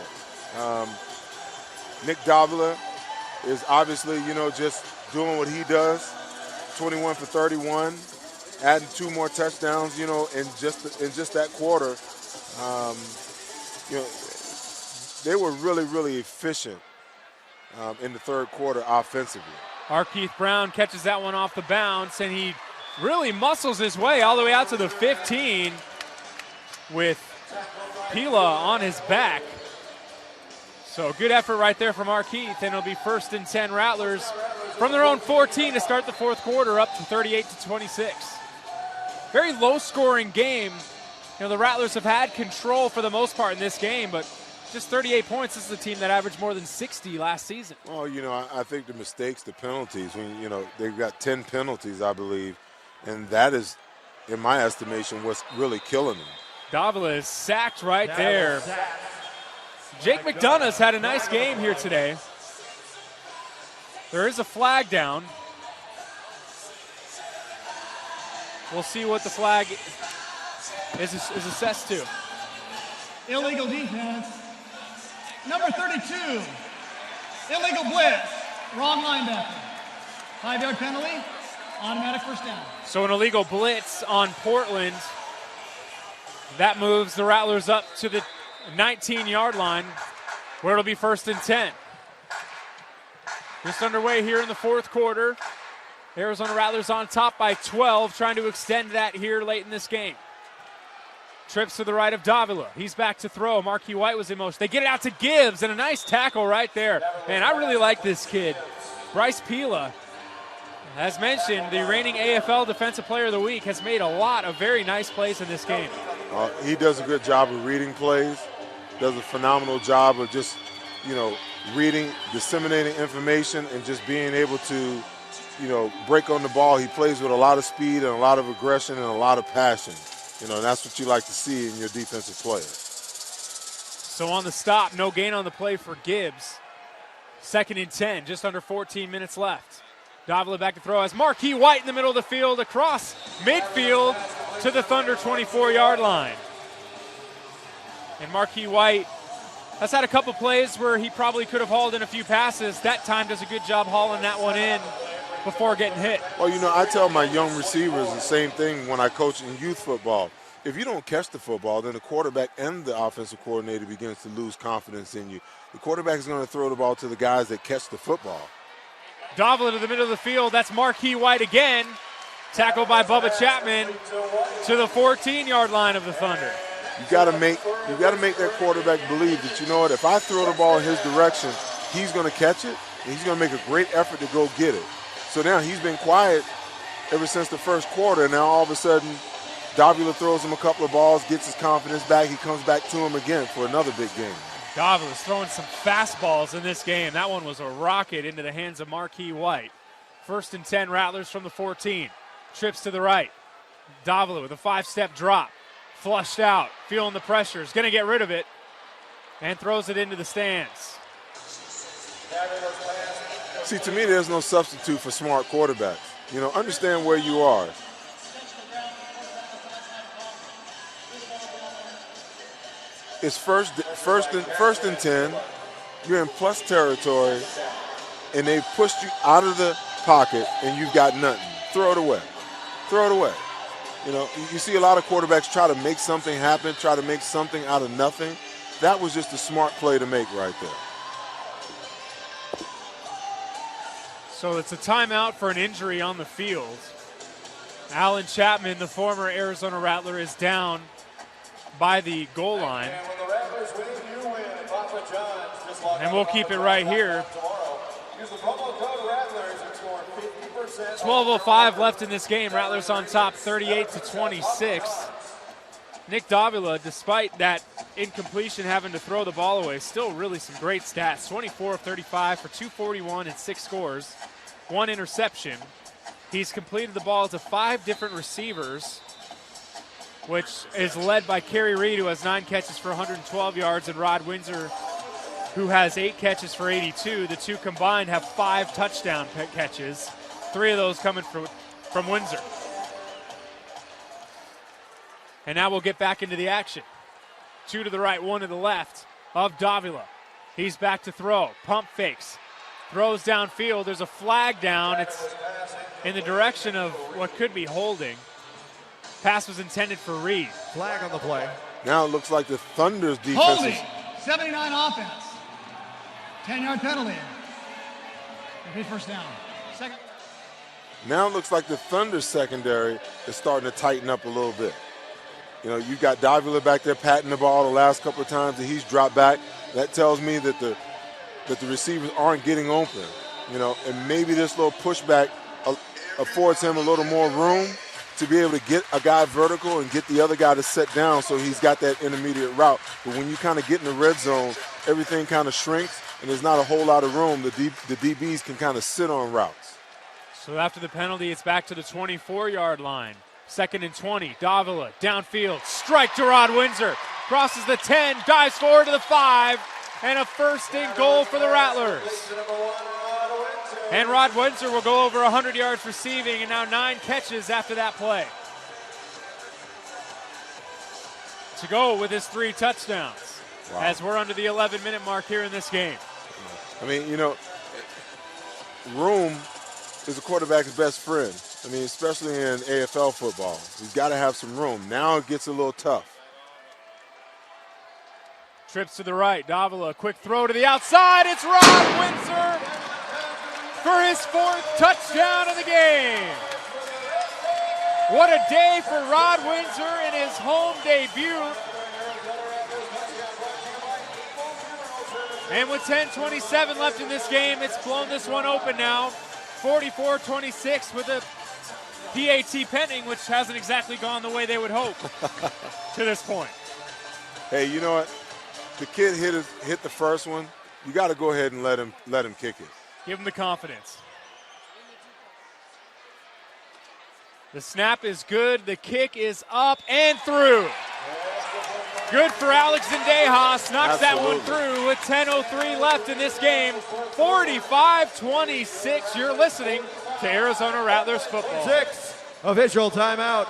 Nick Davila is obviously, just doing what he does. 21 for 31, adding 2 more touchdowns, in just that quarter. They were really, really efficient in the third quarter offensively. Keith Brown catches that one off the bounce, and he really muscles his way all the way out to the 15 with Pila on his back. So good effort right there from Keith, and it'll be 1st and 10 Rattlers from their own 14 to start the fourth quarter, up to 38-26. Very low-scoring game. The Rattlers have had control for the most part in this game, but just 38 points. This is a team that averaged more than 60 last season. Well, I think the mistakes, the penalties, when, they've got 10 penalties, I believe, and that is, in my estimation, what's really killing them. Davila is sacked right there. Jake McDonough's had a nice game here today. There is a flag down. We'll see what the flag is assessed to. Illegal defense. Number 32, illegal blitz, wrong linebacker. 5-yard penalty, automatic first down. So an illegal blitz on Portland. That moves the Rattlers up to the 19-yard line, where it'll be 1st and 10. Just underway here in the fourth quarter. Arizona Rattlers on top by 12, trying to extend that here late in this game. Trips to the right of Davila. He's back to throw. Marquis White was in motion. They get it out to Gibbs, and a nice tackle right there. Man, I really like this kid. Bryce Pila, as mentioned, the reigning AFL Defensive Player of the Week, has made a lot of very nice plays in this game. He does a good job of reading plays, does a phenomenal job of just, reading, disseminating information, and just being able to, break on the ball. He plays with a lot of speed and a lot of aggression and a lot of passion. And that's what you like to see in your defensive players. So on the stop, no gain on the play for Gibbs. 2nd and 10, just under 14 minutes left. Davila back to throw as Marquis White in the middle of the field, across midfield to the Thunder 24-yard line. And Marquis White has had a couple plays where he probably could have hauled in a few passes. That time does a good job hauling that one in before getting hit. Well, I tell my young receivers the same thing when I coach in youth football. If you don't catch the football, then the quarterback and the offensive coordinator begins to lose confidence in you. The quarterback is going to throw the ball to the guys that catch the football. Davila to the middle of the field. That's Marquis White again. Tackled by Bubba Chapman to the 14-yard line of the Thunder. You got to make that quarterback believe that, if I throw the ball in his direction, he's going to catch it, and he's going to make a great effort to go get it. So now he's been quiet ever since the first quarter. Now all of a sudden, Davila throws him a couple of balls, gets his confidence back. He comes back to him again for another big game. Davila's throwing some fastballs in this game. That one was a rocket into the hands of Marquis White. 1st and 10 Rattlers from the 14. Trips to the right. Davila with a 5-step drop. Flushed out, feeling the pressure. Is going to get rid of it and throws it into the stands. See, to me, there's no substitute for smart quarterbacks. Understand where you are. It's first and 10. You're in plus territory, and they pushed you out of the pocket, and you've got nothing. Throw it away. Throw it away. You see a lot of quarterbacks try to make something happen, try to make something out of nothing. That was just a smart play to make right there. So it's a timeout for an injury on the field. Alan Chapman, the former Arizona Rattler, is down by the goal line. And we'll keep it right here. 12:05 left in this game. Rattlers on top 38-26. Nick Davila, despite that incompletion having to throw the ball away, still really some great stats. 24 of 35 for 241 and 6 scores, 1 interception. He's completed the ball to 5 different receivers, which is led by Kerry Reed, who has 9 catches for 112 yards, and Rod Windsor, who has 8 catches for 82. The two combined have 5 touchdown catches, 3 of those coming from Windsor. And now we'll get back into the action. 2 to the right, 1 to the left of Davila. He's back to throw. Pump fakes. Throws downfield. There's a flag down. It's in the direction of what could be holding. Pass was intended for Reed. Flag on the play. Now it looks like the Thunder's defense Holding. is 79 offense. 10-yard penalty. Okay, first down. Second. Now it looks like the Thunder secondary is starting to tighten up a little bit. You know, you got Davila back there patting the ball the last couple of times that he's dropped back. That tells me that the receivers aren't getting open. You know, and maybe this little pushback affords him a little more room to be able to get a guy vertical and get the other guy to set down so he's got that intermediate route. But when you kind of get in the red zone, everything kind of shrinks and there's not a whole lot of room. The DBs can kind of sit on routes. So after the penalty, it's back to the 24-yard line. 2nd and 20, Davila, downfield, strike to Rod Windsor. Crosses the 10, dives forward to the 5, and a first and goal for the Rattlers. And Rod Windsor will go over 100 yards receiving, and now 9 catches after that play. To go with his 3 touchdowns, as we're under the 11-minute mark here in this game. I mean, you know, room is a quarterback's best friend. I mean, especially in AFL football. He's got to have some room. Now it gets a little tough. Trips to the right. Davila, a quick throw to the outside. It's Rod Windsor for his 4th touchdown of the game. What a day for Rod Windsor in his home debut. And with 10:27 left in this game, it's blown this one open now. 44-26 with a PAT pending, which hasn't exactly gone the way they would hope to this point. Hey, you know what? The kid hit the first one. You got to go ahead and let him kick it. Give him the confidence. The snap is good. The kick is up and through. Good for Alex Zendejas. Knocks that one through with 10:03 left in this game. 45-26. You're listening to Arizona Rattlers football. 6. Official timeout.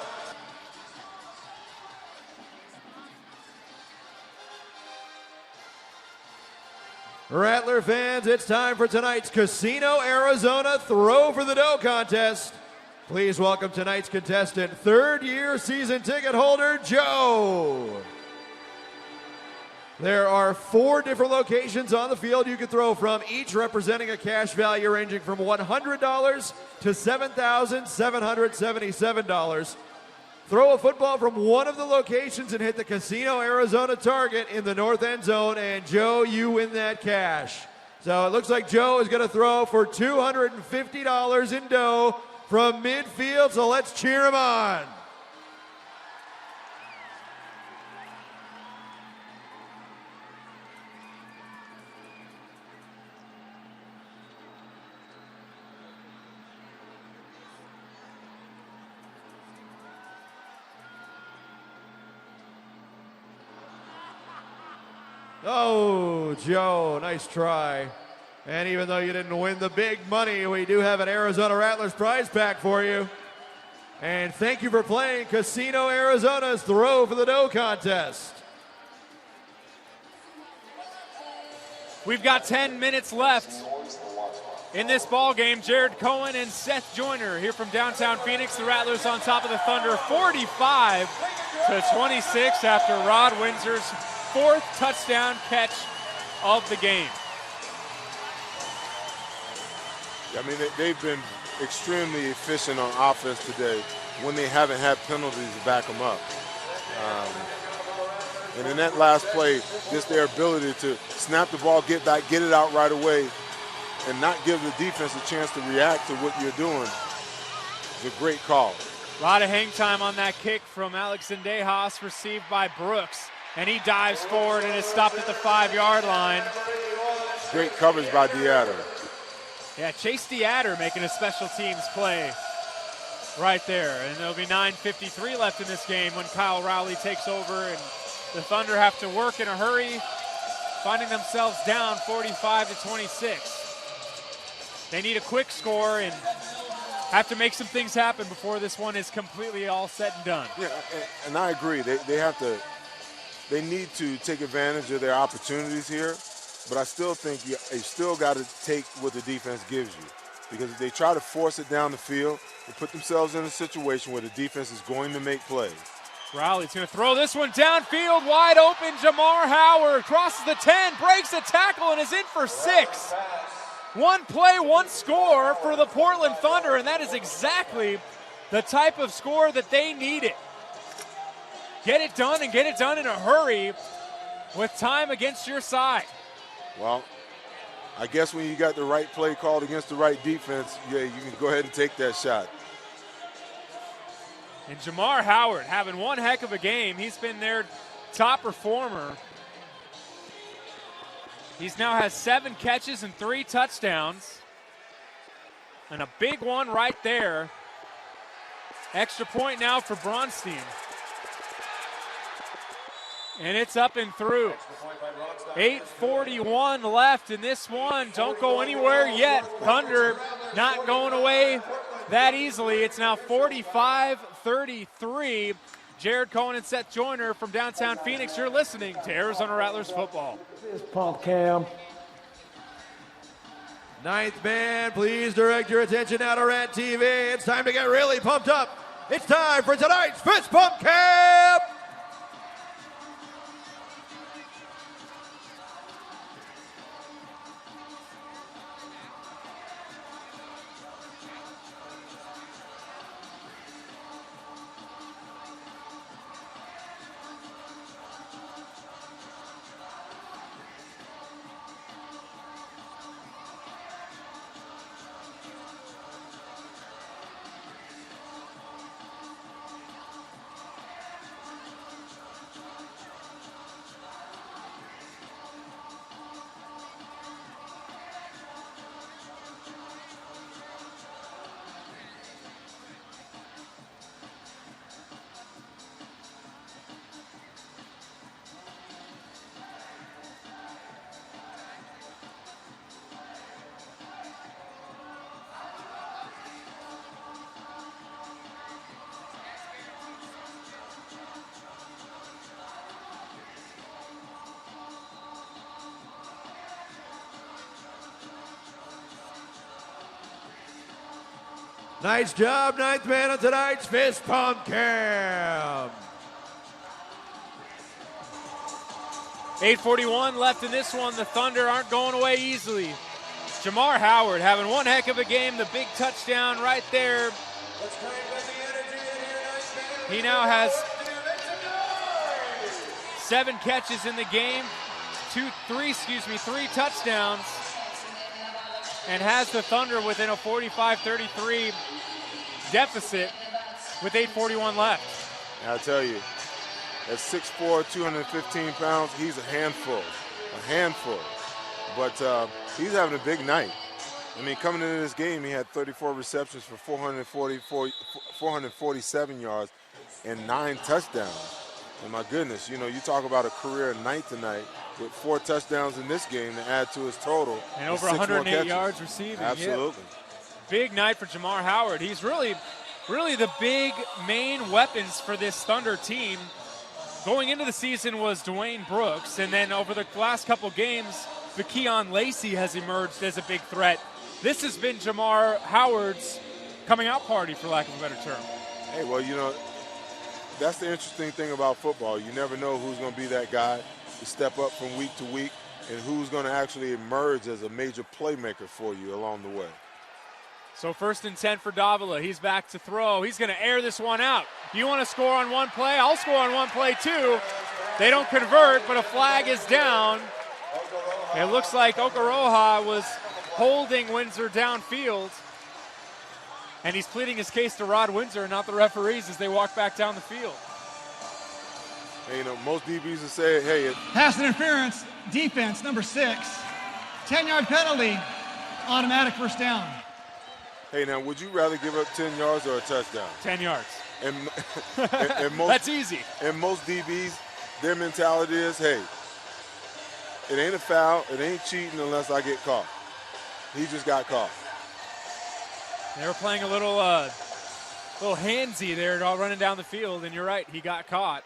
Rattler fans, it's time for tonight's Casino Arizona Throw for the Dough contest. Please welcome tonight's contestant, 3rd-year season ticket holder, Joe. There are 4 different locations on the field you can throw from, each representing a cash value ranging from $100 to $7,777. Throw a football from one of the locations and hit the Casino Arizona target in the north end zone, and Joe, you win that cash. So it looks like Joe is going to throw for $250 in dough from midfield, so let's cheer him on. Oh, Joe, nice try. And even though you didn't win the big money, we do have an Arizona Rattlers prize pack for you. And thank you for playing Casino Arizona's Throw for the Dough contest. We've got 10 minutes left in this ball game. Jared Cohen and Seth Joyner here from downtown Phoenix. The Rattlers on top of the Thunder, 45-26 after Rod Windsor's 4th touchdown catch of the game. I mean, they've been extremely efficient on offense today when they haven't had penalties to back them up. And in that last play, just their ability to snap the ball, get back, get it out right away, and not give the defense a chance to react to what you're doing is a great call. A lot of hang time on that kick from Alex Zendejas, received by Brooks. And he dives forward and is stopped at the 5-yard line. Great coverage by DeAdder. Yeah, Chase DeAdder making a special teams play right there. And there'll be 9:53 left in this game when Kyle Rowley takes over, and the Thunder have to work in a hurry, finding themselves down 45-26. They need a quick score and have to make some things happen before this one is completely all said and done. Yeah, and I agree. They need to take advantage of their opportunities here, but I still think they still got to take what the defense gives you, because if they try to force it down the field, they put themselves in a situation where the defense is going to make plays. Rowley's going to throw this one downfield, wide open. Jamar Howard crosses the 10, breaks the tackle, and is in for 6. One play, one score for the Portland Thunder, and that is exactly the type of score that they needed. Get it done, and get it done in a hurry with time against your side. Well, I guess when you got the right play called against the right defense, yeah, you can go ahead and take that shot. And Jamar Howard having one heck of a game. He's been their top performer. He's now has 7 catches and 3 touchdowns. And a big one right there. Extra point now for Bronstein. And it's up and through. 8:41 left in this one. Don't go anywhere yet. Thunder not going away that easily. It's now 45-33. Jared Cohen and Seth Joyner from downtown Phoenix. You're listening to Arizona Rattlers football. It's Pump Cam. Ninth man, please direct your attention now to Red TV. It's time to get really pumped up. It's time for tonight's Fist Pump Camp. Nice job, ninth man on tonight's Fist Pump Cam. 8:41 left in this one. The Thunder aren't going away easily. Jamar Howard having one heck of a game. The big touchdown right there. He now has 7 catches in the game, 3 touchdowns, and has the Thunder within a 45-33 deficit with 8:41 left. I'll tell you, at 6'4", 215 pounds, he's a handful. But he's having a big night. I mean, coming into this game, he had 34 receptions for 447 yards and 9 touchdowns. And my goodness, you talk about a career night tonight with 4 touchdowns in this game to add to his total. And over 108 yards receiving. Absolutely. Yeah. Big night for Jamar Howard. He's really the big main weapons for this Thunder team. Going into the season was Dwayne Brooks, and then over the last couple games, Vakeon Lacey has emerged as a big threat. This has been Jamar Howard's coming out party, for lack of a better term. Hey, well, that's the interesting thing about football. You never know who's going to be that guy to step up from week to week and who's going to actually emerge as a major playmaker for you along the way. So 1st and 10 for Davila. He's back to throw. He's going to air this one out. You want to score on one play? I'll score on one play too. They don't convert, but a flag is down. It looks like Okoroha was holding Windsor downfield. And he's pleading his case to Rod Windsor, not the referees, as they walk back down the field. Hey, you know, most DBs will say, hey. Pass interference, defense, number 6. 10-yard penalty, automatic first down. Hey, now, would you rather give up 10 yards or a touchdown? 10 yards. And most, that's easy. And most DBs, their mentality is, hey, it ain't a foul, it ain't cheating unless I get caught. He just got caught. They were playing a little handsy there, all running down the field, and you're right, he got caught.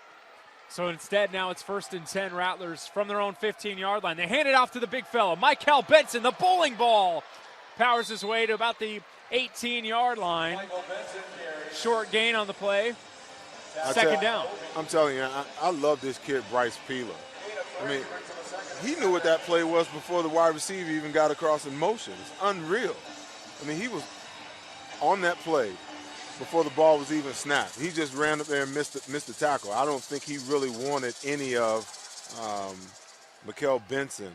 So instead, now it's 1st and 10, Rattlers from their own 15-yard line. They hand it off to the big fella, Michael Benson, the bowling ball. Powers his way to about the 18-yard line. Short gain on the play. Second down. I'm telling you, I love this kid, Bryce Peeler. I mean, he knew what that play was before the wide receiver even got across in motion. It's unreal. I mean, he was on that play before the ball was even snapped. He just ran up there and missed the tackle. I don't think he really wanted any of Mikel Benson.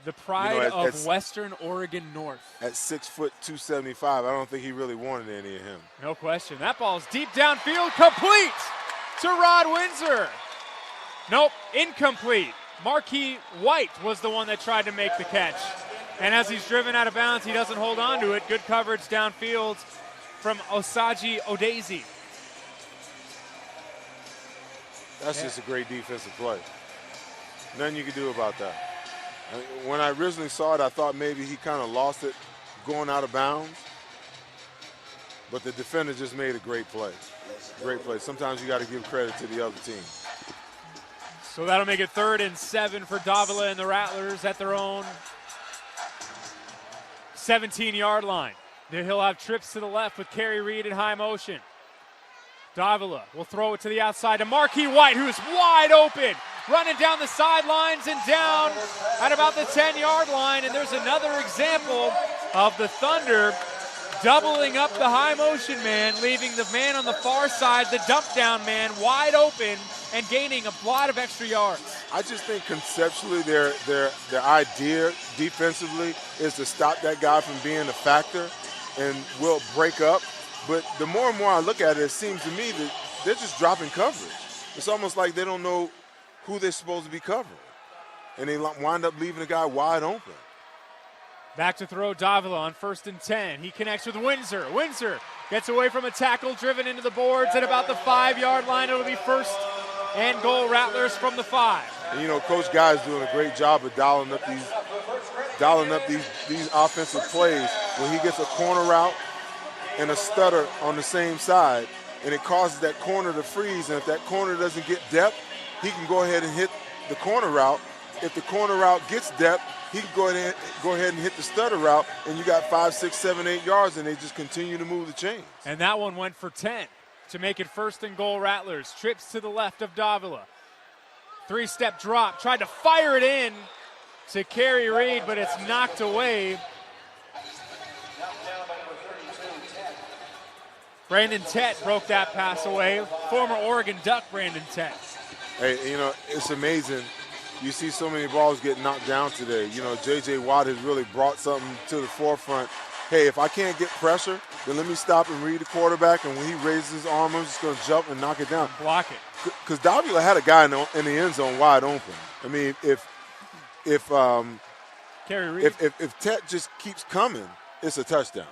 The pride of Western Oregon North. At 6 foot 275, I don't think he really wanted any of him. No question. That ball's deep downfield, complete to Rod Windsor. Nope, incomplete. Marquis White was the one that tried to make the catch. And as he's driven out of bounds, he doesn't hold on to it. Good coverage downfield from Osaji Odezi. That's just a great defensive play. Nothing you can do about that. When I originally saw it, I thought maybe he kind of lost it going out of bounds. But the defender just made a great play. Great play. Sometimes you got to give credit to the other team. So that'll make it 3rd and 7 for Davila and the Rattlers at their own 17-yard line. He'll have trips to the left with Kerry Reed in high motion. Davila will throw it to the outside to Marquis White, who's wide open, running down the sidelines and down at about the 10-yard line. And there's another example of the Thunder doubling up the high motion man, leaving the man on the far side, the dump down man, wide open and gaining a lot of extra yards. I just think conceptually their idea defensively is to stop that guy from being a factor and will break up. But the more and more I look at it, it seems to me that they're just dropping coverage. It's almost like they don't know who they're supposed to be covering. And they wind up leaving the guy wide open. Back to throw Davila on 1st and 10. He connects with Windsor. Windsor gets away from a tackle, driven into the boards at about the 5-yard line. It'll be 1st and goal, Rattlers from the 5. And, you know, Coach Guy is doing a great job of dialing up these offensive plays when he gets a corner route and a stutter on the same side, and it causes that corner to freeze. And if that corner doesn't get depth, he can go ahead and hit the corner route. If the corner route gets depth, he can go ahead and hit the stutter route, and you got 5, 6, 7, 8 yards, and they just continue to move the chains. And that one went for 10 to make it 1st and goal, Rattlers. Trips to the left of Davila. 3-step drop, tried to fire it in to Kerry Reed, but it's knocked away. Brandon Tett broke that pass away. Former Oregon Duck Brandon Tett. Hey, you know, it's amazing. You see so many balls get knocked down today. You know, J.J. Watt has really brought something to the forefront. Hey, if I can't get pressure, then let me stop and read the quarterback, and when he raises his arm, I'm just going to jump and knock it down. Block it. Because Davila had a guy in the end zone wide open. I mean, if Tett just keeps coming, it's a touchdown.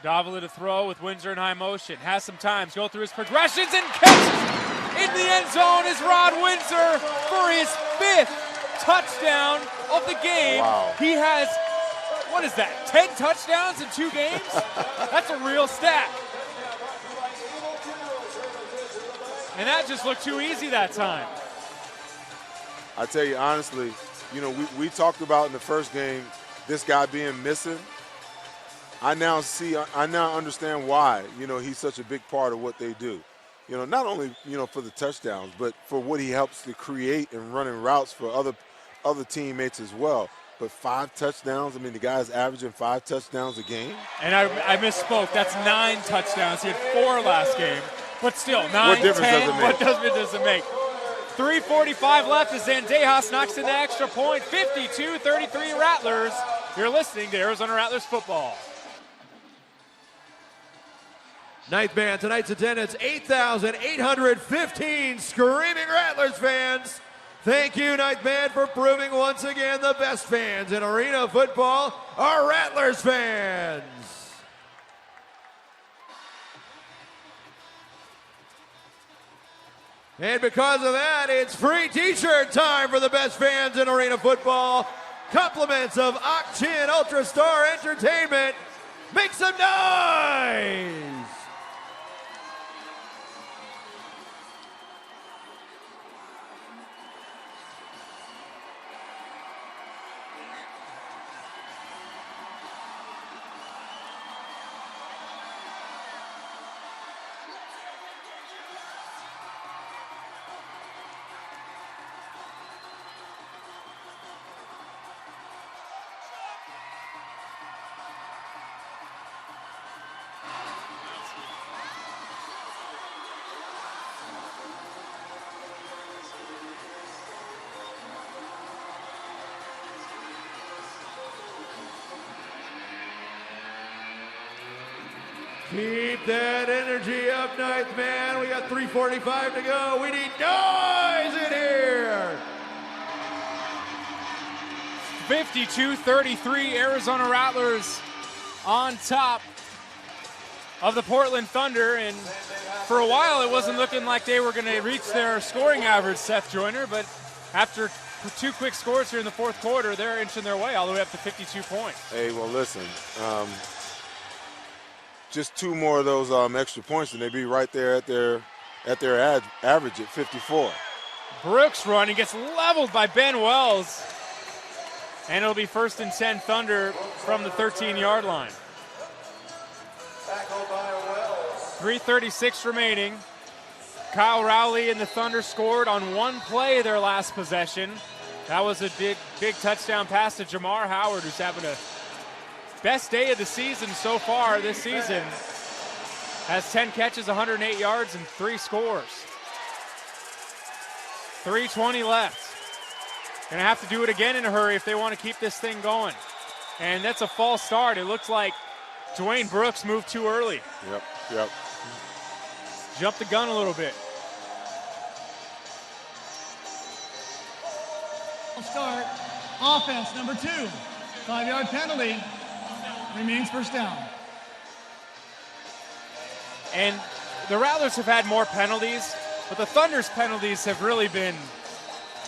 Davila to throw with Windsor in high motion. Has some time. Go through his progressions and catches in the end zone is Rod Windsor for his 5th touchdown of the game. Wow. He has, what is that, 10 touchdowns in 2 games? That's a real stat. And that just looked too easy that time. I tell you honestly, you know, we talked about in the first game this guy being missing. I now understand why, you know, he's such a big part of what they do. You know, not only, you know, for the touchdowns, but for what he helps to create and running routes for other teammates as well. But 5 touchdowns, I mean, the guy's averaging 5 touchdowns a game. And I misspoke. That's 9 touchdowns. He had 4 last game. But still, 9, what difference 10, does it make? What difference does it make? 3:45 left as Zendejas knocks in the extra point. 52-33 Rattlers. You're listening to Arizona Rattlers football. Ninth man, tonight's attendance, 8,815 screaming Rattlers fans. Thank you, Ninth man, for proving once again the best fans in arena football are Rattlers fans. And because of that, it's free t-shirt time for the best fans in arena football. Compliments of Ochin Ultra Star Entertainment. Make some noise! Keep that energy up, Ninth man. We got 3:45 to go. We need noise in here. 52-33 Arizona Rattlers on top of the Portland Thunder. And for a while, it wasn't looking like they were going to reach their scoring average, Seth Joyner. But after two quick scores here in the fourth quarter, they're inching their way all the way up to 52 points. Hey, well, listen. Just two more of those extra points, and they'd be right there at their average at 54. Brooks running, gets leveled by Ben Wells. And it'll be 1st and 10 Thunder from the 13-yard line. 3:36 remaining. Kyle Rowley and the Thunder scored on one play their last possession. That was a big touchdown pass to Jamar Howard, who's having a best day of the season so far this season. Has 10 catches, 108 yards, and 3 scores. 3:20 left. Gonna have to do it again in a hurry if they want to keep this thing going. And that's a false start. It looks like Dwayne Brooks moved too early. Yep. Jumped the gun a little bit. Start. Offense, number 2. 5-yard penalty. Remains first down. And the Rattlers have had more penalties, but the Thunder's penalties have really been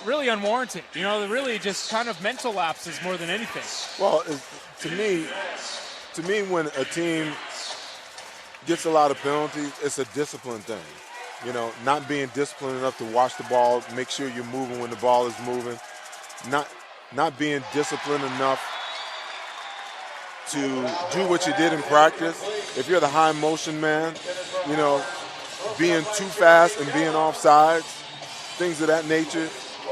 unwarranted. You know, they're really just kind of mental lapses more than anything. Well, to me, when a team gets a lot of penalties, it's a discipline thing. You know, not being disciplined enough to watch the ball, make sure you're moving when the ball is moving, not being disciplined enough to do what you did in practice. If you're the high motion man, you know, being too fast and being offsides, things of that nature,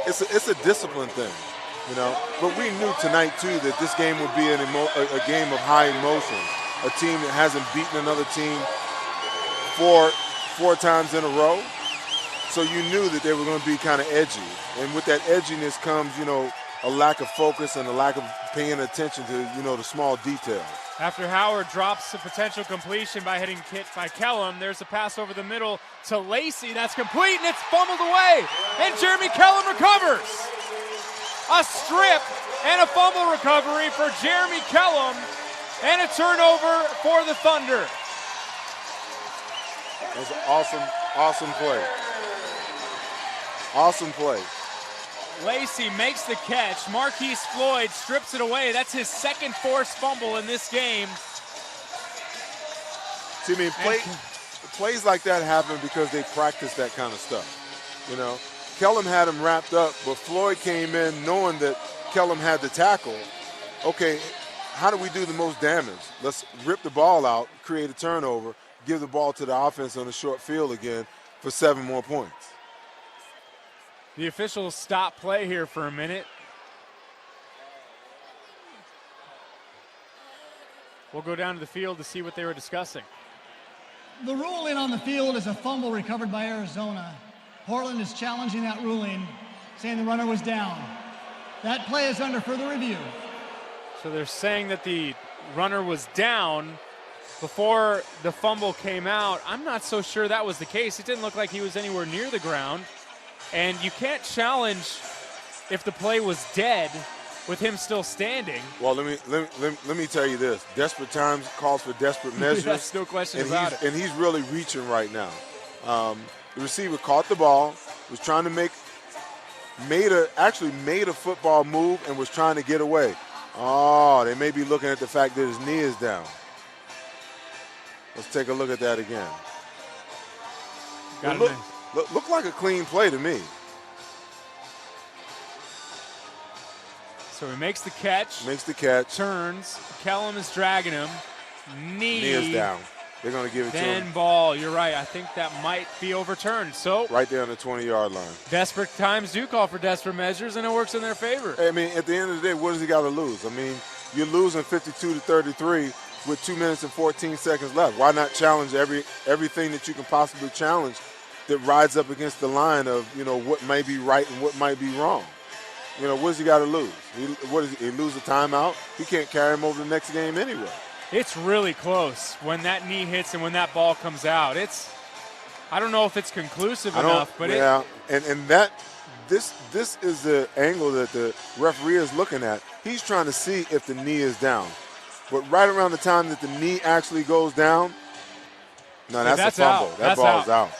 it's a discipline thing, you know. But we knew tonight too that this game would be a game of high emotion. A team that hasn't beaten another team four times in a row, so you knew that they were going to be kind of edgy. And with that edginess comes, you know, a lack of focus and a lack of paying attention to, you know, the small details. After Howard drops a potential completion by hitting hit by Kellum, there's a pass over the middle to Lacey. That's complete, and it's fumbled away. And Jeremy Kellum recovers. A strip and a fumble recovery for Jeremy Kellum, and a turnover for the Thunder. That was an awesome play. Awesome play. Lacey makes the catch. Marquise Floyd strips it away. That's his second forced fumble in this game. See, I mean, plays like that happen because they practice that kind of stuff. You know, Kellum had him wrapped up, but Floyd came in knowing that Kellum had the tackle. Okay, how do we do the most damage? Let's rip the ball out, create a turnover, give the ball to the offense on a short field again for 7 more points. The officials stop play here for a minute. We'll go down to the field to see what they were discussing. The ruling on the field is a fumble recovered by Arizona. Portland is challenging that ruling, saying the runner was down. That play is under further review. So they're saying that the runner was down before the fumble came out. I'm not so sure that was the case. It didn't look like he was anywhere near the ground. And you can't challenge if the play was dead with him still standing. Well, let me tell you this. Desperate times calls for desperate measures. Yes, no question about it. And he's really reaching right now. The receiver caught the ball, was trying to made a football move and was trying to get away. Oh, they may be looking at the fact that his knee is down. Let's take a look at that again. Look like a clean play to me. So he makes the catch. Turns. Kellum is dragging him. Knee is down. They're going to give it to him. Then ball. You're right. I think that might be overturned. So right there on the 20-yard line. Desperate times do call for desperate measures, and it works in their favor. I mean, at the end of the day, what does he got to lose? I mean, you're losing 52-33 with 2 minutes and 14 seconds left. Why not challenge everything that you can possibly challenge that rides up against the line of, what may be right and what might be wrong? What does he got to lose? He lose a timeout? He can't carry him over the next game anyway. It's really close when that knee hits and when that ball comes out. I don't know if it's conclusive enough, but this is the angle that the referee is looking at. He's trying to see if the knee is down. But right around the time that the knee actually goes down, that's a fumble. That ball is out.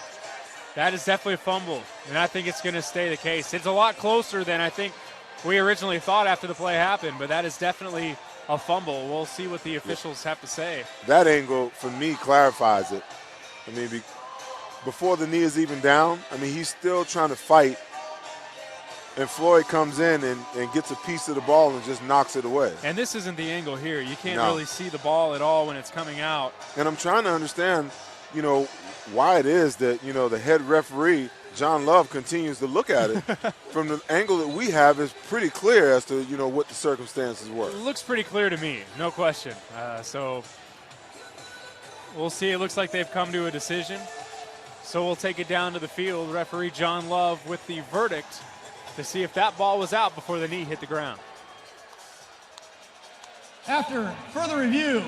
That is definitely a fumble, and I think it's going to stay the case. It's a lot closer than I think we originally thought after the play happened, but that is definitely a fumble. We'll see what the officials have to say. That angle, for me, clarifies it. I mean, before the knee is even down, he's still trying to fight, and Floyd comes in and gets a piece of the ball and just knocks it away. And this isn't the angle here. You can't really see the ball at all when it's coming out. And I'm trying to understand, why it is that, the head referee, John Love, continues to look at it. From the angle that we have, is pretty clear as to, what the circumstances were. It looks pretty clear to me, no question. So we'll see. It looks like they've come to a decision. So we'll take it down to the field. Referee John Love with the verdict to see if that ball was out before the knee hit the ground. After further review,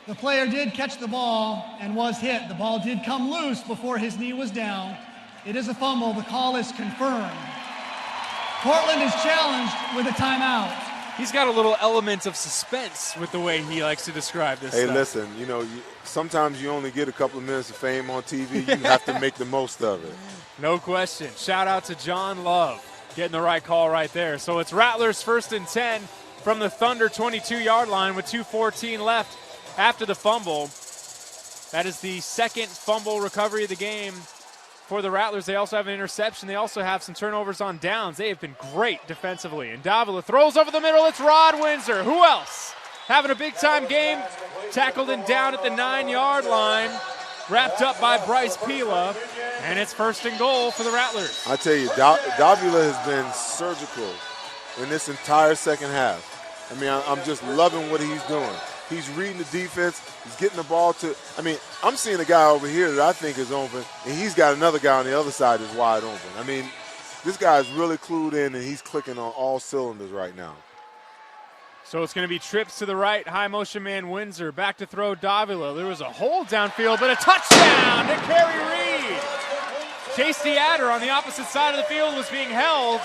the player did catch the ball and was hit. The ball did come loose before his knee was down. It is a fumble. The call is confirmed. Portland is challenged with a timeout. He's got a little element of suspense with the way he likes to describe this Hey, stuff. Listen, sometimes you only get a couple of minutes of fame on TV. You have to make the most of it. No question. Shout out to John Love getting the right call right there. So it's Rattlers 1st and 10 from the Thunder 22-yard line with 2:14 left after the fumble. That is the second fumble recovery of the game for the Rattlers. They also have an interception. They also have some turnovers on downs. They have been great defensively. And Davila throws over the middle. It's Rod Windsor. Who else? Having a big-time game. Tackled and down at the 9-yard line. Wrapped up by Bryce Pila. And it's 1st and goal for the Rattlers. I tell you, Davila has been surgical in this entire second half. I'm just loving what he's doing. He's reading the defense. He's getting the ball to – I'm seeing a guy over here that I think is open, and he's got another guy on the other side that's wide open. This guy's really clued in, and he's clicking on all cylinders right now. So it's going to be trips to the right. High motion man Windsor. Back to throw Davila. There was a hold downfield, but a touchdown to Kerry Reed. Chase DeAdder on the opposite side of the field was being held.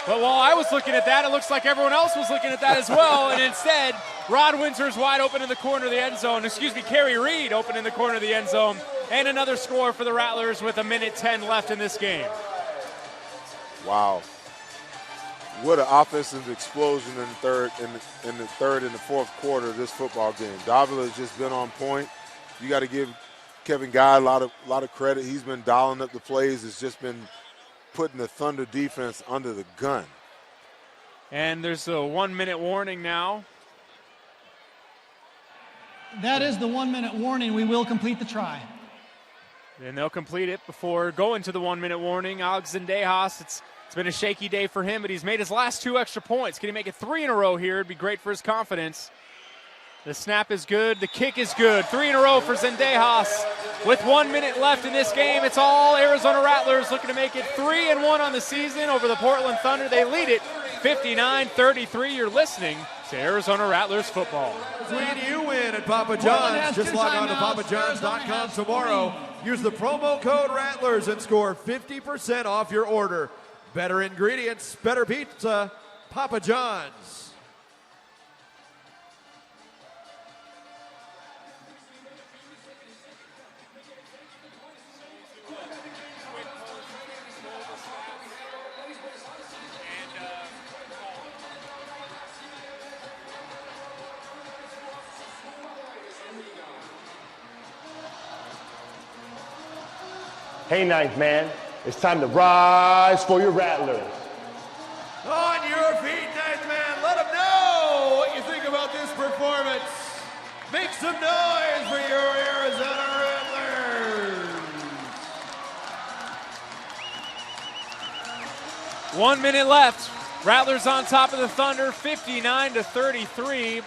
But while I was looking at that, it looks like everyone else was looking at that as well. And instead, Rod Windsor's wide open in the corner of the end zone. Kerry Reed open in the corner of the end zone. And another score for the Rattlers with 1:10 left in this game. Wow. What an offensive explosion in the third and the fourth quarter of this football game. Davila has just been on point. You got to give Kevin Guy a lot of credit. He's been dialing up the plays. It's just been putting the Thunder defense under the gun. And there's a 1-minute warning now. That is the 1-minute warning. We will complete the try. And they'll complete it before going to the 1-minute warning. Alex Zendejas, it's been a shaky day for him, but he's made his last 2 extra points. Can he make it 3 in a row here? It'd be great for his confidence. The snap is good. The kick is good. 3 in a row for Zendejas. with 1 minute left in this game. It's all Arizona Rattlers looking to make it 3-1 on the season over the Portland Thunder. They lead it 59-33. You're listening to Arizona Rattlers football. When you win at Papa John's, just log on to papajohns.com tomorrow. Use the promo code Rattlers and score 50% off your order. Better ingredients, better pizza, Papa John's. Hey, ninth man, it's time to rise for your Rattlers. On your feet, ninth man. Let them know what you think about this performance. Make some noise for your Arizona Rattlers. 1 minute left. Rattlers on top of the Thunder, 59-33.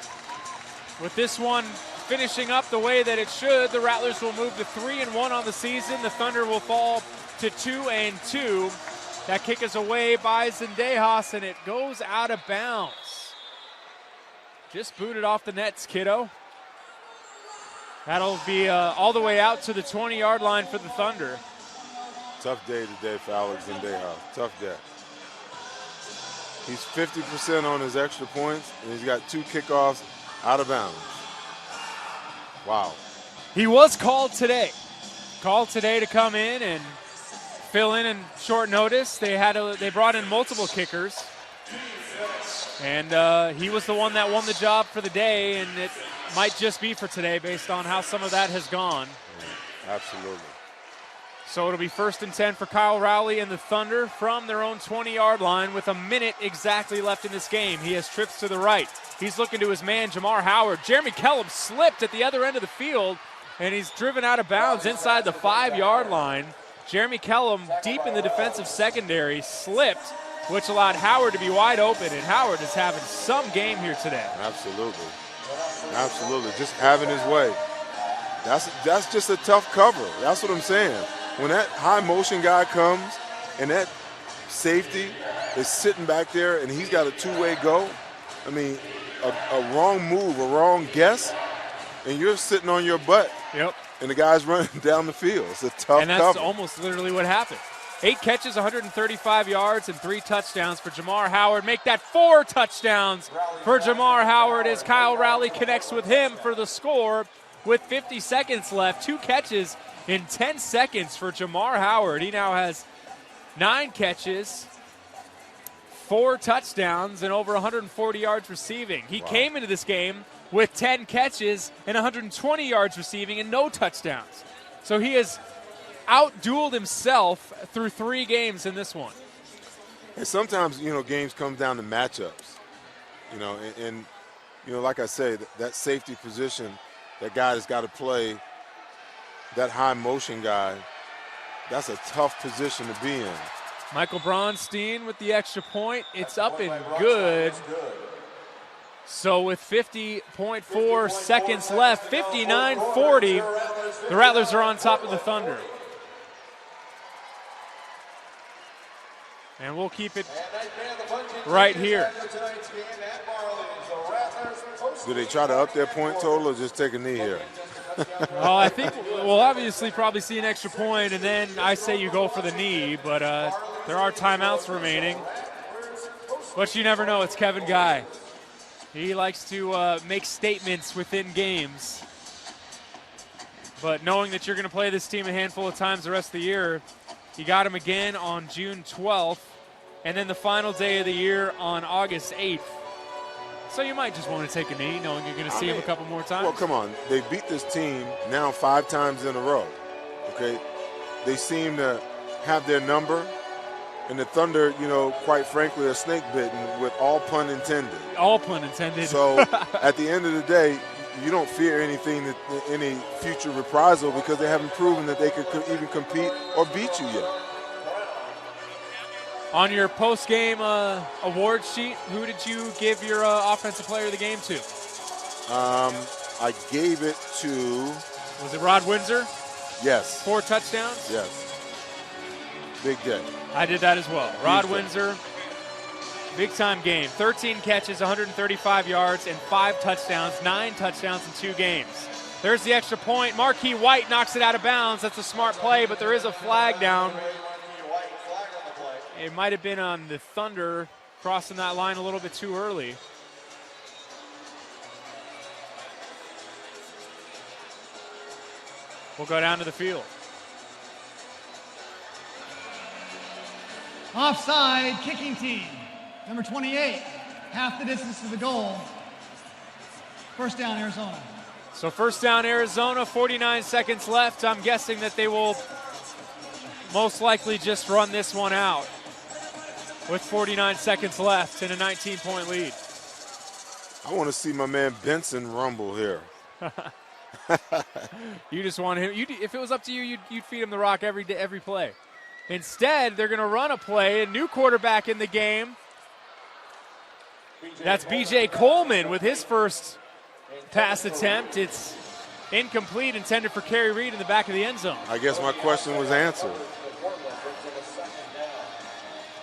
With this one finishing up the way that it should, the Rattlers will move to 3-1 on the season. The Thunder will fall to 2-2. That kick is away by Zendejas, and it goes out of bounds. Just booted off the nets, kiddo. That'll be all the way out to the 20-yard line for the Thunder. Tough day today for Alex Zendejas. Tough day. He's 50% on his extra points, and he's got 2 kickoffs out of bounds. Wow. He was called today. Called today to come in and fill in short notice. They brought in multiple kickers. And he was the one that won the job for the day, and it might just be for today based on how some of that has gone. Absolutely. So it'll be 1st and 10 for Kyle Rowley and the Thunder from their own 20-yard line with a minute exactly left in this game. He has trips to the right. He's looking to his man, Jamar Howard. Jeremy Kellum slipped at the other end of the field, and he's driven out of bounds inside the 5-yard line. Jeremy Kellum, deep in the defensive secondary, slipped, which allowed Howard to be wide open, and Howard is having some game here today. Absolutely. Absolutely. Just having his way. That's just a tough cover. That's what I'm saying. When that high motion guy comes and that safety is sitting back there and he's got a 2-way go, I mean, a wrong move, a wrong guess, and you're sitting on your butt. Yep. And the guy's running down the field. It's a tough cover. And that's almost literally what happened. 8 catches, 135 yards, and 3 touchdowns for Jamar Howard. Make that 4 touchdowns for Jamar Howard as Kyle Rowley connects with him for the score with 50 seconds left. 2 catches in 10 seconds for Jamar Howard. He now has 9 catches, 4 touchdowns, and over 140 yards receiving. He came into this game with 10 catches and 120 yards receiving and no touchdowns. So he has out-dueled himself through 3 games in this one. And sometimes, games come down to matchups. And like I say, that safety position, that guy has got to play, that high motion guy, that's a tough position to be in. Michael Bronstein with the extra point. It's up and good. So with 50.4 seconds left, 59-40, the Rattlers are on top of the Thunder. And we'll keep it right here. Do they try to up their point total or just take a knee here? Well, I think we'll obviously probably see an extra point, and then I say you go for the knee, but there are timeouts remaining. But you never know. It's Kevin Guy. He likes to make statements within games. But knowing that you're going to play this team a handful of times the rest of the year, you got him again on June 12th, and then the final day of the year on August 8th. So you might just want to take a knee, knowing you're going to see him a couple more times. Well, come on. They beat this team now 5 times in a row, okay? They seem to have their number. And the Thunder, quite frankly, are snake bitten with all pun intended. All pun intended. So at the end of the day, you don't fear anything, any future reprisal, because they haven't proven that they could even compete or beat you yet. On your post-game award sheet, who did you give your offensive player of the game to? I gave it to... Was it Rod Windsor? Yes. 4 touchdowns? Yes. Big day. I did that as well. Rod Huge day. Windsor, big-time game. 13 catches, 135 yards, and 5 touchdowns. 9 touchdowns in 2 games. There's the extra point. Marquis White knocks it out of bounds. That's a smart play, but there is a flag down. It might have been on the Thunder crossing that line a little bit too early. We'll go down to the field. Offside, kicking team. Number 28, half the distance to the goal. First down, Arizona. So first down, Arizona, 49 seconds left. I'm guessing that they will most likely just run this one out with 49 seconds left and a 19-point lead. I want to see my man Benson rumble here. You just want him. If it was up to you, you'd feed him the rock every day, every play. Instead, they're going to run a play. A new quarterback in the game. That's B.J. Coleman with his first pass attempt. It's incomplete, intended for Kerry Reed in the back of the end zone. I guess my question was answered.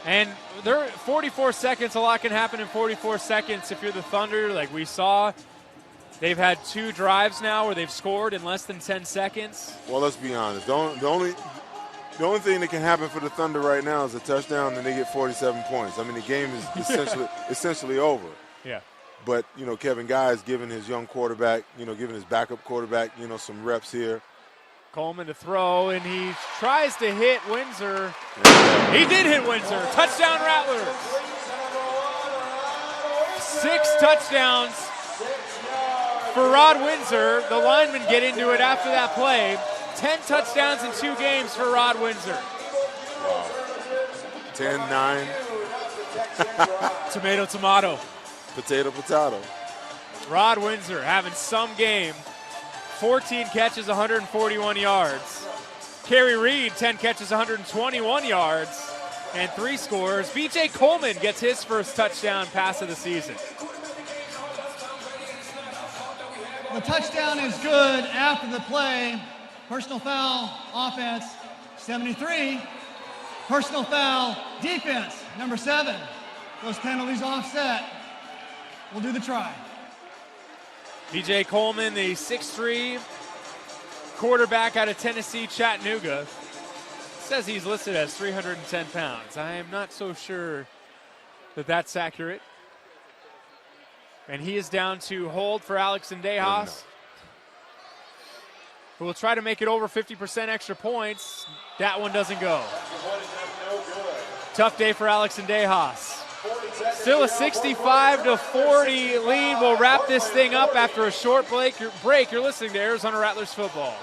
And there 44 seconds, a lot can happen in 44 seconds if you're the Thunder, like we saw. They've had 2 drives now where they've scored in less than 10 seconds. Well, let's be honest. The only thing that can happen for the Thunder right now is a touchdown, and they get 47 points. I mean, the game is essentially over. Yeah. But, Kevin Guy is giving his young quarterback, giving his backup quarterback, some reps here. Coleman to throw, and he tries to hit Windsor. Yeah. He did hit Windsor. Touchdown, Rattlers. 6 touchdowns for Rod Windsor. The linemen get into it after that play. 10 touchdowns in 2 games for Rod Windsor. Wow. 10-9. Tomato, tomato. Potato, potato. Rod Windsor having some game. 14 catches, 141 yards. Kerry Reed, 10 catches, 121 yards, and 3 scores. B.J. Coleman gets his first touchdown pass of the season. The touchdown is good after the play. Personal foul, offense, 73. Personal foul, defense, number 7. Those penalties offset. We'll do the try. B.J. Coleman, the 6'3", quarterback out of Tennessee, Chattanooga, says he's listed as 310 pounds. I am not so sure that that's accurate. And he is down to hold for Alex Sendejas, who will try to make it over 50% extra points. That one doesn't go. Tough day for Alex Sendejas. Still a 65-40 lead. We'll wrap this thing up after a short break. You're listening to Arizona Rattlers football.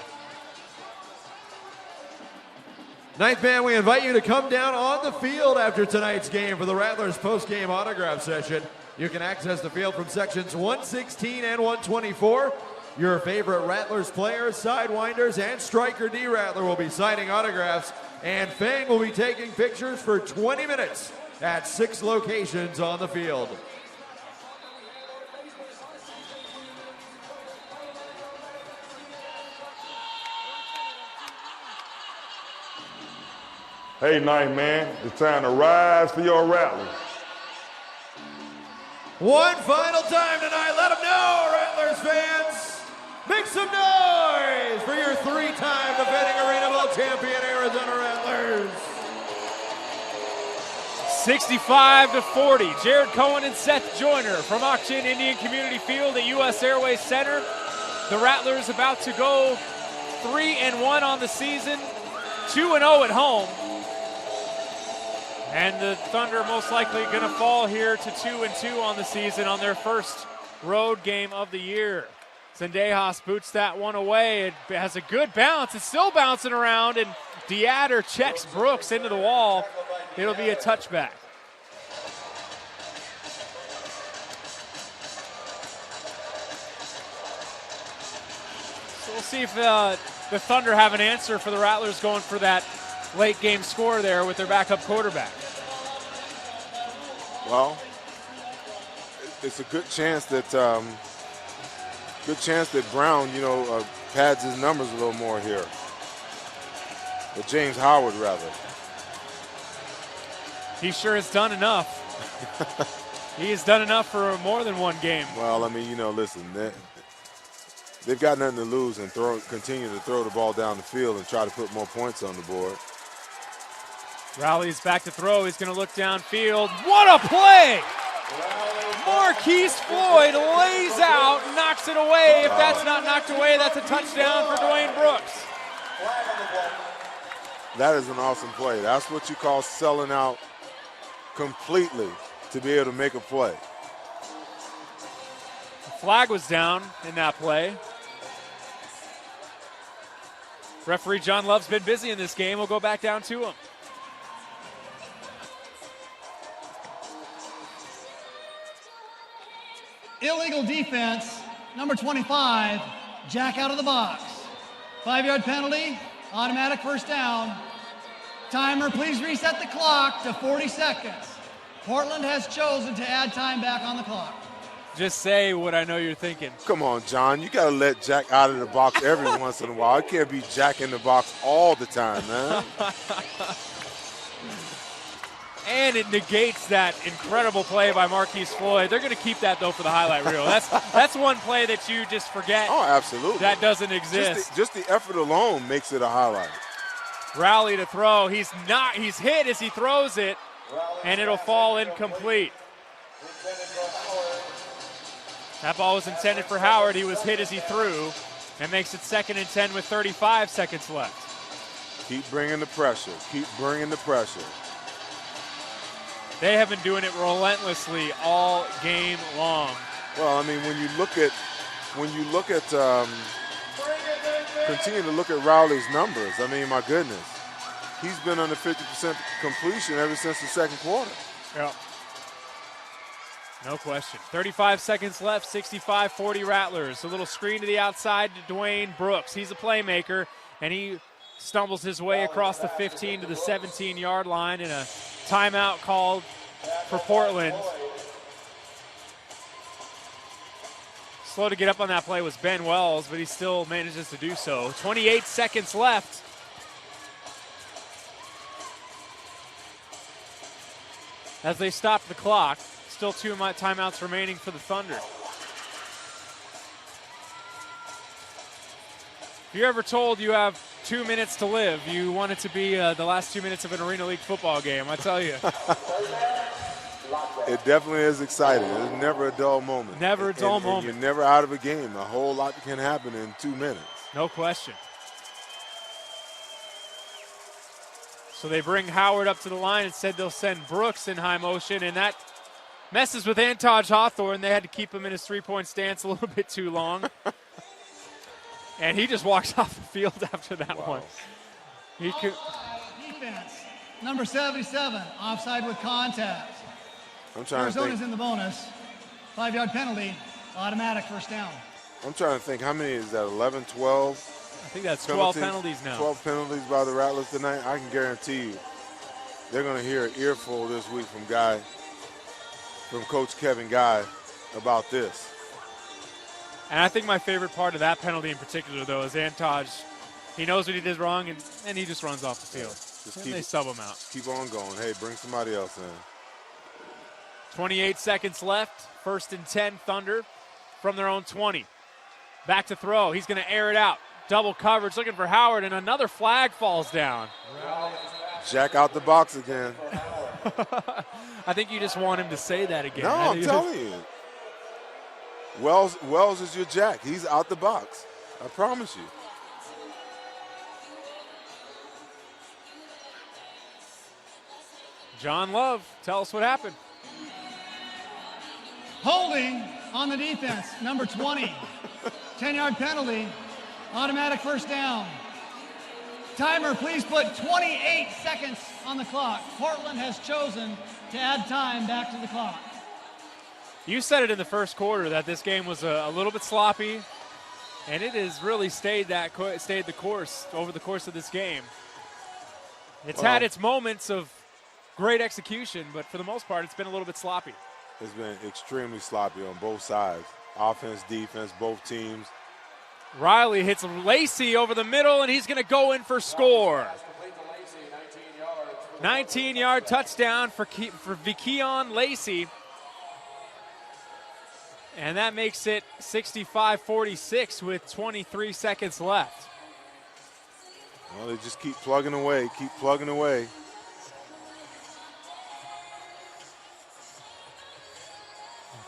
Ninth man, we invite you to come down on the field after tonight's game for the Rattlers post-game autograph session. You can access the field from sections 116 and 124. Your favorite Rattlers players, sidewinders, and striker D. Rattler will be signing autographs, and Fang will be taking pictures for 20 minutes at 6 locations on the field. Hey, Ninth man, it's time to rise for your Rattlers. One final time tonight, let them know, Rattlers fans. Make some noise for your 3-time defending Arena Bowl champion Arizona Rattlers. 65-40. Jared Cohen and Seth Joyner from Auction Indian Community Field at U.S. Airways Center. The Rattlers about to go 3-1 on the season, 2-0 at home. And the Thunder most likely going to fall here to 2-2 on the season on their first road game of the year. Sendejas boots that one away. It has a good bounce. It's still bouncing around, and DeAdder checks Brooks into the wall. It'll be a touchback. So we'll see if the Thunder have an answer for the Rattlers going for that late game score there with their backup quarterback. Well, it's a good chance that Brown, pads his numbers a little more here. Or James Howard, rather. He sure has done enough. He has done enough for more than one game. Well, I mean, listen, they've got nothing to lose and continue to throw the ball down the field and try to put more points on the board. Rally's back to throw. He's going to look downfield. What a play! Marquise Floyd lays out, knocks it away. If that's not knocked away, that's a touchdown for Dwayne Brooks. That is an awesome play. That's what you call selling out completely to be able to make a play. The flag was down in that play. Referee John Love's been busy in this game. We'll go back down to him. Illegal defense, number 25, jack out of the box. 5-yard penalty, automatic first down. Timer, please reset the clock to 40 seconds. Portland has chosen to add time back on the clock. Just say what I know you're thinking. Come on, John. You got to let Jack out of the box every once in a while. It can't be Jack in the box all the time, man. And it negates that incredible play by Marquise Floyd. They're going to keep that, though, for the highlight reel. That's one play that you just forget. Oh, absolutely. That doesn't exist. Just the effort alone makes it a highlight. Rally to throw. He's hit as he throws it, and it'll fall incomplete. That ball was intended for Howard. He was hit as he threw, and makes it 2nd and 10 with 35 seconds left. Keep bringing the pressure. Keep bringing the pressure. They have been doing it relentlessly all game long. Well, I mean, when you look at continue to look at Rowley's numbers, I mean, my goodness. He's been under 50% completion ever since the second quarter. Yeah. No question. 35 seconds left, 65-40 Rattlers. A little screen to the outside to Dwayne Brooks. He's a playmaker, and he stumbles his way across the 15 to the 17-yard line, and a timeout called for Portland. Slow to get up on that play was Ben Wells, but he still manages to do so. 28 seconds left. As they stop the clock, still 2 timeouts remaining for the Thunder. If you're ever told you have 2 minutes to live, you want it to be the last 2 minutes of an Arena League football game, I tell you. It definitely is exciting. It's never a dull moment. Never a dull moment. And you're never out of a game. A whole lot can happen in 2 minutes. No question. So they bring Howard up to the line and said they'll send Brooks in high motion, and that messes with Antaj Hawthorne. They had to keep him in his three-point stance a little bit too long. And he just walks off the field after that one. He could. Defense, number 77, offside with contact. I'm trying Arizona's to think. in the bonus. 5-yard penalty, automatic first down. I'm trying to think, how many is that, 11, 12? I think that's 12 penalties now. 12 penalties by the Rattlers tonight. I can guarantee you they're going to hear an earful this week from Coach Kevin Guy about this. And I think my favorite part of that penalty in particular, though, is Antaj. He knows what he did wrong, and he just runs off the field. They sub him out. Keep on going. Hey, bring somebody else in. 28 seconds left. 1st and 10 Thunder from their own 20. Back to throw. He's going to air it out. Double coverage looking for Howard, and another flag falls down. Jack out the box again. I think you just want him to say that again. No, I'm telling you. Wells is your Jack. He's out the box. I promise you. John Love, tell us what happened. Holding on the defense, number 20. 10-yard penalty, automatic first down. Timer, please put 28 seconds on the clock. Portland has chosen to add time back to the clock. You said it in the first quarter that this game was a little bit sloppy, and it has really stayed the course over the course of this game. It's had its moments of great execution, but for the most part, it's been a little bit sloppy. It's been extremely sloppy on both sides. Offense, defense, both teams. Riley hits Lacey over the middle, and he's going to go in for score. 19-yard touchdown for Vikion Lacey. And that makes it 65-46 with 23 seconds left. Well, they just keep plugging away,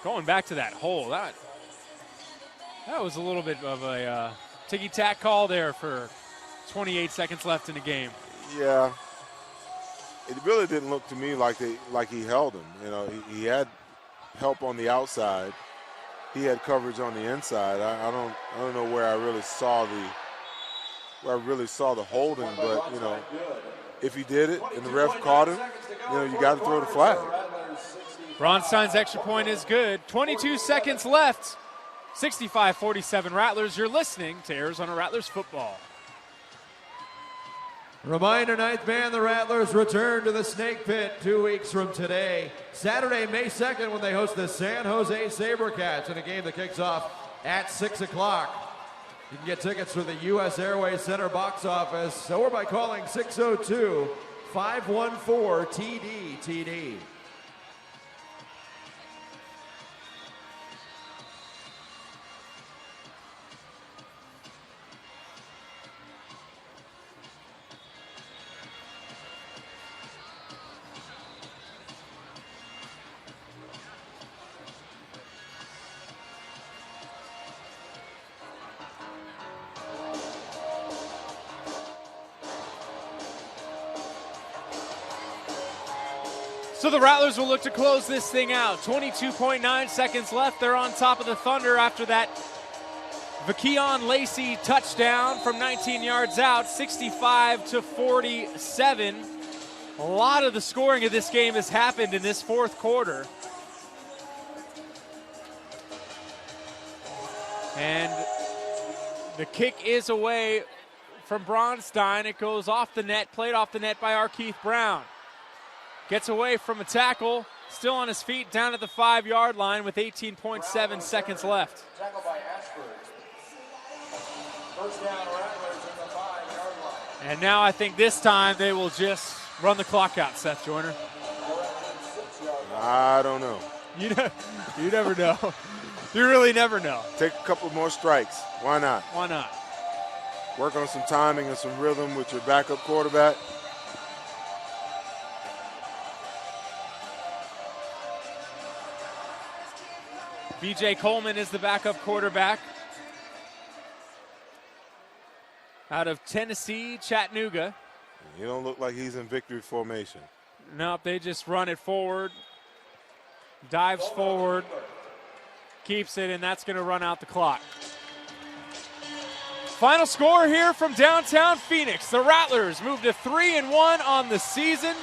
Going back to that hole, that was a little bit of a ticky-tack call there for 28 seconds left in the game. Yeah. It really didn't look to me like he held him. You know, he had help on the outside. He had coverage on the inside. I don't know where I really saw the holding, but you know, if he did it and the ref caught him, you know, you got to throw the flag. Bronstein's extra point is good. 22 seconds left. 65-47 Rattlers. You're listening to Arizona Rattlers football. Reminder, ninth man, the Rattlers return to the Snake Pit 2 weeks from today. Saturday, May 2nd, when they host the San Jose SaberCats in a game that kicks off at 6 o'clock. You can get tickets through the U.S. Airways Center box office or by calling 602-514-TD-TD. So the Rattlers will look to close this thing out. 22.9 seconds left. They're on top of the Thunder after that Vikion Lacey touchdown from 19 yards out, 65-47. A lot of the scoring of this game has happened in this fourth quarter. And the kick is away from Bronstein. It goes off the net, played off the net by Arkeith Brown. Gets away from a tackle, still on his feet down at the 5-yard line with 18.7 seconds left. Tackle by Ashford. First down, Rattlers at the 5-yard line. And now I think this time they will just run the clock out, Seth Joyner. I don't know. You never know. You really never know. Take a couple more strikes. Why not? Why not? Work on some timing and some rhythm with your backup quarterback. B.J. Coleman is the backup quarterback out of Tennessee, Chattanooga. You don't look like he's in victory formation. Nope, they just run it forward, dives forward, keeps it, and that's going to run out the clock. Final score here from downtown Phoenix. The Rattlers move to 3-1 on the season.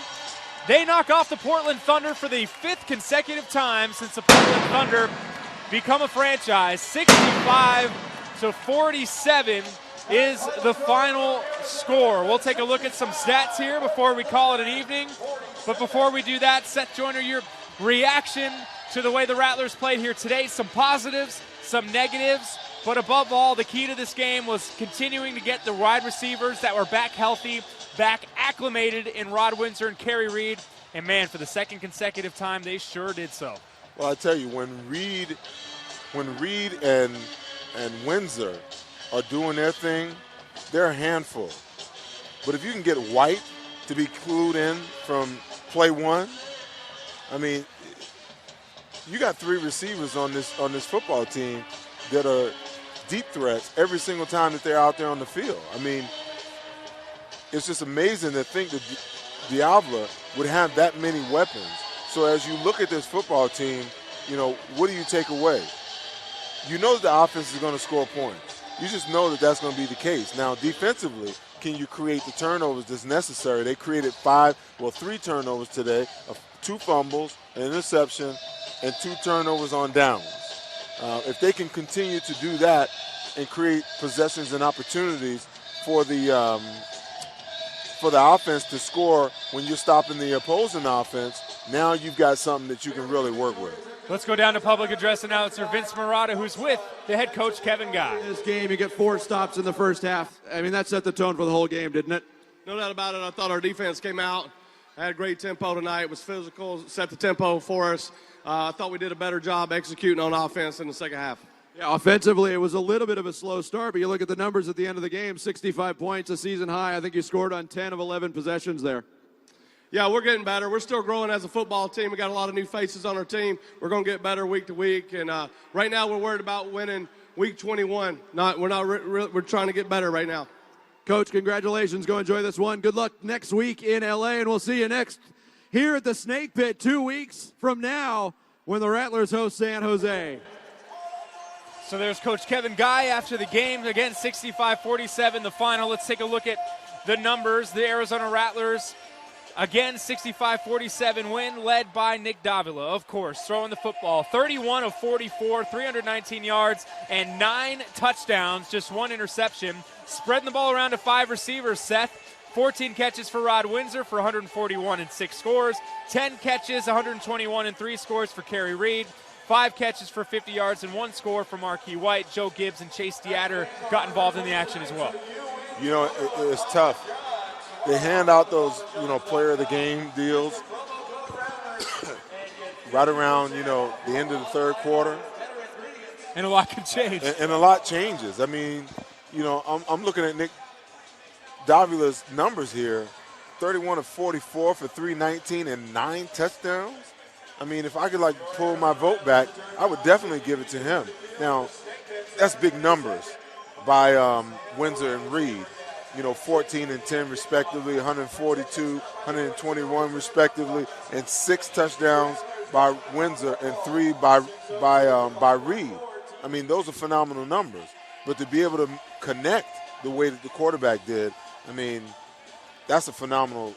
They knock off the Portland Thunder for the 5th consecutive time since the Portland Thunder become a franchise. 65-47 is the final score. We'll take a look at some stats here before we call it an evening. But before we do that, Seth Joyner, your reaction to the way the Rattlers played here today. Some positives, some negatives, but above all, the key to this game was continuing to get the wide receivers that were back healthy, back acclimated in Rod Windsor and Kerry Reed. And man, for the second consecutive time, they sure did so. Well, I tell you, when Reed and Windsor are doing their thing, they're a handful. But if you can get White to be clued in from play one, I mean, you got 3 receivers on this football team that are deep threats every single time that they're out there on the field. I mean, it's just amazing to think that Diavla would have that many weapons. So as you look at this football team, you know, what do you take away? You know that the offense is going to score points. You just know that that's going to be the case. Now, defensively, can you create the turnovers that's necessary? They created 3 turnovers today, 2 fumbles, an interception, and 2 turnovers on downs. If they can continue to do that and create possessions and opportunities for the offense to score when you're stopping the opposing offense, now you've got something that you can really work with. Let's go down to public address announcer Vince Marotta, who's with the head coach Kevin Guy. This game, you get 4 stops in the first half. I mean, that set the tone for the whole game, didn't it? No doubt about it. I thought our defense came out I had a great tempo tonight. It was physical, set the tempo for us. I thought we did a better job executing on offense in the second half. Yeah, offensively, it was a little bit of a slow start, but you look at the numbers at the end of the game, 65 points, a season high. I think you scored on 10 of 11 possessions there. Yeah, we're getting better. We're still growing as a football team. We got a lot of new faces on our team. We're going to get better week to week, and right now we're worried about winning week 21. We're trying to get better right now. Coach, congratulations. Go enjoy this one. Good luck next week in L.A., and we'll see you next here at the Snake Pit 2 weeks from now when the Rattlers host San Jose. So there's Coach Kevin Guy after the game. Again, 65-47, the final. Let's take a look at the numbers. The Arizona Rattlers, again, 65-47 win, led by Nick Davila, of course, throwing the football. 31 of 44, 319 yards, and 9 touchdowns, just 1 interception. Spreading the ball around to 5 receivers, Seth. 14 catches for Rod Windsor for 141 and 6 scores. 10 catches, 121 and 3 scores for Kerry Reed. 5 catches for 50 yards and 1 score for Marquis White. Joe Gibbs and Chase Deatter got involved in the action as well. You know, it's tough. They hand out those, player of the game deals right around, the end of the third quarter. And a lot can change. And a lot changes. I mean, I'm looking at Nick Davila's numbers here. 31 of 44 for 319 and 9 touchdowns. I mean, if I could, pull my vote back, I would definitely give it to him. Now, that's big numbers by Windsor and Reed. 14 and 10 respectively, 142, 121 respectively, and 6 touchdowns by Windsor and 3 by Reed. I mean, those are phenomenal numbers. But to be able to connect the way that the quarterback did, I mean, that's a phenomenal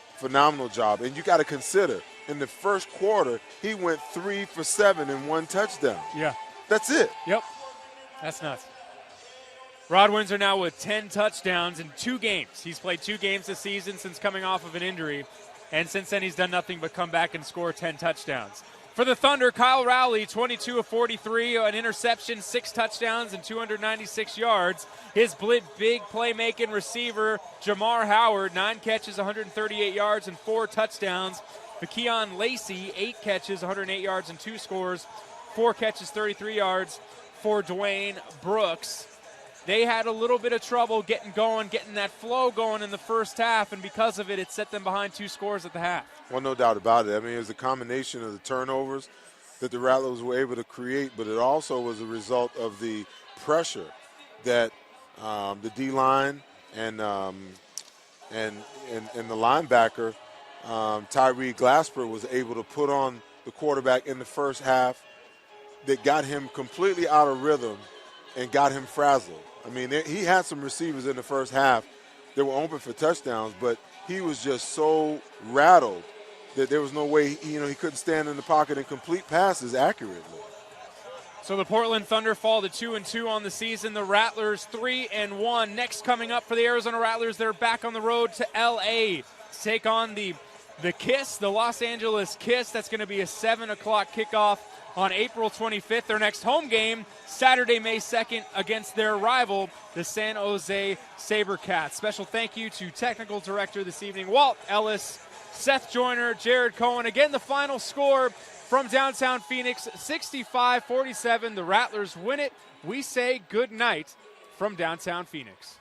job. And you got to consider, in the first quarter, he went 3 for 7 and 1 touchdown. Yeah. That's it. Yep. That's nuts. Rod Windsor now with 10 touchdowns in 2 games. He's played 2 games this season since coming off of an injury, and since then he's done nothing but come back and score 10 touchdowns. For the Thunder, Kyle Rowley, 22 of 43, an interception, 6 touchdowns, and 296 yards. His big playmaking receiver, Jamar Howard, 9 catches, 138 yards, and 4 touchdowns. McKeon Lacey, 8 catches, 108 yards, and 2 scores. 4 catches, 33 yards for Dwayne Brooks. They had a little bit of trouble getting that flow going in the first half, and because of it, it set them behind 2 scores at the half. Well, no doubt about it. I mean, it was a combination of the turnovers that the Rattlers were able to create, but it also was a result of the pressure that the D-line and the linebacker, Tyree Glasper, was able to put on the quarterback in the first half that got him completely out of rhythm and got him frazzled. I mean, he had some receivers in the first half that were open for touchdowns, but he was just so rattled that there was no way, he couldn't stand in the pocket and complete passes accurately. So the Portland Thunder fall to 2-2 on the season. The Rattlers 3-1. Next coming up for the Arizona Rattlers, they're back on the road to L.A. to take on the Kiss, the Los Angeles Kiss. That's going to be a 7 o'clock kickoff on April 25th. Their next home game, Saturday, May 2nd, against their rival, the San Jose SaberCats. Special thank you to Technical Director this evening, Walt Ellis, Seth Joyner, Jared Cohen. Again, the final score from downtown Phoenix, 65-47. The Rattlers win it. We say good night from downtown Phoenix.